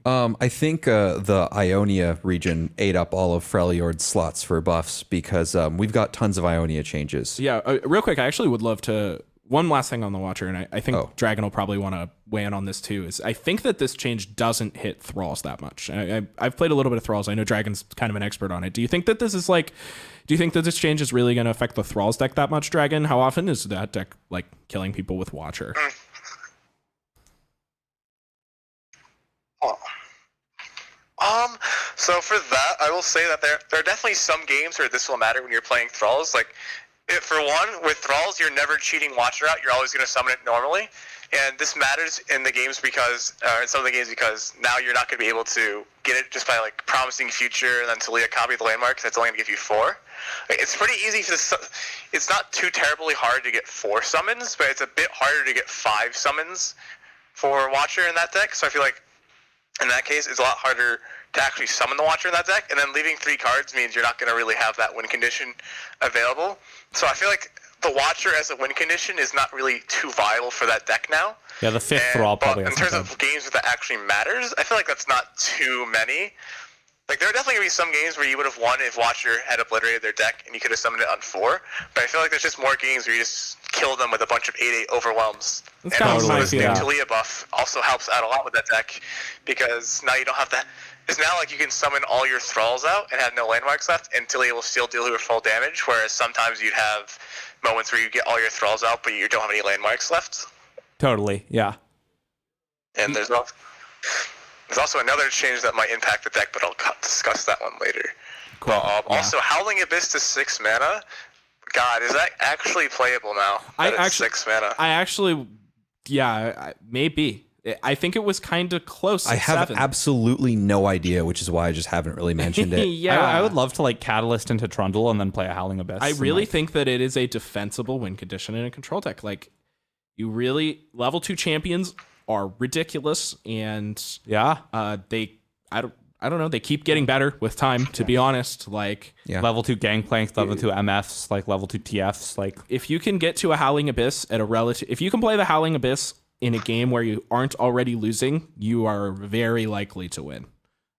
I think the Ionia region ate up all of Freljord's slots for buffs because we've got tons of Ionia changes. Yeah, real quick, I actually would love to... One last thing on the Watcher, and I think Dragon will probably want to weigh in on this too, is I think that this change doesn't hit Thralls that much. I've played a little bit of Thralls. I know Dragon's kind of an expert on it. Do you think that this change is really going to affect the Thralls deck that much, Dragon? How often is that deck like killing people with Watcher? So for that, I will say that there are definitely some games where this will matter when you're playing Thralls. Like, for one, with Thralls, you're never cheating Watcher out. You're always going to summon it normally. And this matters in the games because, in some of the games, because now you're not going to be able to get it just by like promising future and then Talia copy the landmark. That's only going to give you 4. Like, it's pretty easy it's not too terribly hard to get 4 summons, but it's a bit harder to get 5 summons for Watcher in that deck. So I feel like in that case, it's a lot harder to actually summon the Watcher in that deck. And then leaving 3 cards means you're not going to really have that win condition available. So I feel like the Watcher as a win condition is not really too viable for that deck now. Yeah, the 5th Thrall probably. But in terms of games where that actually matters, I feel like that's not too many. Like, there are definitely going to be some games where you would have won if Watcher had obliterated their deck and you could have summoned it on 4. But I feel like there's just more games where you just kill them with a bunch of 8/8 overwhelms. That's And kind of also my this new feeling. Talia buff also helps out a lot with that deck because now you don't have to. It's now like you can summon all your Thralls out and have no landmarks left, and Talia will still deal her full damage. Whereas sometimes you'd have moments where you get all your Thralls out, but you don't have any landmarks left. Totally, yeah. And there's also another change that might impact the deck, but I'll discuss that one later. Cool. Also, Howling Abyss to 6 mana. God, is that actually playable now? I That it's actually- 6 mana. I actually, maybe. I think it was kind of close. I at have 7. absolutely no idea, which is why I just haven't really mentioned it. Yeah, I would love to like Catalyst into Trundle and then play a Howling Abyss. I and, really like, think that it is a defensible win condition in a control deck. Like, you really level 2 champions are ridiculous, and yeah. I don't know. They keep getting better with time. To be honest, like Yeah. Level 2 Gangplank, level 2 MFs, like level 2 TFs, like if you can get to a Howling Abyss at a relative, if you can play the Howling Abyss in a game where you aren't already losing, you are very likely to win.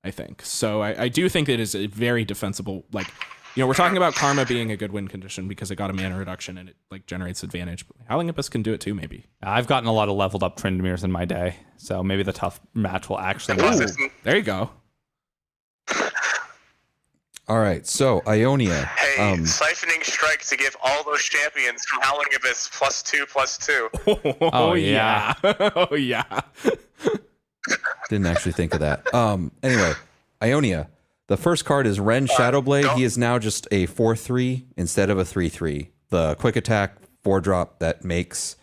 I think so. I do think it is a very defensible. Like, you know, we're talking about Karma being a good win condition because it got a mana reduction and it like generates advantage. But Howling Abyss can do it too, maybe. I've gotten a lot of leveled up Trindamirs in my day, so maybe the tough match will actually. Plus, Ooh, it's- there you go. All right, so Ionia. Hey, siphoning strike to give all those champions from Howling Abyss +2/+2. Oh yeah. oh yeah. Didn't actually think of that. Anyway, Ionia. The first card is Ren Shadowblade. He is now just a 4/3 instead of a 3/3. The quick attack 4-drop that makes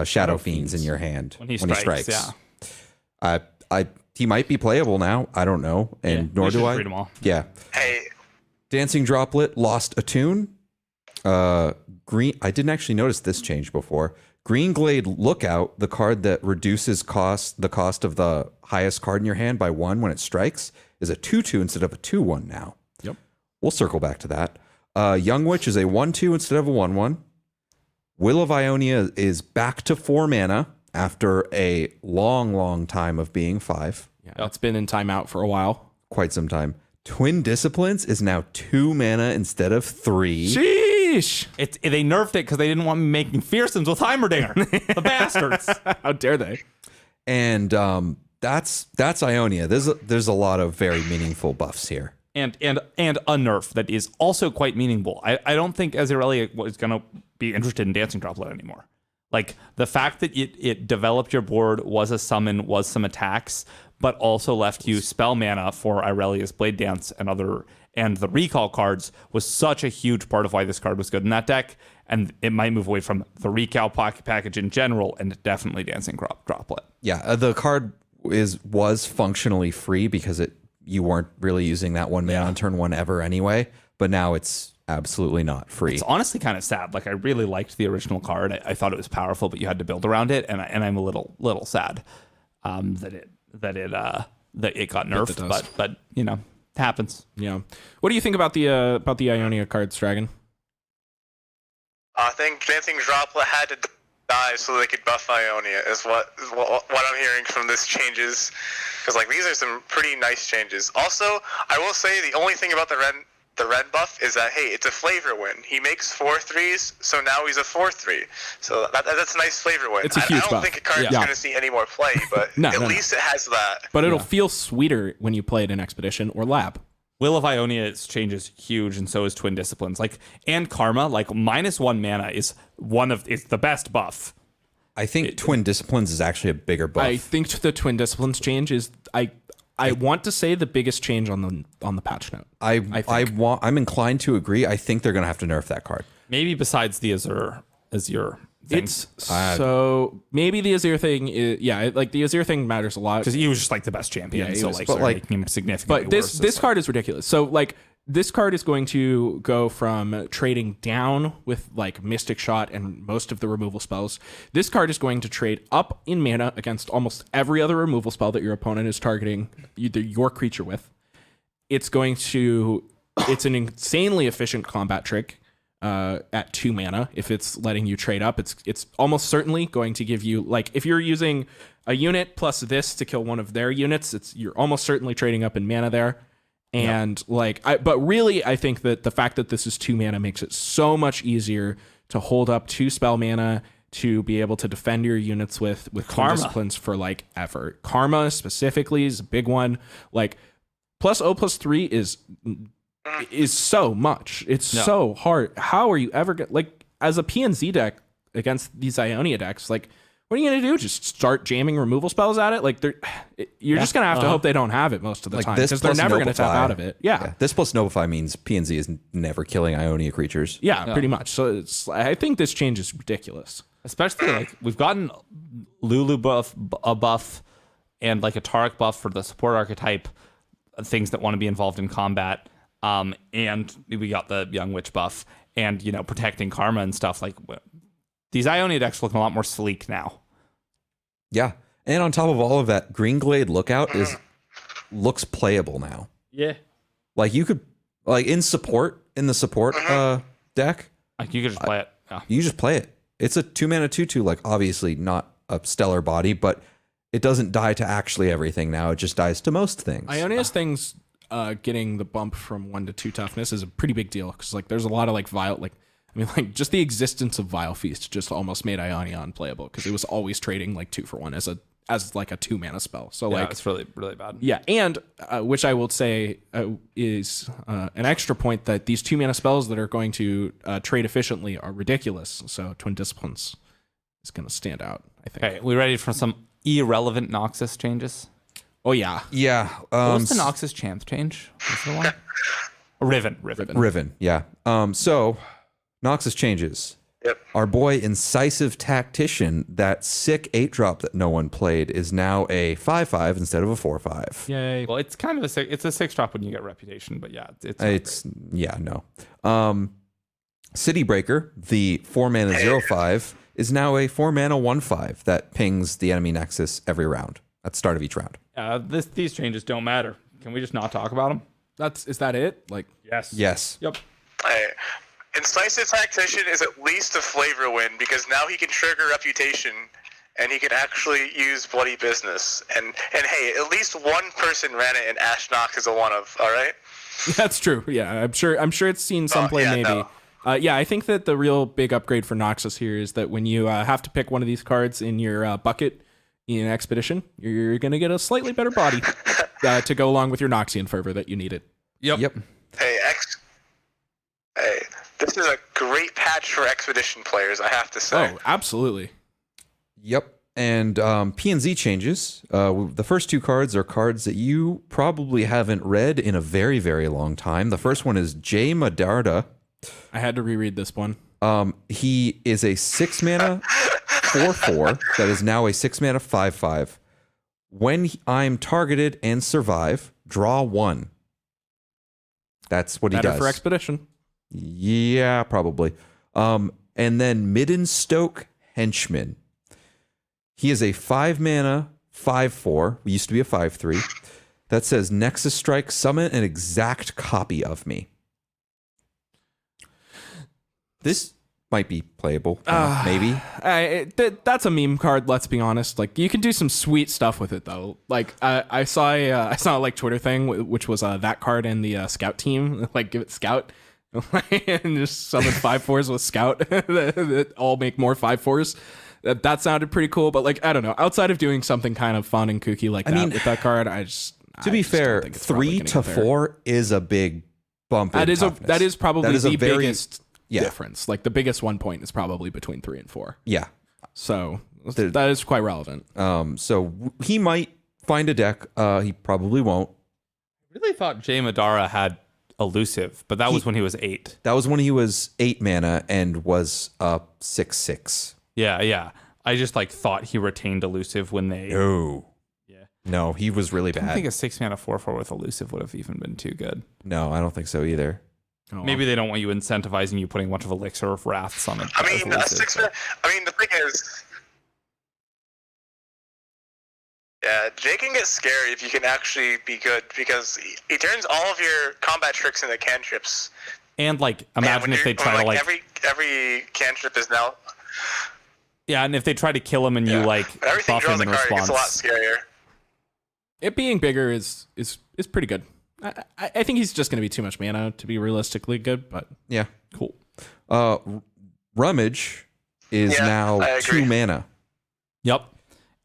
Shadow Fiends in your hand When he strikes, yeah. He might be playable now. I don't know, and Yeah, nor we do should I. read 'em all. Yeah. Hey, Dancing Droplet lost a tune. Green. I didn't actually notice this change before. Green Glade Lookout, the card that reduces the cost of the highest card in your hand by 1 when it strikes, is a 2/2 instead of a 2/1 now. Yep. We'll circle back to that. Young Witch is a 1/2 instead of a 1/1. Will of Ionia is back to 4 mana after a long, long time of being 5. Yeah, it's been in timeout for a while. Quite some time. Twin Disciplines is now 2 mana instead of 3. Sheesh! They nerfed it because they didn't want me making Fearsomes with Heimerdinger. The bastards. How dare they? And that's Ionia. There's a lot of very meaningful buffs here. And a nerf that is also quite meaningful. I don't think Azirelli was going to be interested in Dancing Droplet anymore. Like, the fact that it developed your board, was a summon, was some attacks, but also left you spell mana for Irelia's Blade Dance and the recall cards was such a huge part of why this card was good in that deck. And it might move away from the recall package in general and definitely Dancing Droplet. Yeah, the card was functionally free because you weren't really using that 1 mana on turn 1 ever anyway, but now it's absolutely not free. It's honestly kind of sad. Like, I really liked the original card. I thought it was powerful, but you had to build around it, and I'm a little sad that it got nerfed. But you know, it happens. Yeah. What do you think about the Ionia cards, Dragon? I think Dancing Droplet had to die so they could buff Ionia is what I'm hearing from this changes. Because like these are some pretty nice changes. Also, I will say the only thing about the red buff is that, hey, it's a flavor win. He makes 4/3s, so now he's a 4/3. So that's a nice flavor win. It's a huge I don't buff. think a card's Yeah. going to see any more play, but No, at no. least it has that. But it'll feel sweeter when you play it in Expedition or Lab. Will of Ionia's change is huge, and so is Twin Disciplines. Like, and Karma, like -1 mana is it's the best buff. I think Twin Disciplines is actually a bigger buff. I think the Twin Disciplines change is I I want to say the biggest change on the patch note. I'm inclined to agree. I think they're gonna have to nerf that card. Maybe besides the Azure thing. It's so maybe the Azir thing is like the Azir thing matters a lot because he was just like the best champion, Yeah, he so was- like but, they're like- making him significantly But worse. this card is ridiculous. So like this card is going to go from trading down with like Mystic Shot and most of the removal spells. This card is going to trade up in mana against almost every other removal spell that your opponent is targeting either your creature with. It's an insanely efficient combat trick at 2 mana. If it's letting you trade up, it's almost certainly going to give you, like, if you're using a unit plus this to kill one of their units, you're almost certainly trading up in mana there. And but really, I think that the fact that this is 2 mana makes it so much easier to hold up 2 spell mana to be able to defend your units with Karma Disciplines for like ever. Karma specifically is a big one. Like +0/+3 is so much. It's so hard. How are you ever like as a PNZ deck against these Ionia decks? Like, what are you gonna do? Just start jamming removal spells at it? Like, you're just gonna have to hope they don't have it most of the Like time this because they're plus never gonna tap Notify. out of it. Yeah. This plus Novify means PNZ is never killing Ionia creatures. Yeah, pretty much. So I think this change is ridiculous. Especially like we've gotten Lulu a buff and like a Taric buff for the support archetype, things that want to be involved in combat. And we got the Young Witch buff and, protecting Karma and stuff. Like these Ionia decks look a lot more sleek now. Yeah. And on top of all of that, Greenglade Lookout looks playable now. Yeah. Like you could in the support deck, Like you could just play it. Yeah. you just play it. It's a 2 mana 2/2, like obviously not a stellar body, but it doesn't die to actually everything now. It just dies to most things. Ionia's things getting the bump from 1 to 2 toughness is a pretty big deal because like there's a lot of like just the existence of Vile Feast just almost made Ionia unplayable because it was always trading like 2 for 1 as like a 2 mana spell. So Yeah, like it's really, really bad. yeah, and which I will say is an extra point that these 2 mana spells that are going to trade efficiently are ridiculous. So Twin Disciplines is going to stand out, I think. Okay, we ready for some irrelevant Noxus changes? Oh yeah, Yeah. What was the Noxus champ change? Was there one? Riven. Riven. Yeah. So Noxus changes. Yep. Our boy Incisive Tactician, that sick 8-drop that no one played, is now a 5/5 instead of a 4/5. yay! Well, it's kind of a 6 drop when you get reputation, but yeah, it's not It's no. City Breaker, the 4 mana 0/5, is now a 4 mana 1/5 that pings the enemy Nexus every round at the start of each round. These changes don't matter. Can we just not talk about them? Is that it? Like Yes. Yes. Yep. Hey, Incisive Tactician is at least a flavor win because now he can trigger Reputation and he can actually use Bloody Business. And hey, at least one person ran it in Ash Nox as a one of, alright? that's true. Yeah, I'm sure it's seen some play yeah, maybe. no. I think that the real big upgrade for Noxus here is that when you have to pick one of these cards in your bucket in Expedition, you're going to get a slightly better body to go along with your Noxian Fervor that you needed. Yep. Hey, this is a great patch for Expedition players, I have to say. Oh, absolutely. Yep. And PNZ changes. The first 2 cards are cards that you probably haven't read in a very, very long time. The first one is Jay Madarda. I had to reread this one. He is a 6 mana 4/4 that is now a 6 mana 5/5. When I'm targeted and survive, draw 1. That's what he Better does. for Expedition. Yeah, probably. And then Midden Stoke Henchman. He is a 5 mana 5/4. We used to be a 5/3. That says Nexus Strike, summon an exact copy of me. This might be playable. Maybe. That's a meme card. Let's be honest. Like you can do some sweet stuff with it though. Like I saw a like Twitter thing which was that card in the Scout team. Like give it Scout and just summon 5/4s with Scout that all make more 5/4s. That sounded pretty cool. But like I don't know. Outside of doing something kind of fun and kooky like that with that card, To be fair, 3 to 4 is a big bump. That in is toughness. that is probably the biggest yeah. difference. Like the biggest 1 point is probably between 3 and 4. Yeah. So that is quite relevant. So he might find a deck. He probably won't. I really thought Jay Madara had elusive, but that was when he was 8. That was when he was 8 mana and was 6/6. Yeah. I just like thought he retained elusive when they. No. Yeah. No, he was really I don't bad. think a 6 mana 4/4 with elusive would have even been too good. No, I don't think so either. Oh, Maybe they don't want you incentivizing you putting a bunch of elixir of wraths on it. I mean, a 6 man. I mean, the thing is, yeah, Jay can get scary if you can actually be good because he turns all of your combat tricks into cantrips. And like, And imagine when if they you're- try when, to like, every cantrip is now yeah, and if they try to kill him and you like everything buff draws him a in card, it gets response. a lot scarier. it being bigger is pretty good. I think he's just going to be too much mana to be realistically good, but Yeah. Cool. Rummage is Yeah, now I agree. 2 mana. Yep.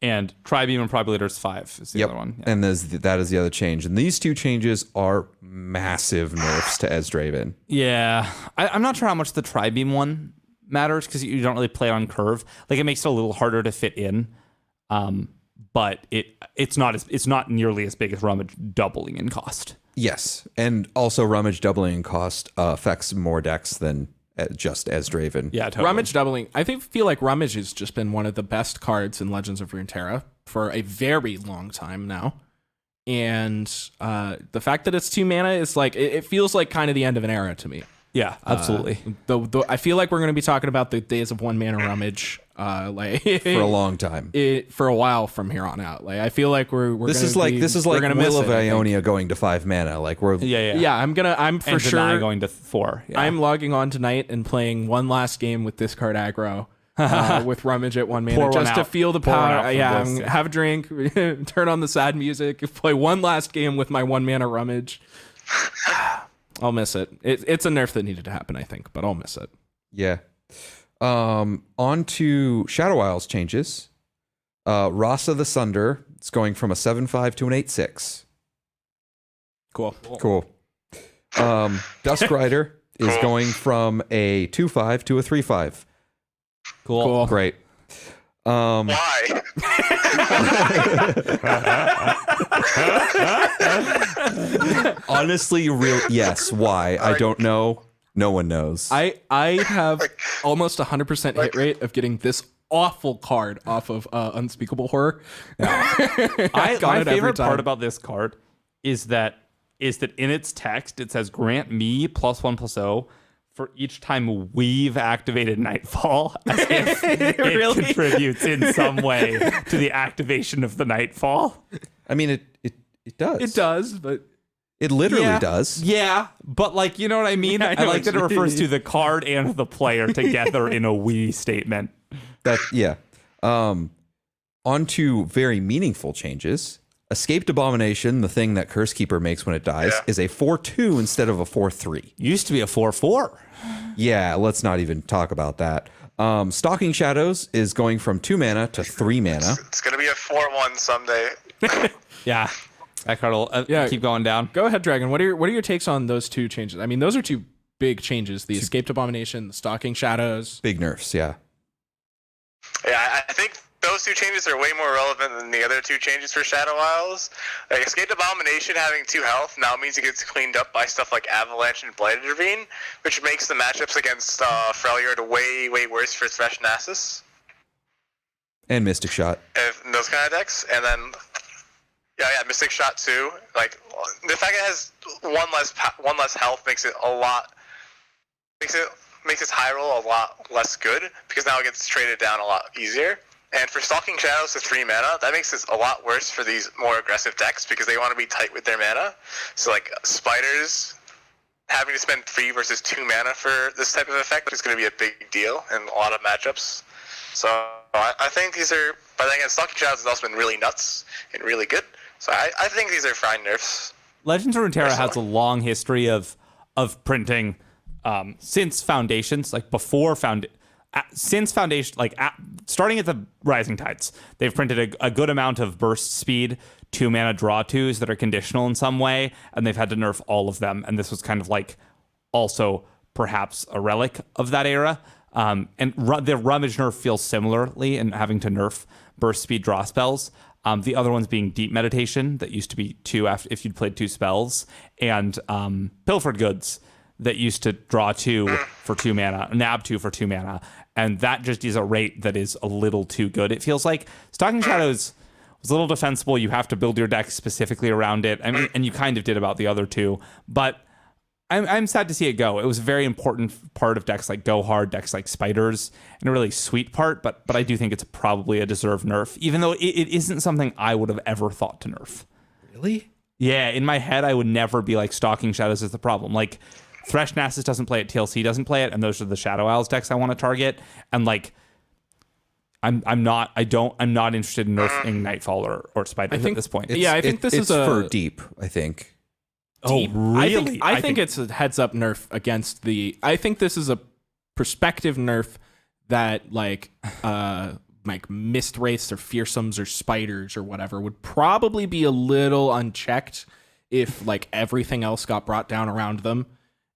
And Tribeam and Probableator's 5 is the other one. Yeah. And that is the other change. And these 2 changes are massive nerfs to Ezdraven. Yeah, I'm not sure how much the Tribeam one matters because you don't really play on curve. Like it makes it a little harder to fit in, but it's not nearly as big as Rummage doubling in cost. Yes. And also Rummage doubling in cost affects more decks than just Ezdraven. Yeah, totally. Rummage doubling. I feel like Rummage has just been one of the best cards in Legends of Runeterra for a very long time now. And the fact that it's 2 mana is like, it feels like kind of the end of an era to me. Yeah, absolutely. I feel like we're going to be talking about the days of 1 mana Rummage like For a long time. for a while from here on out. Like I feel like we're This is like Will of Ionia going to 5 mana. Like we're yeah. Yeah, I'm for And sure Deny going to 4. Yeah. I'm logging on tonight and playing one last game with this card aggro. With Rummage at 1 mana, Pour one just to out. feel the Pour one out power. for Yeah, Bliss. have a drink, turn on the sad music, play one last game with my 1 mana Rummage. I'll miss it. It's a nerf that needed to happen, I think, but I'll miss it. Yeah. On to Shadow Isles changes. Rasa the Sunder. It's going from a 7/5 to an 8/6. Cool. Cool. Dusk Rider is going from a 2/5 to a 3/5. cool. Great. Why? Honestly, yes. Why? I don't know. No one knows. I have almost 100% hit rate of getting this awful card off of Unspeakable Horror. My Got it every favorite part time. about this card is that in its text it says grant me +1/+0 for each time we've activated Nightfall, as if it Really? contributes in some way to the activation of the Nightfall. I mean, it does. It does, but It literally Yeah. does. Yeah, but like, you know what I mean? Yeah, I know I like what that it you refers mean. to the card and the player together in a we statement. Yeah. On to very meaningful changes. Escaped Abomination, the thing that Cursekeeper makes when it dies, Yeah. is a 4/2 instead of a 4/3. Used to be a 4/4. Yeah, let's not even talk about that. Stalking Shadows is going from 2 mana to 3 mana. It's gonna be a 4/1 someday. Yeah. That card will Yeah. keep going down. go ahead, Dragon. What are your takes on those 2 changes? I mean, those are 2 big changes: the Escaped Abomination, the Stalking Shadows. Big nerfs, yeah. Yeah, I think those 2 changes are way more relevant than the other 2 changes for Shadow Isles. Like, Escaped Abomination having 2 health now means it gets cleaned up by stuff like Avalanche and Blighted Ravine, which makes the matchups against Freljord way, way worse for Thresh Nasus And Mystic Shot. and those kind of decks. And then, yeah, Mystic Shot too. Like, the fact it has one less health makes it makes its high roll a lot less good because now it gets traded down a lot easier. And for Stalking Shadows to 3 mana, that makes it a lot worse for these more aggressive decks because they want to be tight with their mana. So like Spiders having to spend 3 versus 2 mana for this type of effect is going to be a big deal in a lot of matchups. So I think these are, but then again, Stalking Shadows has also been really nuts and really good. So I think these are fine nerfs. Legends of Runeterra has a long history of printing since Foundations, like since Foundation, starting at the Rising Tides, they've printed a good amount of burst speed, 2 mana draw 2s that are conditional in some way, and they've had to nerf all of them. And this was kind of like also perhaps a relic of that era. And the Rummage nerf feels similarly in having to nerf burst speed draw spells. The other ones being Deep Meditation, that used to be 2 after if you'd played 2 spells, and Pilfered Goods, that used to draw 2 for 2 mana, nab 2 for 2 mana, and that just is a rate that is a little too good. It feels like Stalking Shadows was a little defensible. You have to build your deck specifically around it. I mean, and you kind of did about the other 2, but I'm sad to see it go. It was a very important part of decks like Go Hard, decks like Spiders, and a really sweet part, but I do think it's probably a deserved nerf, even though it isn't something I would have ever thought to nerf. Really? Yeah, in my head, I would never be like Stalking Shadows is the problem. Like, Thresh Nasus doesn't play it, TLC doesn't play it, and those are the Shadow Owls decks I want to target. And like, I'm not interested in nerfing Nightfall or Spiders at this point. I think this is for deep, I think. Oh, really? I think it's a heads up nerf against the. I think this is a perspective nerf that like Mist Wraiths or Fearsomes or Spiders or whatever would probably be a little unchecked if like everything else got brought down around them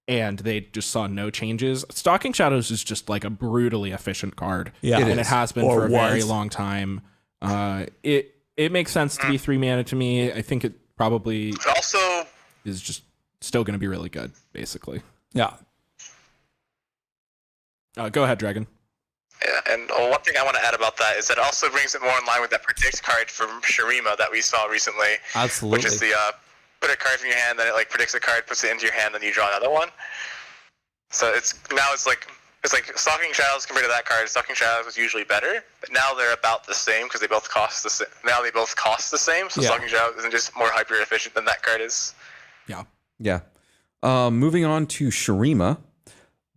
and they just saw no changes. Stalking Shadows is just like a brutally efficient card. Yeah, and it has been for a very long time. It makes sense to be 3 mana to me. I think it probably Also, is just still going to be really good, basically. Yeah. Go ahead, Dragon. yeah, and one thing I want to add about that is that it also brings it more in line with that Predict card from Shurima that we saw recently. Absolutely. Which is the put a card from your hand, then it like predicts a card, puts it into your hand, then you draw another one. So it's like Stalking Shadows compared to that card. Stalking Shadows was usually better, but now they're about the same because they both cost the same. Now they both cost the same, so Yeah. Stalking Shadows isn't just more hyper efficient than that card is. Yeah. Yeah. Moving on to Shurima.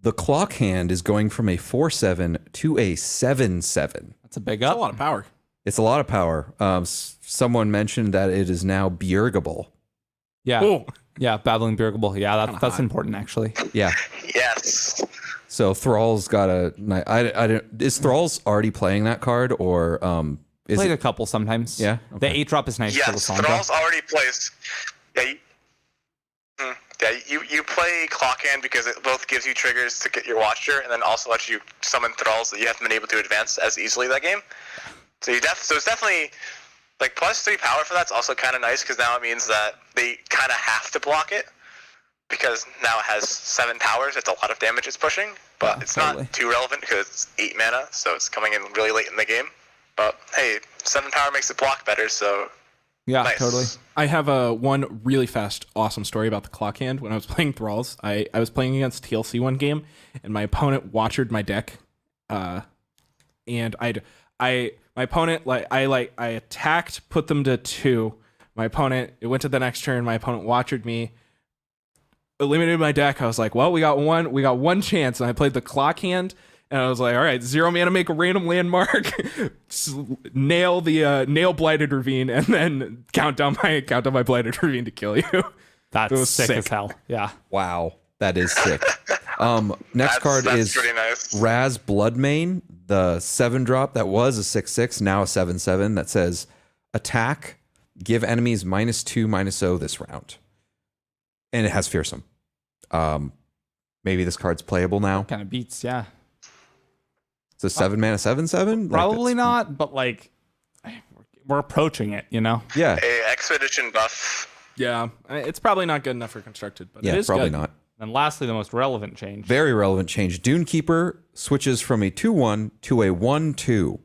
The Clock Hand is going from a 4/7 to a 7/7. That's a big That's up. a lot of power. It's a lot of power. Someone mentioned that it is now Bjergable. Yeah. Oh, Yeah, Babbling Bjergable. Yeah, that's important, actually. Yeah. Yes. So Thrall's got a. I don't. Is Thrall's already playing that card or is Played it? a couple sometimes. Yeah? The Okay. 8-drop is nice for Yes, Lissandra. Thrall's already plays. You play Clock Hand because it both gives you triggers to get your Watcher, and then also lets you summon Thralls that you haven't been able to advance as easily that game. So it's definitely like +3 power for that's also kind of nice because now it means that they kind of have to block it because now it has 7 powers. It's a lot of damage it's pushing, but Yeah, it's totally. not too relevant because it's 8 mana, so it's coming in really late in the game. But hey, 7 power makes it block better, so Yeah, nice. totally. I have one really fast, awesome story about the Clock Hand. When I was playing Thralls, I was playing against TLC one game, and my opponent watchered my deck, and my opponent I attacked, put them to 2. My opponent, it went to the next turn. My opponent watchered me, eliminated my deck. I was like, well, we got one chance, and I played the Clock Hand. And I was like, all right, 0 mana, make a random landmark, nail Blighted Ravine, and then count down my Blighted Ravine to kill you. That's It was sick as sick. hell. Yeah. Wow, that is sick. Next card that's is pretty nice. Raz Bloodmane, the 7-drop that was a 6/6, now a 7/7 that says attack, give enemies -2/-0 this round. And it has Fearsome. Maybe this card's playable now. Kind of beats, yeah. It's a 7 mana 7/7? Probably not, but like, we're approaching it, you know? Yeah. A expedition buff. Yeah, it's probably not good enough for constructed, but Yeah, it is probably good. not. And lastly, the most relevant change. Very relevant change. Dunekeeper switches from a 2/1 to a 1/2.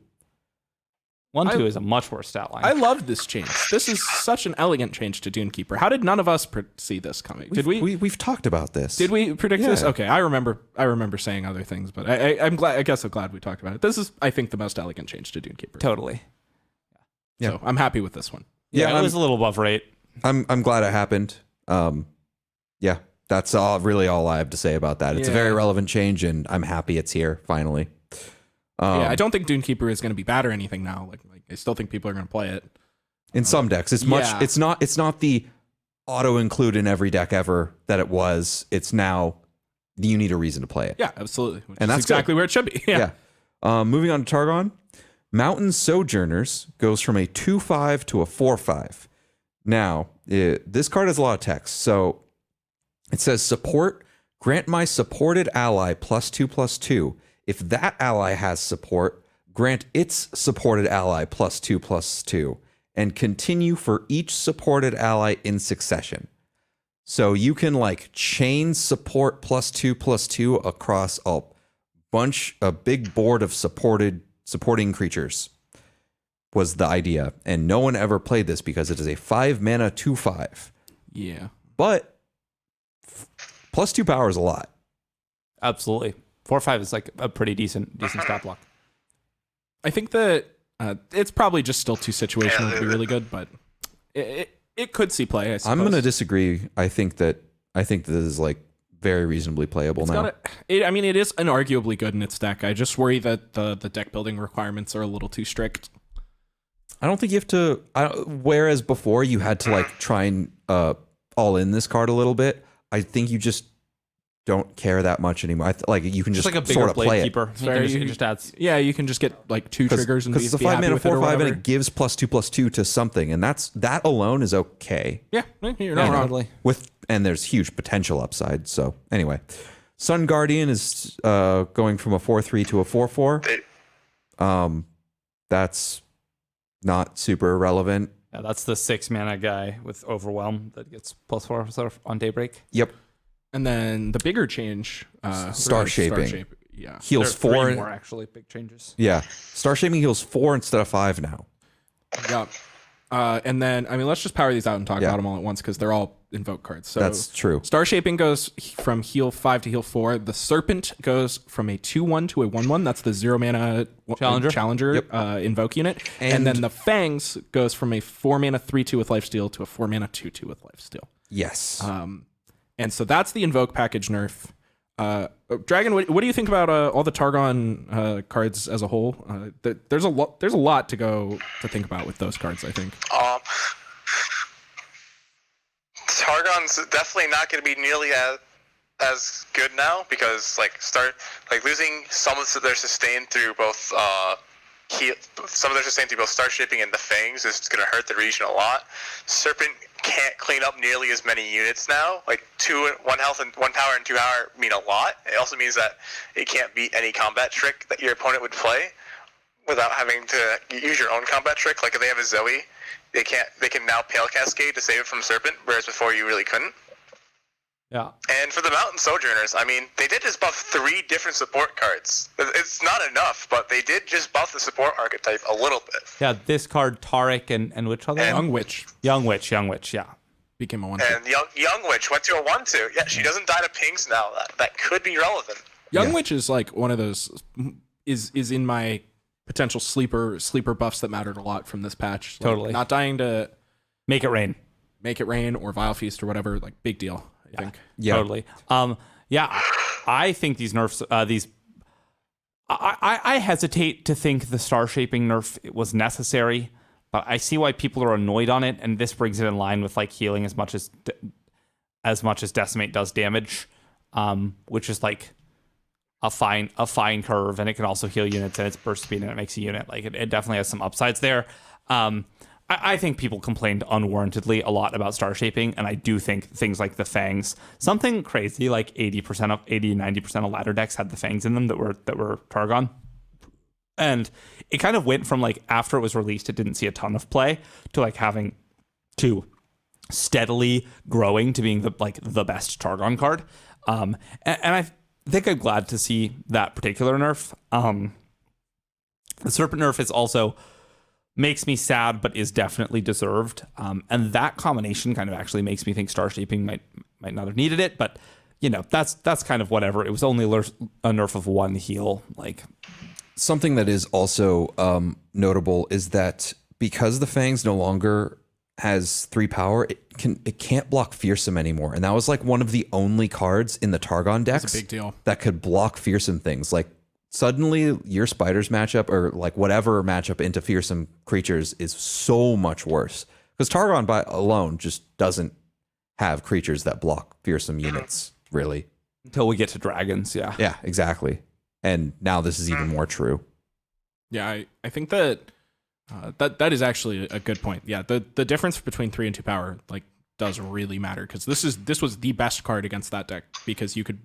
1/2 is a much worse stat line. I loved this change. This is such an elegant change to Dunekeeper. How did none of us see this coming? Did we? We've talked about this. Did we predict this? Yeah. Okay, I remember saying other things, but I'm glad. I guess I'm glad we talked about it. This is, I think, the most elegant change to Dunekeeper. Totally. Yeah. So I'm happy with this one. Yeah, Yeah, it was a little above rate. I'm glad it happened. Yeah, that's really all I have to say about that. It's a Yeah. very relevant change, and I'm happy it's here finally. Yeah, I don't think Dunekeeper is going to be bad or anything now. Like I still think people are going to play it. In some decks, it's much. Yeah. It's not the auto include in every deck ever that it was. It's now you need a reason to play it. Yeah, absolutely. Which And is that's exactly where it should be. Yeah. Moving on to Targon, Mountain Sojourners goes from a 2/5 to a 4/5. Now, this card has a lot of text. So it says support, grant my supported ally +2/+2. If that ally has support, grant its supported ally +2/+2. and continue for each supported ally in succession. So you can like chain support +2/+2 across a big board of supporting creatures was the idea. And no one ever played this because it is a 5 mana 2/5. Yeah. But +2 power is a lot. Absolutely. 4/5 is like a pretty decent stat block. I think that it's probably just still too situational to be really good, but it could see play. I suppose. I'm going to disagree. I think that this is like very reasonably playable now. I mean, it is unarguably good in its deck. I just worry that the deck building requirements are a little too strict. I don't think you have to. Whereas before you had to like try and all in this card a little bit. I think you just don't care that much anymore. Like you can just like a bigger sort of blade play keeper. It just adds. Yeah, you can just get like 2 triggers and because it's a be 5 happy mana with it or 4/5 and whatever. it gives +2/+2 to something, and that alone is okay. Yeah, you're not wrong. Totally. And there's huge potential upside. So anyway, Sun Guardian is going from a 4/3 to a 4/4. That's not super relevant. Yeah, that's the 6 mana guy with Overwhelm that gets +4 sort of on Daybreak. Yep. And then the bigger change, Star Shaping. Yeah. Heals There are 4. 3 more actually big changes. Yeah. Star Shaping heals 4 instead of 5 now. Yeah. And then, I mean, let's just power these out and talk about them all at once because they're all invoke cards. So That's true. Star Shaping goes from heal 5 to heal 4. The Serpent goes from a 2/1 to a 1/1. That's the 0 mana challenger invoke unit. And then the Fangs goes from a 4 mana 3/2 with lifesteal to a 4 mana 2/2 with lifesteal. Yes. And so that's the invoke package nerf. Dragon, what do you think about all the Targon cards as a whole? There's a lot to think about with those cards, I think. Targon's definitely not going to be nearly as good now because losing some of their sustain through both Star Shaping and the Fangs is going to hurt the region a lot. Serpent can't clean up nearly as many units now. Like 1 health and 1 power and 2 power mean a lot. It also means that it can't beat any combat trick that your opponent would play without having to use your own combat trick. Like if they have a Zoe, they can now Pale Cascade to save it from Serpent, whereas before you really couldn't. Yeah. And for the Mountain Sojourners, I mean, they did just buff 3 different support cards. It's not enough, but they did just buff the support archetype a little bit. Yeah, this card, Taric, and which other? Young Witch Young Witch, yeah. became a 1/2. And Young Witch went to a 1/2. Yeah, she doesn't die to pings now. That could be relevant. Young Witch is like one of those is in my potential sleeper buffs that mattered a lot from this patch. Like, Totally. Not dying to Make it rain. or Vile Feast or whatever, like big deal, I think. Yeah. Totally. Yeah, I think these nerfs, I hesitate to think the Star Shaping nerf was necessary, but I see why people are annoyed on it, and this brings it in line with like healing as much as Decimate does damage, which is like a fine curve, and it can also heal units, and it's burst speed, and it makes a unit. Like it definitely has some upsides there. I think people complained unwarrantedly a lot about Star Shaping, and I do think things like the Fangs, something crazy like 90% of ladder decks had the Fangs in them that were Targon. And it kind of went from like after it was released, it didn't see a ton of play to like having to steadily growing to being the best Targon card. And I think I'm glad to see that particular nerf. The Serpent nerf is also makes me sad, but is definitely deserved. And that combination kind of actually makes me think Star Shaping might not have needed it, but you know, that's kind of whatever. It was only a nerf of 1 heal. Like Something that is also notable is that because the Fangs no longer has 3 power, it can't block Fearsome anymore. And that was like one of the only cards in the Targon decks That's a big deal. that could block Fearsome things. Like suddenly your Spiders matchup or like whatever matchup into Fearsome creatures is so much worse. Because Targon by alone just doesn't have creatures that block Fearsome units, really. until we get to dragons, yeah. Yeah, exactly. And now this is even more true. Yeah, I think that that is actually a good point. Yeah, the difference between 3 and 2 power like does really matter because this was the best card against that deck because you could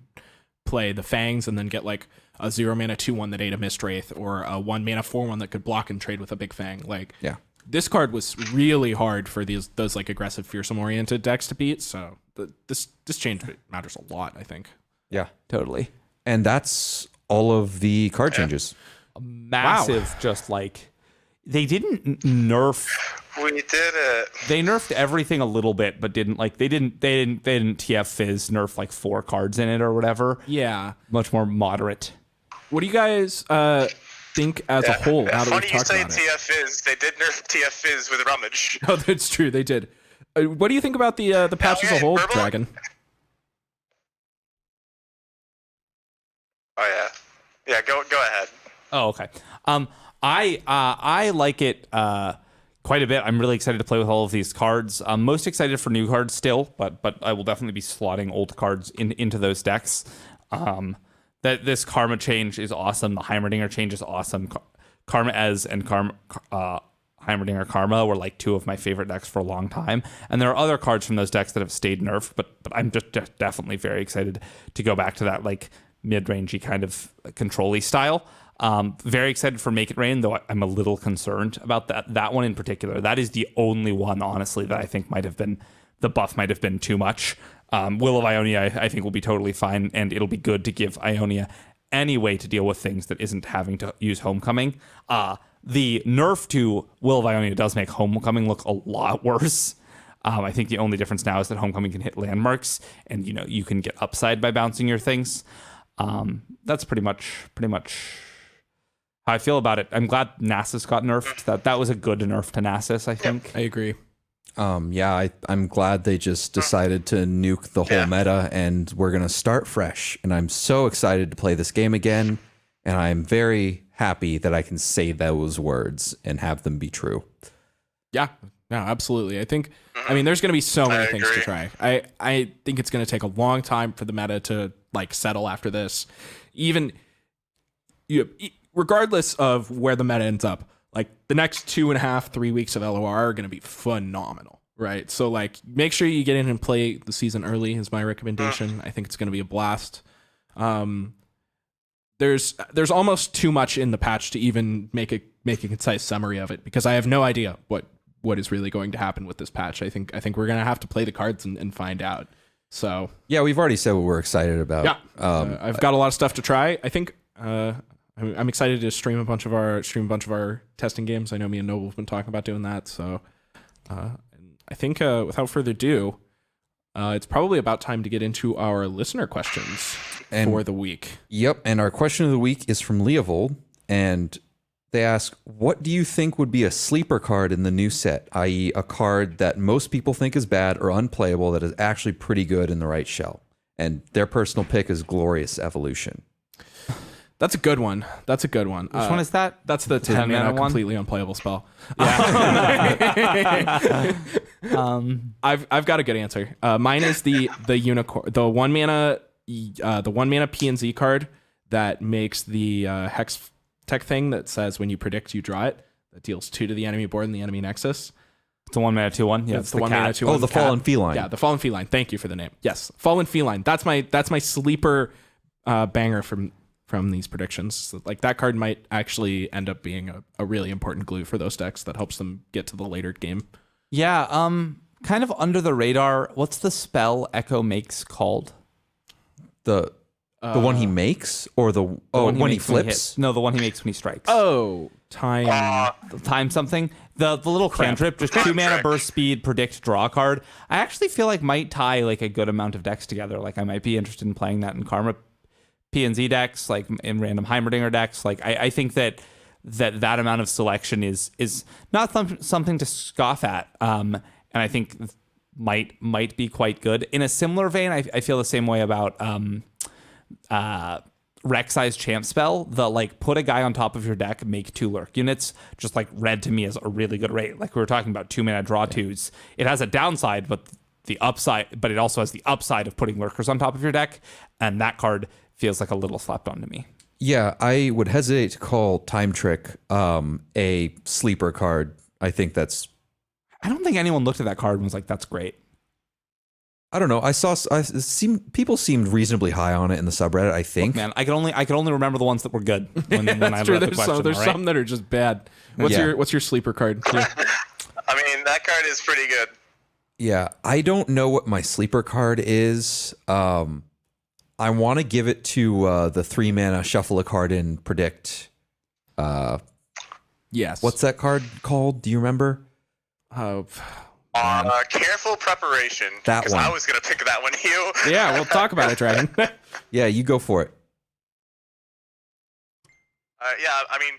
play the Fangs and then get like a 0 mana 2/1 that ate a Mistwraith or a 1 mana 4/1 that could block and trade with a big Fang. Like Yeah. this card was really hard for those like aggressive, fearsome oriented decks to beat. So this change matters a lot, I think. Yeah. Totally. And that's all of the card changes. Massive, just like they didn't nerf. We did it. They nerfed everything a little bit, but didn't like they didn't TF Fizz nerf like 4 cards in it or whatever. Yeah. Much more moderate. What do you guys think as a whole? Now that Funny we've you talked say about it. TF Fizz. They did nerf TF Fizz with Rummage. Oh, that's true. They did. What do you think about the patch as a whole, Purple? Dragon? Oh yeah. Yeah, go ahead. Oh, okay. I like it quite a bit. I'm really excited to play with all of these cards. I'm most excited for new cards still, but I will definitely be slotting old cards into those decks. That this Karma change is awesome. The Heimerdinger change is awesome. Karma Ez and Heimerdinger Karma were like 2 of my favorite decks for a long time. And there are other cards from those decks that have stayed nerfed, but I'm just definitely very excited to go back to that like mid-rangey kind of control-y style. Very excited for Make It Rain, though I'm a little concerned about that one in particular. That is the only one, honestly, that I think the buff might have been too much. Will of Ionia, I think, will be totally fine, and it'll be good to give Ionia any way to deal with things that isn't having to use Homecoming. The nerf to Will of Ionia does make Homecoming look a lot worse. I think the only difference now is that Homecoming can hit landmarks, and you can get upside by bouncing your things. That's pretty much how I feel about it. I'm glad Nasus got nerfed. That was a good nerf to Nasus, I think. I agree. I'm glad they just decided to nuke the whole meta, and we're going to start fresh. And I'm so excited to play this game again. And I'm very happy that I can say those words and have them be true. Yeah, no, absolutely. I mean, there's going to be so many things to try. I think it's going to take a long time for the meta to like settle after this. Regardless of where the meta ends up, like the next 2.5, 3 weeks of LOR are going to be phenomenal, right? So like, make sure you get in and play the season early is my recommendation. I think it's going to be a blast. There's almost too much in the patch to even make a concise summary of it, because I have no idea what is really going to happen with this patch. I think we're going to have to play the cards and find out. So yeah, we've already said what we're excited about. Yeah, I've got a lot of stuff to try. I think I'm excited to stream a bunch of our testing games. I know me and Noble have been talking about doing that. So I think without further ado, it's probably about time to get into our listener questions for the week. Yep, and our question of the week is from Leovold, and they ask, what do you think would be a sleeper card in the new set, i.e. a card that most people think is bad or unplayable that is actually pretty good in the right shell? And their personal pick is Glorious Evolution. That's a good one. Which one is that? That's the 10 mana one? Completely unplayable spell. Yeah. I've got a good answer. Mine is the unicorn, the 1 mana P&Z card that makes the hex tech thing that says when you predict you draw it, that deals 2 to the enemy board and the enemy nexus. It's a 1 mana 2/1. Yeah, it's the 1 mana 2/1. Oh, the Fallen Feline. Yeah, the Fallen Feline. Thank you for the name. Yes, Fallen Feline. That's my sleeper banger from these predictions. Like that card might actually end up being a really important glue for those decks that helps them get to the later game. Yeah, kind of under the radar. What's the spell Echo makes called? The one he makes, or when he flips? No, the one he makes when he strikes. Oh, time something. The little cantrip, just 2 mana burst speed, predict, draw card. I actually feel like might tie like a good amount of decks together. Like I might be interested in playing that in Karma P&Z decks, like in random Heimerdinger decks. Like I think that amount of selection is not something to scoff at. And I think might be quite good. In a similar vein, I feel the same way about Rek'Sai's Champ spell. The like put a guy on top of your deck, make 2 lurk units, just like read to me as a really good rate. Like we were talking about 2 mana draw 2s. It has a downside, but it also has the upside of putting lurkers on top of your deck, and that card feels like a little slapped onto me. Yeah, I would hesitate to call Time Trick a sleeper card. I don't think anyone looked at that card and was like, that's great. I don't know. People seemed reasonably high on it in the subreddit. I think. Man, I can only remember the ones that were good when I That's true. read the There's question. there's all right? some that are just bad. What's Yeah. your sleeper card? Yeah. I mean, that card is pretty good. Yeah, I don't know what my sleeper card is. I want to give it to the 3-mana shuffle a card and predict. Yes. What's that card called? Do you remember? Careful preparation. That Because one. I was gonna pick that one. You. Yeah, we'll talk about it, Dragon. Yeah, you go for it. Yeah, I mean,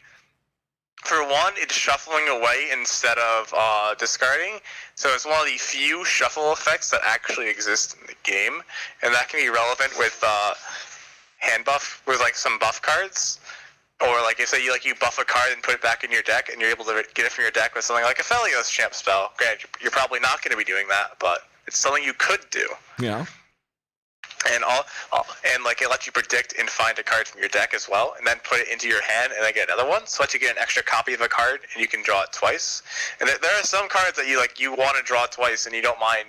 for one, it's shuffling away instead of discarding. So it's one of the few shuffle effects that actually exist in the game, and that can be relevant with hand buff, with like some buff cards, or like if say you buff a card and put it back in your deck, and you're able to get it from your deck with something like a Felios Champ spell. Granted, you're probably not going to be doing that, but it's something you could do. Yeah. And like it lets you predict and find a card from your deck as well, and then put it into your hand, and then get another one. So let you get an extra copy of a card, and you can draw it twice. And there are some cards that you want to draw twice, and you don't mind,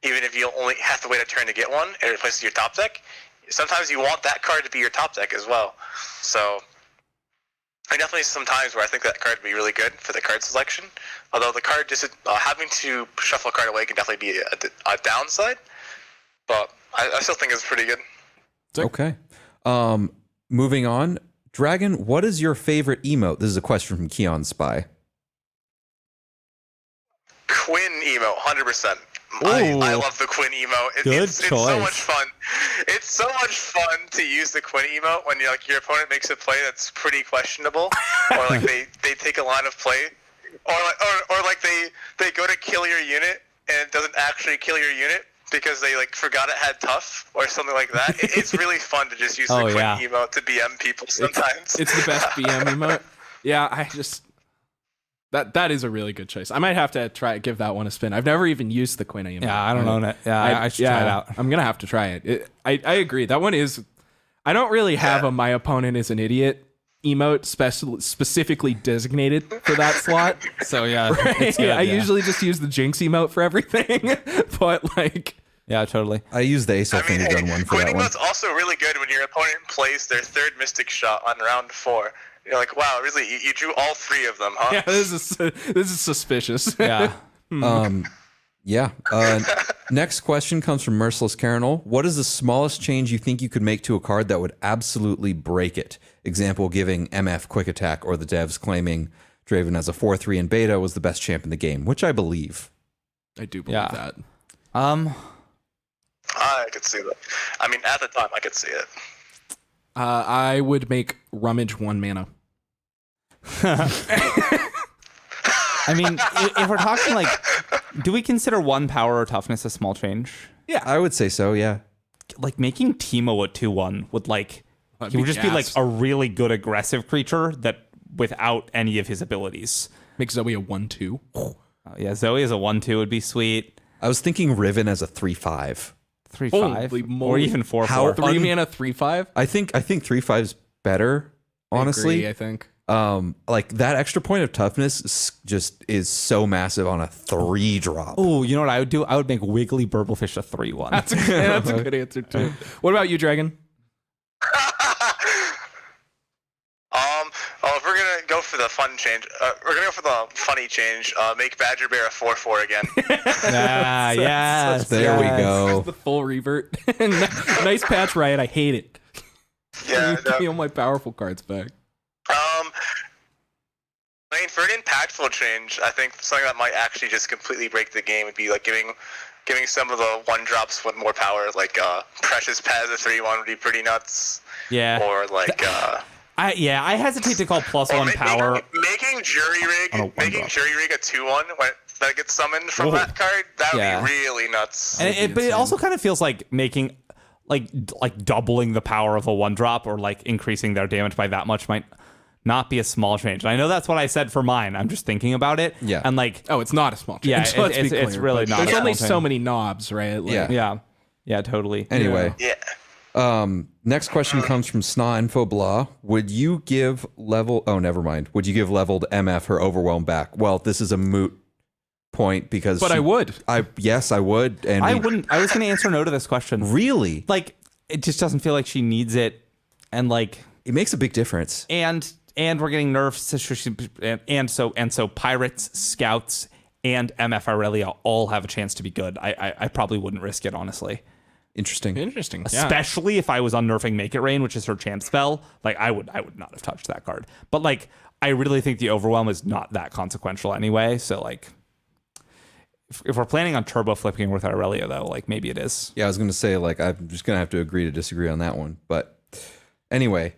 even if you only have to wait a turn to get one, and it replaces your top deck. Sometimes you want that card to be your top deck as well. So there are definitely some times where I think that card would be really good for the card selection. Although the card just having to shuffle a card away can definitely be a downside, but I still think it's pretty good. Okay. Moving on. Dragon, what is your favorite emote? This is a question from Keon Spy. Quinn emote, 100%. I love the Quinn emote. It's so choice. much fun. It's so much fun to use the Quinn emote when your opponent makes a play that's pretty questionable, or like they take a line of play, or like they go to kill your unit and it doesn't actually kill your unit because they forgot it had tough or something like that. It's really fun to just use the Quinn emote to BM people sometimes. It's the best BM emote. Yeah, I just that is a really good choice. I might have to give that one a spin. I've never even used the Quinn emote. Yeah, I don't know that. Yeah, I should try it out. I'm gonna have to try it. I agree. That one is. I don't really have a "my opponent is an idiot" emote specifically designated for that slot. So yeah, it's I good, usually just use the Jinx emote for everything, but yeah, totally. I used the Ace Finger Gun one for Quinn that one. emote's also really good when your opponent plays their third Mystic Shot on round 4. You're like, wow, really? You drew all 3 of them, huh? yeah, this is suspicious. Yeah. Yeah. Next question comes from Merciless Carinal. What is the smallest change you think you could make to a card that would absolutely break it? Example, giving MF Quick Attack, or the devs claiming Draven as a 4/3 in beta was the best champ in the game, which I believe. I do believe that. I could see that. I mean, at the time, I could see it. I would make Rummage 1 mana. I mean, if we're talking do we consider 1 power or toughness a small change? Yeah, I would say so, yeah. Like making Teemo a 2/1 would he would just be like a really good aggressive creature that without any of his abilities. Make Zoe a 1/2. Yeah, Zoe as a 1/2 would be sweet. I was thinking Riven as a 3/5. 3/5 Holy or moly. even 4/4. How- 3 mana 3/5. I think 3/5's better, honestly. I think. Like that extra point of toughness just is so massive on a 3-drop. Oh, you know what I would do? I would make Wiggly Burblefish a 3/1. That's a good answer too. What about you, Dragon? If we're gonna go for the fun change, we're gonna go for the funny change. Make Badger Bear a 4/4 again. Yes. There we go. The full revert. Nice patch, Riot. I hate it. Yeah. Give me all my powerful cards back. I mean, for an impactful change, I think something that might actually just completely break the game would be like giving some of the 1-drops with more power, like Precious Pet as a 3/1 would be pretty nuts. Yeah. Or like I hesitate to call +1 power. Making Jury Rig, Jury Rig a 2/1 when that gets summoned from that card, that would be really nuts. And but it also kind of feels like making like doubling the power of a 1-drop or like increasing their damage by that much might not be a small change. I know that's what I said for mine. I'm just thinking about it. Yeah. And like, Oh, it's not a small change. Yeah, Let's be it's clear, really but not a There's small only change. so many knobs, right? Like, yeah, totally. Anyway, Yeah. next question comes from Sna Info Blah. Would you give leveled MF her Overwhelm back? Well, this is a moot point because But I would. Yes, I would. And I wouldn't. I was going to answer no to this question. really, Like, it just doesn't feel like she needs it, and like, it makes a big difference. and we're getting nerfs, so pirates, scouts, and MF Aurelia all have a chance to be good. I probably wouldn't risk it, honestly. Interesting. Interesting. Yeah. Especially if I was unnerving Make It Rain, which is her champ spell. Like, I would not have touched that card. But like, I really think the Overwhelm is not that consequential anyway. So like, if we're planning on turbo flipping with Aurelia, though, like maybe it is. Yeah, I was going to say, like, I'm just going to have to agree to disagree on that one. But anyway,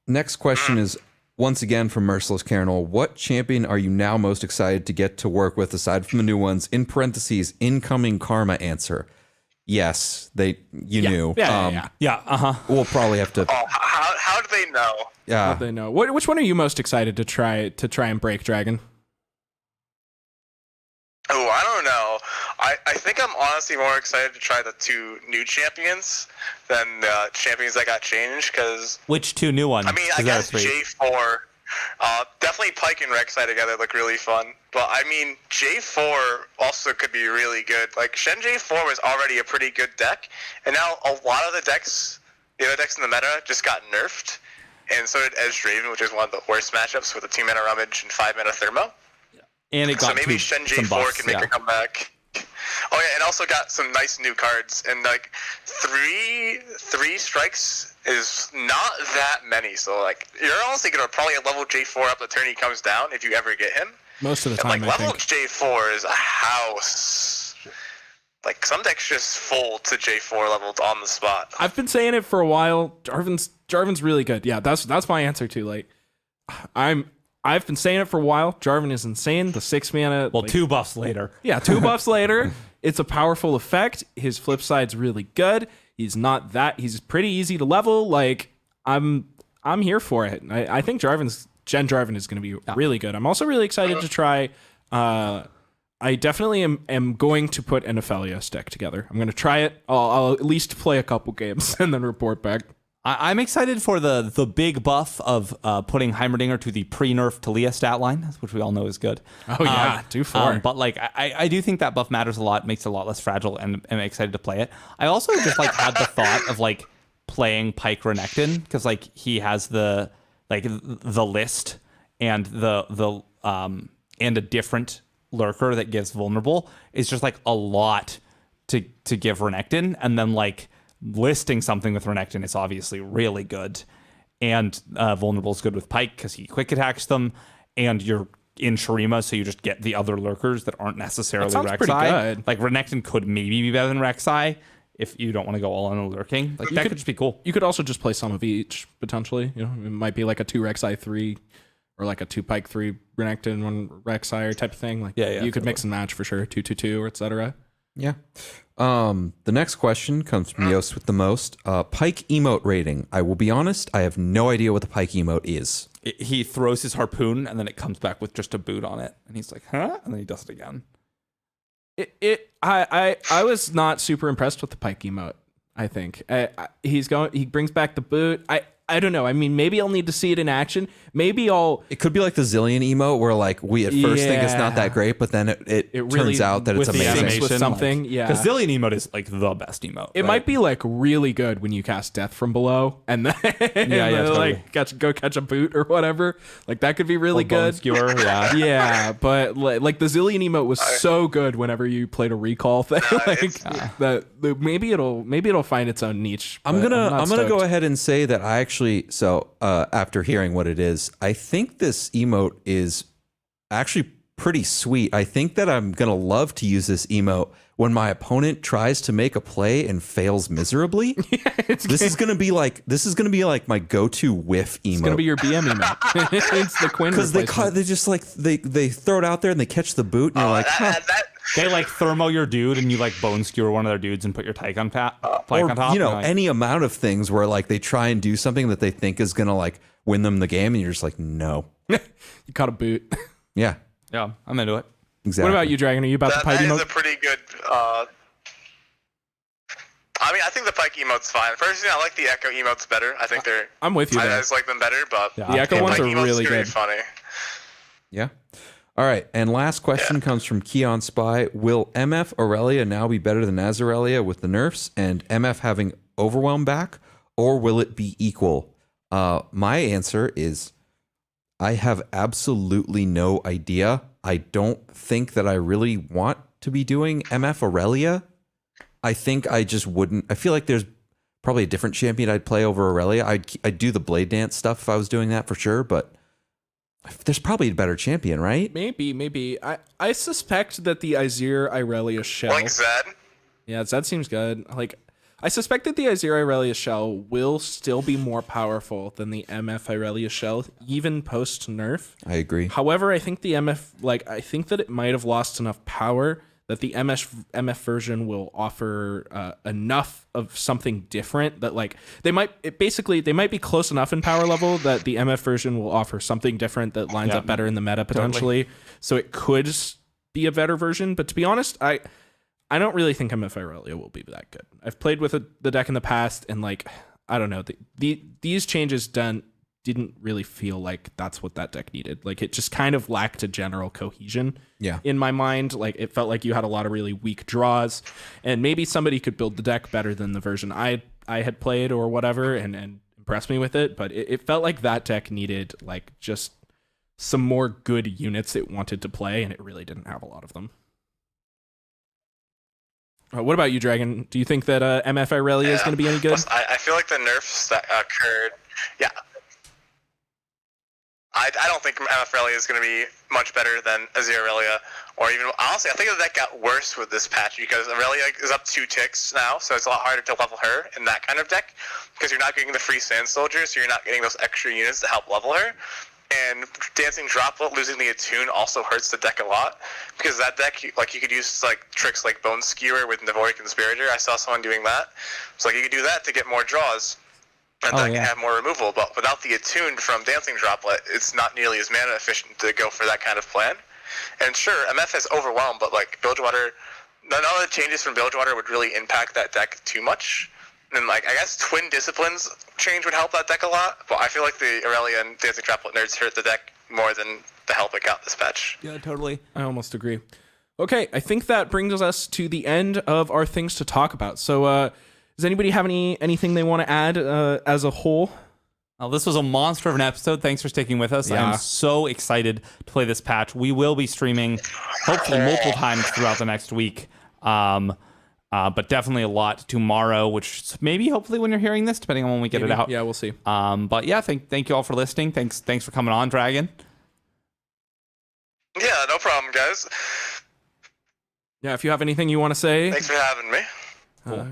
next question is once again from Merciless Carinol. What champion are you now most excited to get to work with aside from the new ones? In parentheses, incoming karma answer. Yes, you knew. Yeah. We'll probably have to. Oh, how do they know? Yeah. They know. Which one are you most excited to try and break, Dragon? Oh, I don't know. I think I'm honestly more excited to try the 2 new champions than the champions that got changed, because Which 2 new ones? I mean, I guess J4, definitely Pike and Rek'Sai together look really fun. But I mean, J4 also could be really good. Like, Shen J4 was already a pretty good deck, and now a lot of the other decks in the meta just got nerfed, and so did Edge Draven, which is one of the worst matchups with a 2-mana Rummage and 5-mana Thermo. And it got so maybe Shen J4 can make a comeback. Oh yeah, and also got some nice new cards, and like three strikes is not that many. So like, you're honestly gonna probably level J4 up the turn he comes down if you ever get him. Most of the And time, like, I level think. J4 is a house. Like, some decks just full to J4 leveled on the spot. I've been saying it for a while. Jarvan's really good. Yeah, that's my answer too. Like, I've been saying it for a while. Jarvan is insane. The 6-mana. Well, 2 buffs later. Yeah, 2 buffs later. It's a powerful effect. His flip side's really good. He's pretty easy to level. Like, I'm here for it. I think Gen Jarvan is going to be really good. I'm also really excited to try. I definitely am going to put an Aphelios deck together. I'm going to try it. I'll at least play a couple games and then report back. I'm excited for the big buff of putting Heimerdinger to the pre-nerf Talia stat line, which we all know is good. Oh yeah, do for it. But like, I do think that buff matters a lot, makes it a lot less fragile, and I'm excited to play it. I also just like had the thought of like playing Pike Renekton, because like he has the list and the and a different lurker that gives vulnerable is just like a lot to give Renekton, and then like listing something with Renekton is obviously really good, and vulnerable is good with Pike because he quick attacks them, and you're in Shurima, so you just get the other lurkers that aren't necessarily That sounds Rek'Sai. pretty good. Like, Renekton could maybe be better than Rek'Sai if you don't want to go all in the lurking. Like, that could just be cool. You could also just play some of each potentially. You know, it might be like a 2 Rek'Sai 3 or like a 2 Pike 3 Renekton 1 Rek'Sai type of thing. Like, Yeah, you could mix and match for sure. 2-2-2 or etc. Yeah. The next question comes from Yost with the most. Pike emote rating. I will be honest, I have no idea what the Pike emote is. He throws his harpoon, and then it comes back with just a boot on it, and he's like, huh? And then he does it again. I was not super impressed with the Pike emote. I think he brings back the boot. I don't know. I mean, maybe I'll need to see it in action. Maybe It could be like the Zillion emote, where like we at first think it's not that great, but then it really turns out that it's with the amazing. animation, with something. like, Yeah, because Zillion emote is like the best emote. it might be like really good when you cast Death from Below and then, totally. like go catch a boot or whatever. Like that could be really good. Skewer, yeah. Yeah, but like the Zillion emote was so good whenever you played a recall thing. Maybe it'll find its own niche. I'm but gonna not go stoked. ahead and say that I actually after hearing what it is, I think this emote is actually pretty sweet. I think that I'm gonna love to use this emote when my opponent tries to make a play and fails miserably. This is gonna be like my go-to whiff emote. It's gonna be your BM emote. It's the Quinn because replacement. they just like they throw it out there and they catch the boot and you're like, huh. They like thermo your dude, and you like bone skewer one of their dudes and put your Tyke on Pike Or on top. you know, and, like, any amount of things where like they try and do something that they think is gonna like win them the game, and you're just like, no. You caught a boot. Yeah, yeah, I'm into it. exactly. What about you, Dragon? Are you about the Pike That is emote? a pretty good. I mean, I think the Pike emote's fine. Personally, I like the Echo emotes better. I think they're. I'm with you I there. just like them better, but Yeah. The Echo the ones Pike are emote's really gonna be good. funny. Yeah. All right, and last question comes from Keon Spy. Will MF Aurelia now be better than Azarelia with the nerfs and MF having Overwhelm back, or will it be equal? My answer is I have absolutely no idea. I don't think that I really want to be doing MF Aurelia. I think I just wouldn't. I feel like there's probably a different champion I'd play over Aurelia. I'd do the Blade Dance stuff if I was doing that for sure, but there's probably a better champion, right? Maybe. I suspect that the Azir Irelia shell. Like Zed. Yeah, that seems good. Like, I suspect that the Azir Irelia shell will still be more powerful than the MF Irelia shell, even post nerf. I agree. However, I think the I think that it might have lost enough power that the MF version will offer enough of something different that like they might be close enough in power level that the MF version will offer something different that lines up better in the meta potentially. So it could be a better version. But to be honest, I don't really think MF Irelia will be that good. I've played with the deck in the past, and like I don't know, these changes didn't really feel like that's what that deck needed. Like it just kind of lacked a general cohesion. Yeah. In my mind, like it felt like you had a lot of really weak draws, and maybe somebody could build the deck better than the version I had played or whatever, and impress me with it. But it felt like that deck needed like just some more good units it wanted to play, and it really didn't have a lot of them. What about you, Dragon? Do you think that MF Irelia is going to be any good? I feel like the nerfs that occurred, I don't think MF Aurelia is going to be much better than Azir Aurelia, or even, honestly, I think the deck got worse with this patch because Aurelia is up 2 ticks now, so it's a lot harder to level her in that kind of deck because you're not getting the free Sand Soldier, so you're not getting those extra units to help level her. And Dancing Droplet losing the Attune also hurts the deck a lot because that deck, like you could use like tricks like Bone Skewer with Navori Conspirator. I saw someone doing that. So like you could do that to get more draws. And then can have more removal, but without the Attune from Dancing Droplet, it's not nearly as mana efficient to go for that kind of plan. And sure, MF has Overwhelm, but like Bilgewater, none of the changes from Bilgewater would really impact that deck too much. And like I guess Twin Disciplines change would help that deck a lot, but I feel like the Aurelia and Dancing Droplet nerds hurt the deck more than the help it got this patch. Yeah, totally. I almost agree. Okay, I think that brings us to the end of our things to talk about. So, does anybody have anything they want to add as a whole? Well, this was a monster of an episode. Thanks for sticking with us. Yeah. I'm so excited to play this patch. We will be streaming hopefully multiple times throughout the next week. But definitely a lot tomorrow, which maybe hopefully when you're hearing this, depending on when we get it out. Yeah, we'll see. But yeah, thank you all for listening. Thanks for coming on, Dragon. Yeah, no problem, guys. Yeah, if you have anything you want to say. Thanks for having me. Cool.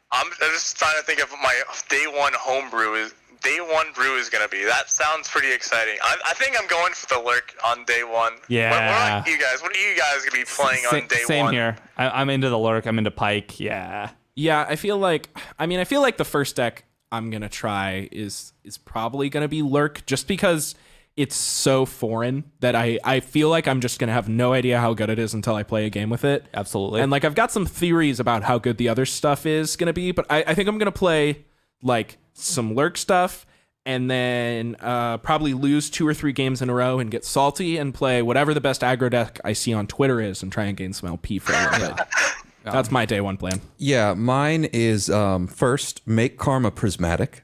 I'm just trying to think of my day one brew is gonna be. That sounds pretty exciting. I think I'm going for the lurk on day one. Yeah. What about you guys? What are you guys gonna be playing on day one? Same here. I'm into the lurk. I'm into Pike. Yeah. Yeah, I feel like the first deck I'm gonna try is probably gonna be lurk, just because it's so foreign that I feel like I'm just gonna have no idea how good it is until I play a game with it. Absolutely. And like I've got some theories about how good the other stuff is gonna be, but I think I'm gonna play like some lurk stuff and then probably lose 2 or 3 games in a row and get salty and play whatever the best aggro deck I see on Twitter is and try and gain some LP for a little bit. That's my day one plan. Yeah, mine is first, make Karma prismatic.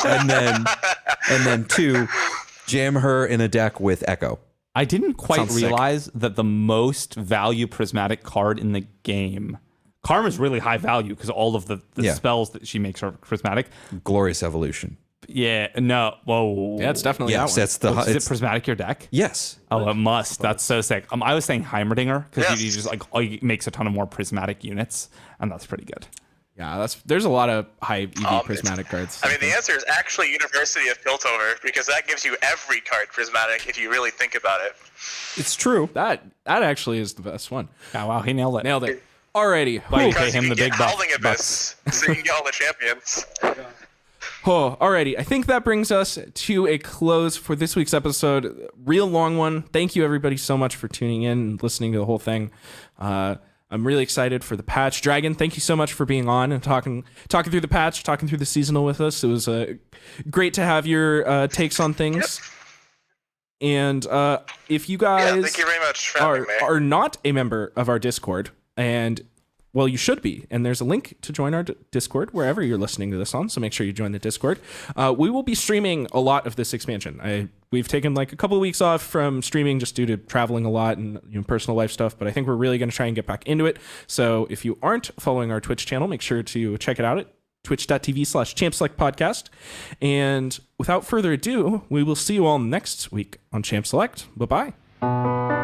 and then 2, jam her in a deck with Echo. I didn't quite Sounds sick. realize that the most value prismatic card in the game, Karma's really high value because all of the spells that she makes are prismatic. Glorious Evolution. Yeah, no, whoa. Yeah, it's definitely Yes, that one. that's the. Is it It's, prismatic your deck? yes. Oh, it must. That's so sick. I was saying Heimerdinger because Yes. he just like he makes a ton of more prismatic units, and that's pretty good. Yeah, there's a lot of high EV prismatic cards. I mean, the answer is actually University of Piltover because that gives you every card prismatic if you really think about it. It's true. that actually is the best one. Oh, wow, he nailed it. Nailed it. Alrighty. Why you Whew. pay Because him you the can big get Howling Abyss, so you can get all the champions. Oh, alrighty. I think that brings us to a close for this week's episode. Real long one. Thank you everybody so much for tuning in and listening to the whole thing. I'm really excited for the patch. Dragon, thank you so much for being on and talking through the patch, talking through the seasonal with us. It was great to have your takes on things. And if you Yeah, guys thank you very much for having me. are not a member of our Discord, and well, you should be. And there's a link to join our Discord wherever you're listening to this on. So make sure you join the Discord. We will be streaming a lot of this expansion. We've taken like a couple of weeks off from streaming just due to traveling a lot and personal life stuff. But I think we're really going to try and get back into it. So if you aren't following our Twitch channel, make sure to check it out at twitch.tv/ChampSelectPodcast. And without further ado, we will see you all next week on Champ Select. Bye-bye.